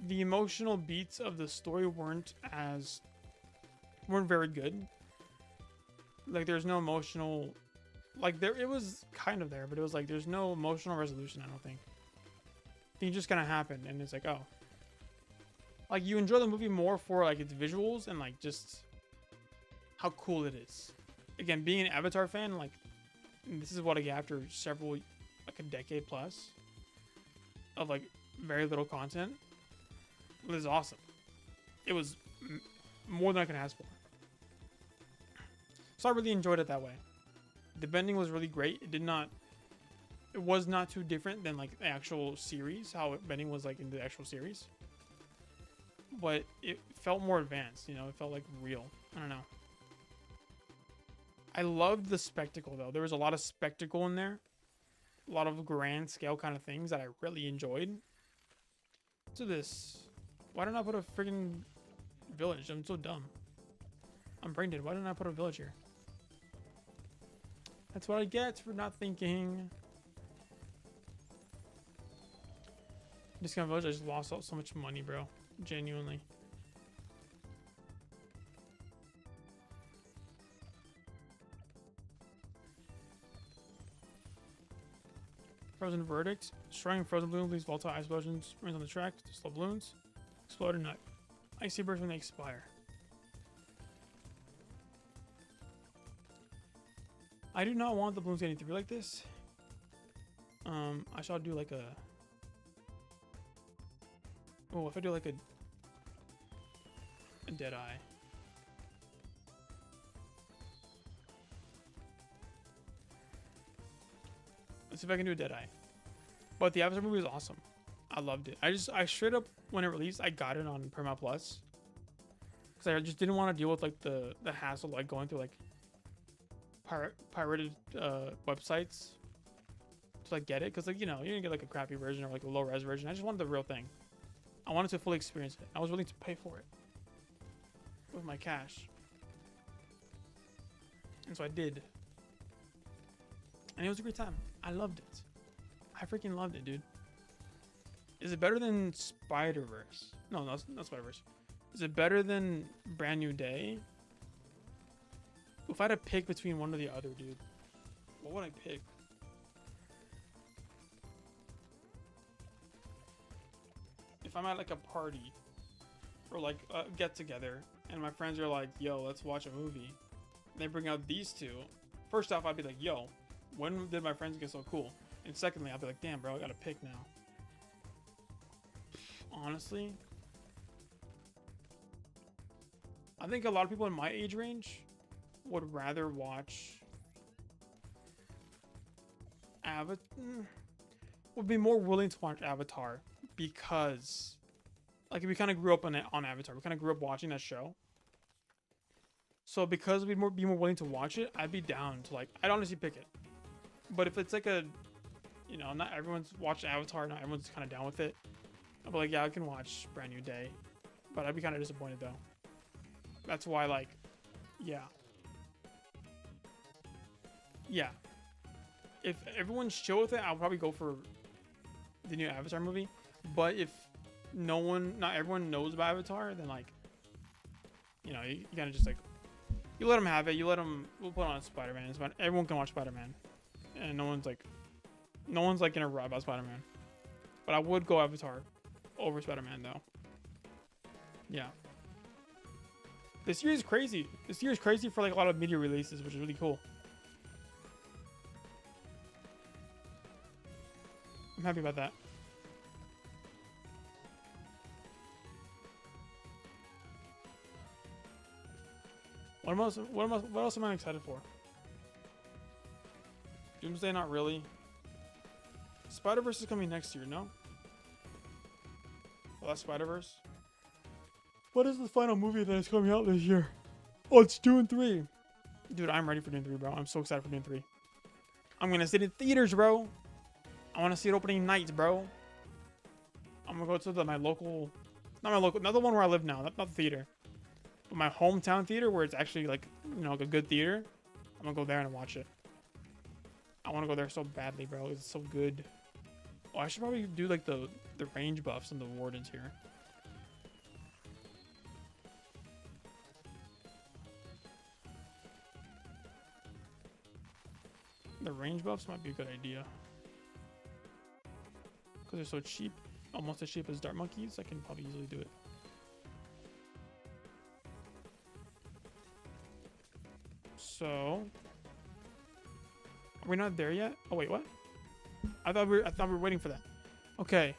The emotional beats of the story weren't very good. Like, there's no emotional, like, it was kind of there, but it was like there's no emotional resolution. I don't think. Things just kind of happened, and it's like, oh, like, you enjoy the movie more for like its visuals and like just how cool it is. Again, being an Avatar fan, like, this is what I get after several, like, a decade plus of like very little content. It was awesome. It was more than I could ask for. So I really enjoyed it that way. The bending was really great. It was not too different than like the actual series, how bending was like in the actual series. But it felt more advanced, you know, it felt like real. I don't know. I loved the spectacle though. There was a lot of spectacle in there. A lot of grand scale kind of things that I really enjoyed. To this. Why didn't I put a freaking village? I'm so dumb. I'm brain dead. Why didn't I put a village here? That's what I get for not thinking. This kind of village, I just lost so much money, bro. Genuinely. Frozen verdict. Destroying frozen balloons leaves volatile ice explosions. Rings on the track to slow balloons. Explode or not. Icy burst when they expire. I do not want the balloons getting through like this. I shall do like a... Oh, if I do like a dead eye. Let's see if I can do a dead eye. But the Avatar movie was awesome. I loved it. I straight up, when it released, I got it on Paramount Plus. Because I just didn't want to deal with like the hassle, like going through like pirated websites to like get it. Because, like, you know, you're gonna get like a crappy version or like a low res version. I just wanted the real thing. I wanted to fully experience it. I was willing to pay for it with my cash. And so I did. And it was a great time. I loved it. I freaking loved it, dude. Is it better than Spider-Verse? No, not Spider-Verse. Is it better than Brand New Day? If I had to pick between one or the other, dude, what would I pick? If I'm at like a party or like a get together and my friends are like, yo, let's watch a movie. And they bring out these two. First off, I'd be like, yo, when did my friends get so cool? And secondly, I'd be like, damn, bro, I gotta pick now. Honestly, I think a lot of people in my age range would rather watch Avatar, would be more willing to watch Avatar because, like, we kind of grew up on Avatar. We kind of grew up watching that show. So because we'd be more willing to watch it, I'd be down to, like, I'd honestly pick it. But if it's like a, you know, not everyone's watched Avatar, not everyone's kind of down with it, I'd be like, yeah, I can watch Brand New Day. But I'd be kind of disappointed though. That's why, like, yeah. Yeah. If everyone's chill with it, I'll probably go for the new Avatar movie. But if not everyone knows about Avatar, then, like, you know, you kind of just, like, you let them have it. We'll put on Spider-Man. Everyone can watch Spider-Man. And no one's like gonna rob about Spider-Man. But I would go Avatar over Spider-Man though. Yeah. This year is crazy. This year is crazy for like a lot of media releases, which is really cool. I'm happy about that. What else am I excited for? Doomsday, not really. Spider-Verse is coming next year, no? Well, that's Spider-Verse. What is the final movie that is coming out this year? Oh, it's Dune 3. Dude, I'm ready for Dune 3, bro. I'm so excited for Dune 3. I'm gonna sit in theaters, bro. I want to see it opening night, bro. I'm gonna go to my local... Not the one where I live now. Not the theater. But my hometown theater where it's actually, like, you know, like a good theater. I'm gonna go there and watch it. I want to go there so badly, bro. It's so good. Oh, I should probably do like the range buffs and the wardens here. The range buffs might be a good idea. Because they're so cheap. Almost as cheap as dart monkeys, I can probably easily do it. So, are we not there yet? Oh wait, what? I thought we were waiting for that. Okay.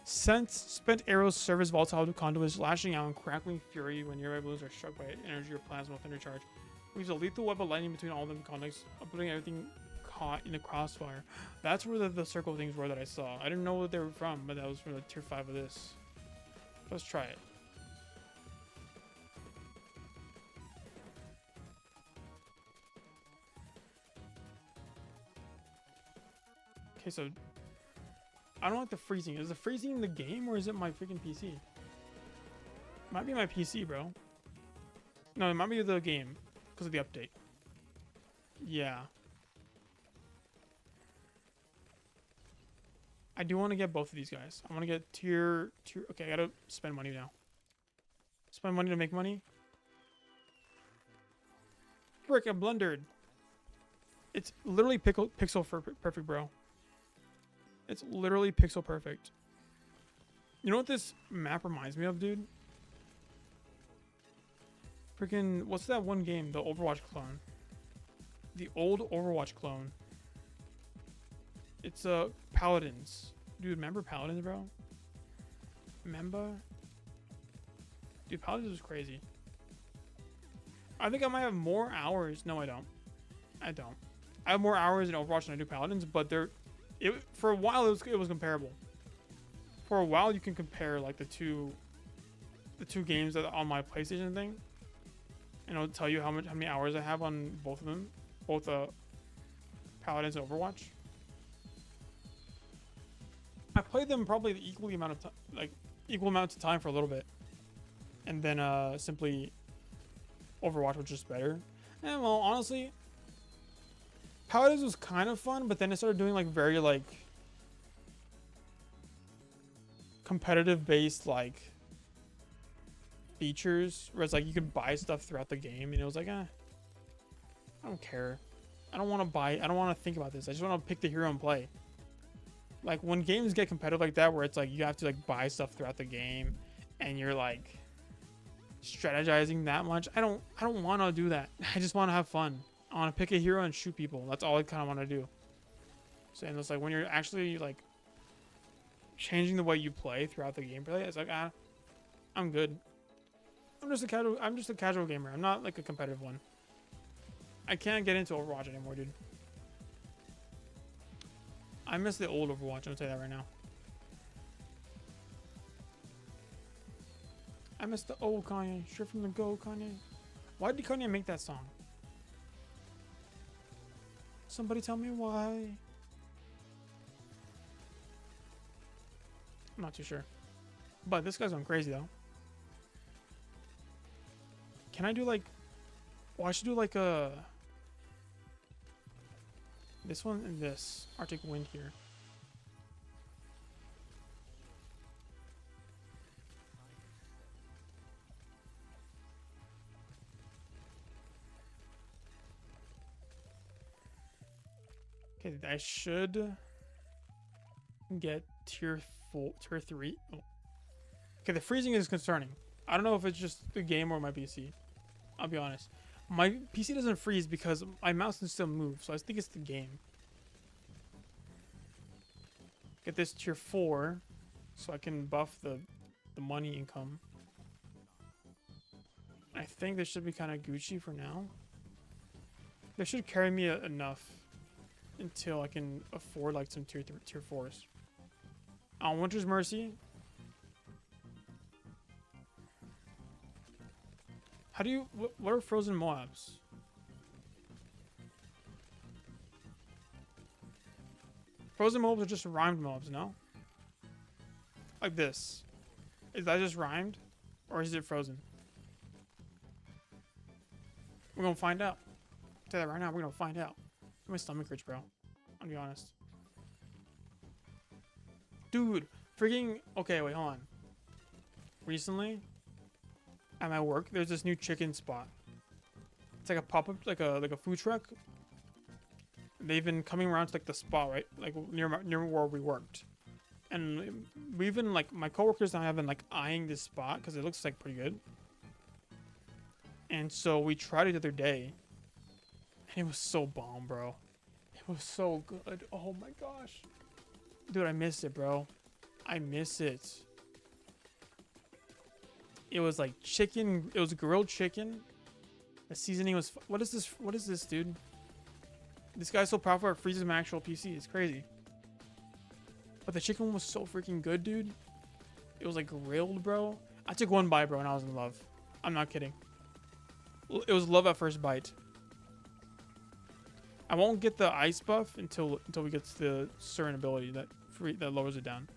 Spent arrows serve as volatile conduits, lashing out in crackling fury when nearby balloons are struck by energy or plasma thunder charge. We use a lethal web of lightning between all of them conducts, putting everything caught in the crossfire. That's where the circle things were that I saw. I didn't know what they were from, but that was from the tier 5 of this. Let's try it. Okay, so I don't like the freezing. Is the freezing in the game or is it my freaking PC? Might be my PC, bro. No, it might be the game because of the update. Yeah. I do want to get both of these guys. I want to get tier. Okay, I gotta spend money now. Spend money to make money. Frick, I blundered. It's literally pixel perfect, bro. It's literally pixel perfect. You know what this map reminds me of, dude? Freaking, what's that one game? The Overwatch clone. The old Overwatch clone. It's Paladins. Dude, remember Paladins, bro? Remember? Dude, Paladins was crazy. I think I might have more hours. No, I don't. I have more hours in Overwatch than I do Paladins, but for a while it was comparable. For a while you can compare like the two games that are on my PlayStation thing. And it'll tell you how many hours I have on both of them. Both Paladins and Overwatch. I played them probably the equal amount of time for a little bit. And then simply Overwatch was just better. And well, honestly, Paladins was kind of fun, but then it started doing like very like competitive based like features where it's like you could buy stuff throughout the game, and it was like, I don't care. I don't want to buy. I don't want to think about this. I just want to pick the hero and play. Like when games get competitive like that, where it's like you have to like buy stuff throughout the game, and you're like strategizing that much. I don't want to do that. I just want to have fun. I want to pick a hero and shoot people. That's all I kind of want to do. So and it's like when you're actually like changing the way you play throughout the gameplay, it's like I'm good. I'm just a casual gamer. I'm not like a competitive one. I can't get into Overwatch anymore, dude. I miss the old Overwatch. I'm gonna tell you that right now. I miss the old Kanye. Straight from the go, Kanye. Why did Kanye make that song? Somebody tell me why. I'm not too sure. But this guy's going crazy though. Can I do like... Oh, I should do like a... This one and this. Arctic Wind here. Okay, I should get tier 3. Oh. Okay, the freezing is concerning. I don't know if it's just the game or my PC. I'll be honest. My PC doesn't freeze because my mouse can still move, so I think it's the game. Get this tier 4 so I can buff the money income. I think this should be kind of Gucci for now. This should carry me enough until I can afford like some tier 4s. On Winter's Mercy. How do you... What are frozen mobs? Frozen mobs are just rhymed mobs, no? Like this. Is that just rhymed? Or is it frozen? We're gonna find out. I'll tell you that right now, we're gonna find out. My stomach hurts, bro. I'll be honest. Dude, freaking. Okay, wait, hold on. Recently, at my work, there's this new chicken spot. It's like a pop-up, like a food truck. They've been coming around to like the spot, right, like near where we worked, and we've been like my coworkers and I have been like eyeing this spot because it looks like pretty good. And so we tried it the other day, and it was so bomb, bro. It was so good. Oh my gosh, dude, I miss it, bro. I miss it. It was like chicken. It was grilled chicken. The seasoning was. What is this? What is this, dude? This guy's so powerful it freezes my actual PC. It's crazy. But the chicken was so freaking good, dude. It was like grilled, bro. I took one bite, bro, and I was in love. I'm not kidding. It was love at first bite. I won't get the ice buff until we get to the certain ability that lowers it down.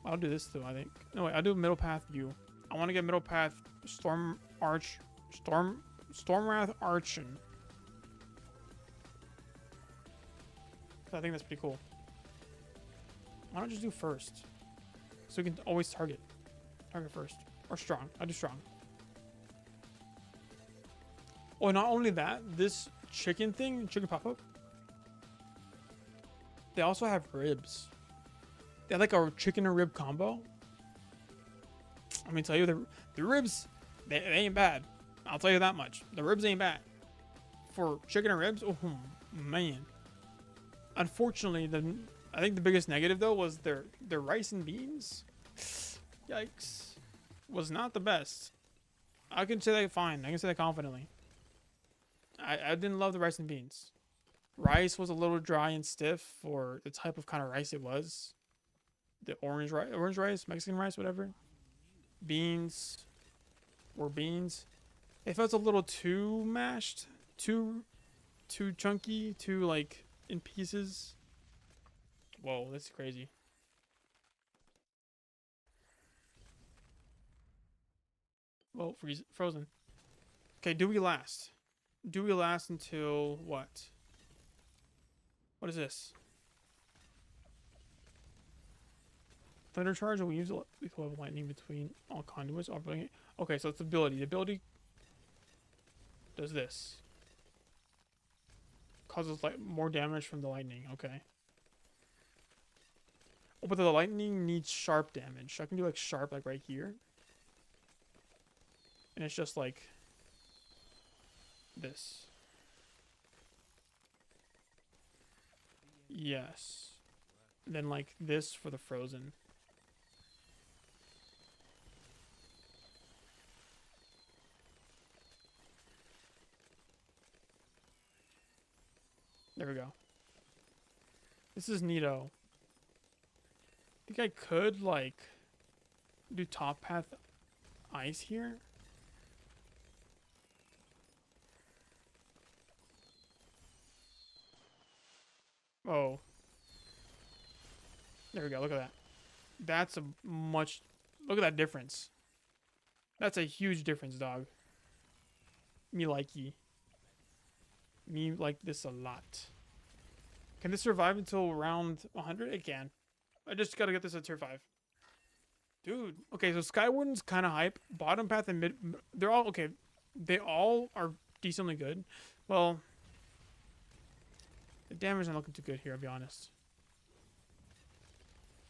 I'll do this though, I think. No wait, I'll do middle path view. I want to get middle path Stormwrath Archon. I think that's pretty cool. Why not just do first? So we can always target first. Or strong. I do strong. Oh, not only that, this chicken pop-up, they also have ribs. They have like a chicken and rib combo. Let me tell you, the ribs, they ain't bad. I'll tell you that much. The ribs ain't bad. For chicken and ribs, oh man. Unfortunately, I think the biggest negative though was their rice and beans. Yikes. Was not the best. I can say that fine. I can say that confidently. I didn't love the rice and beans. Rice was a little dry and stiff for the type of kind of rice it was. The orange rice, Mexican rice, whatever. Beans were beans. It felt a little too mashed, too chunky, too like in pieces. Whoa, that's crazy. Whoa, frozen. Okay, do we last? Do we last until what? What is this? Thunder charge will use lethal level lightning between all conduits. Okay, so it's the ability. The ability does this. Causes like more damage from the lightning. Okay. Oh, but the lightning needs sharp damage. I can do like sharp like right here. And it's just like this. Yes. Then like this for the frozen. There we go. This is neato. I think I could like do top path ice here. Oh. There we go. Look at that. That's a much... Look at that difference. That's a huge difference, dog. Me likey. Me like this a lot. Can this survive until round 100? It can. I just gotta get this at tier 5. Dude. Okay, so Skywarden's kind of hype. Bottom path and mid... They're all... Okay. They all are decently good. Well... The damage is not looking too good here, I'll be honest.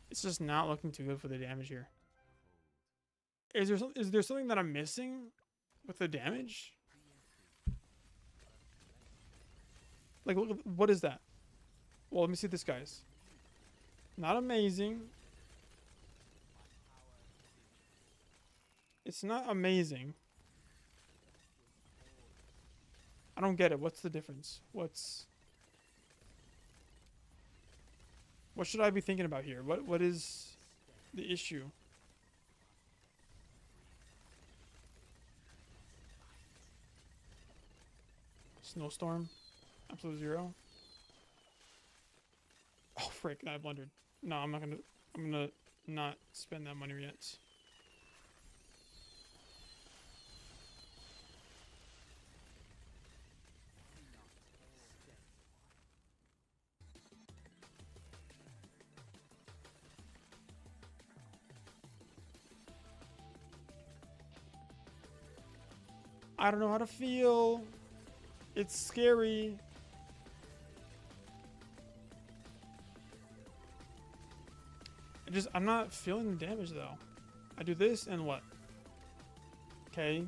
It's just not looking too good for the damage here. Is there something that I'm missing with the damage? Like, look, what is that? Well, let me see this, guys. Not amazing. It's not amazing. I don't get it. What's the difference? What should I be thinking about here? What is the issue? Snowstorm. Absolute zero. Oh frick, I blundered. No, I'm gonna not spend that money yet. I don't know how to feel. It's scary. I'm not feeling the damage though. I do this and what? Okay.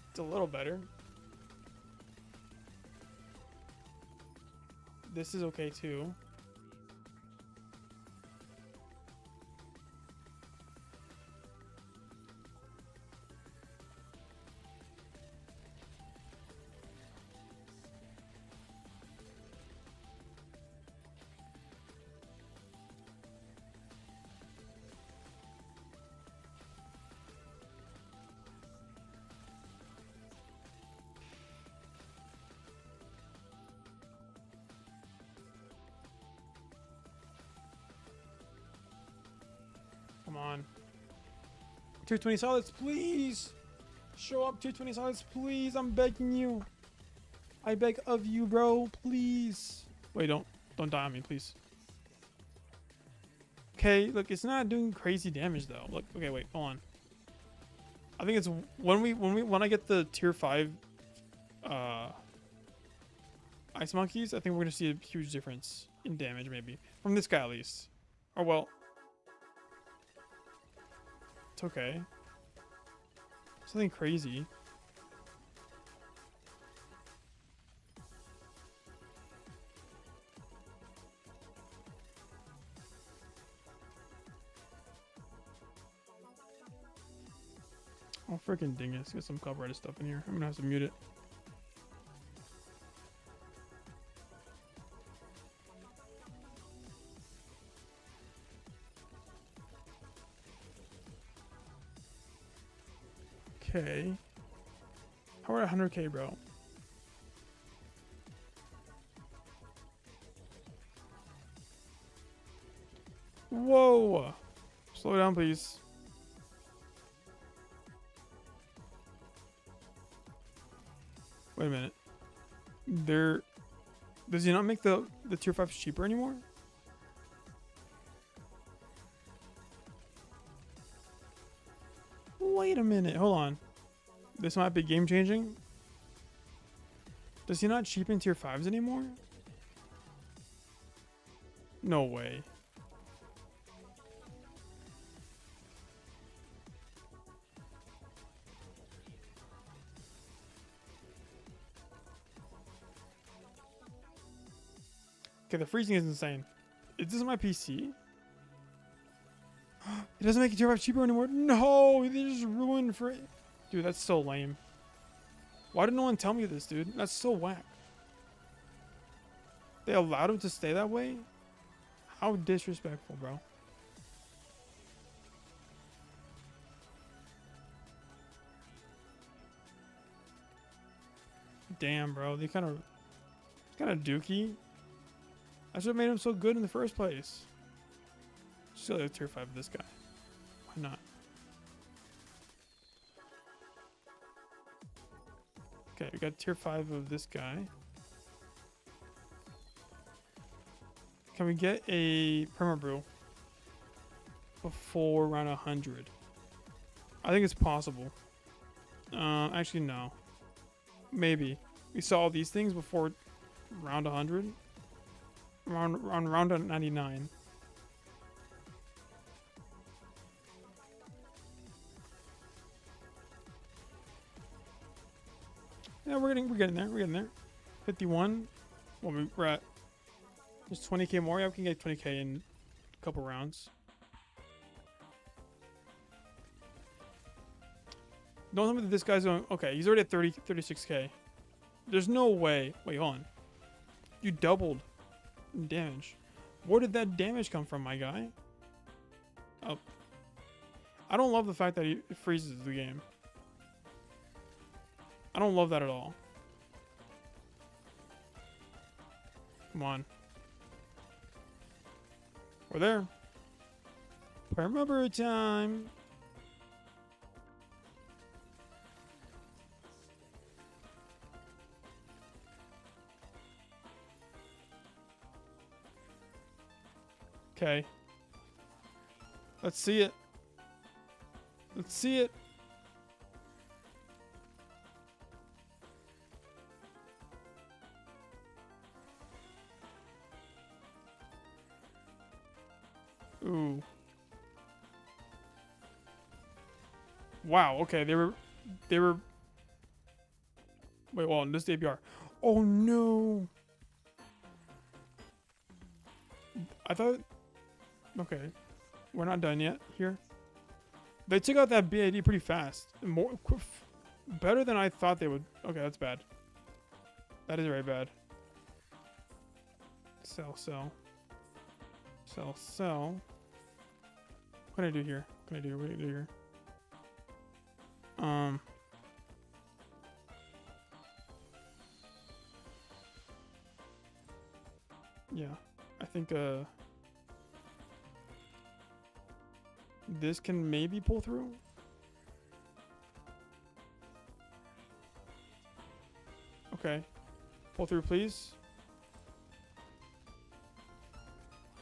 It's a little better. This is okay too. Come on. 220 solids, please. Show up 220 solids, please. I'm begging you. I beg of you, bro. Please. Wait, don't die on me, please. Okay, look, it's not doing crazy damage though. Look, okay, wait, hold on. I think it's when I get the tier 5 ice monkeys, I think we're gonna see a huge difference in damage, maybe. From this guy at least. Or well. It's okay. Something crazy. Oh, freaking dingus. Get some copyrighted stuff in here. I'm gonna have to mute it. Okay. How about 100k, bro? Whoa! Slow down, please. Wait a minute. Does he not make the tier 5s cheaper anymore? Wait a minute. Hold on. This might be game changing. Does he not cheapen tier 5s anymore? No way. Okay, the freezing is insane. Is this my PC? It doesn't make it tier 5 cheaper anymore. No, they just ruined for it. Dude, that's so lame. Why did no one tell me this, dude? That's so whack. They allowed him to stay that way? How disrespectful, bro. Damn, bro. They kind of dookie. That's what made him so good in the first place. Still have tier 5 of this guy. Why not? Okay, we got tier 5 of this guy. Can we get a permabrew before round 100? I think it's possible. Actually, no. Maybe. We saw all these things before round 100. Round 99. Yeah, we're getting there. 51. Well, we're at just 20k more. Yeah, we can get 20k in a couple rounds. Don't tell me that this guy's going. Okay, he's already at 36k. There's no way. Wait, hold on. You doubled damage. Where did that damage come from, my guy? Oh. I don't love the fact that he freezes the game. I don't love that at all. Come on. We're there. Permabrew time. Okay. Let's see it. Let's see it. Ooh. Wow. Okay. They were. Wait. Well, this is APR. Oh no. I thought. Okay. We're not done yet here. They took out that BAD pretty fast. Better than I thought they would. Okay, that's bad. That is very bad. Sell. What can I do here? What can I do here? Yeah. I think this can maybe pull through. Okay. Pull through, please.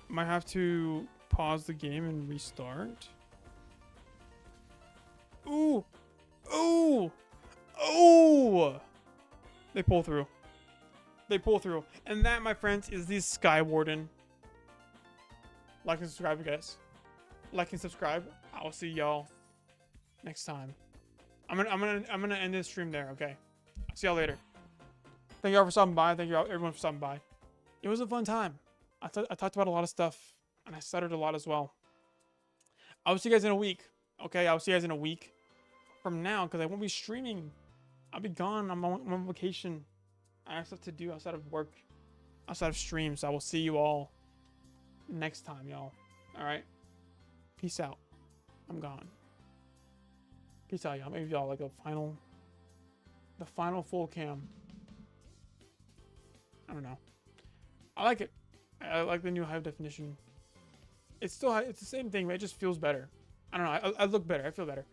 Might have to pause the game and restart. Ooh! Ooh! Ooh! They pull through. They pull through. And that, my friends, is the Sky Warden. Like and subscribe, guys. Like and subscribe. I'll see y'all next time. I'm gonna end this stream there, okay? See y'all later. Thank y'all for stopping by. Thank you everyone for stopping by. It was a fun time. I talked about a lot of stuff, and I stuttered a lot as well. I'll see you guys in a week. Okay, I'll see you guys in a week from now, because I won't be streaming. I'll be gone. I'm on vacation. I have stuff to do outside of work, outside of stream. So I will see you all next time, y'all. All right. Peace out. I'm gone. Peace out, y'all. Maybe y'all like the final full cam. I don't know. I like it. I like the new high definition. It's still it's the same thing, but it just feels better. I don't know. I look better. I feel better.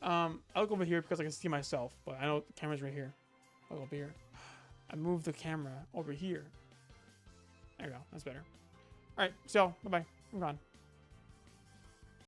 I look over here because I can see myself, but I know the camera's right here. I'll go over here. I move the camera over here. There we go. That's better. All right. So, bye-bye. I'm gone.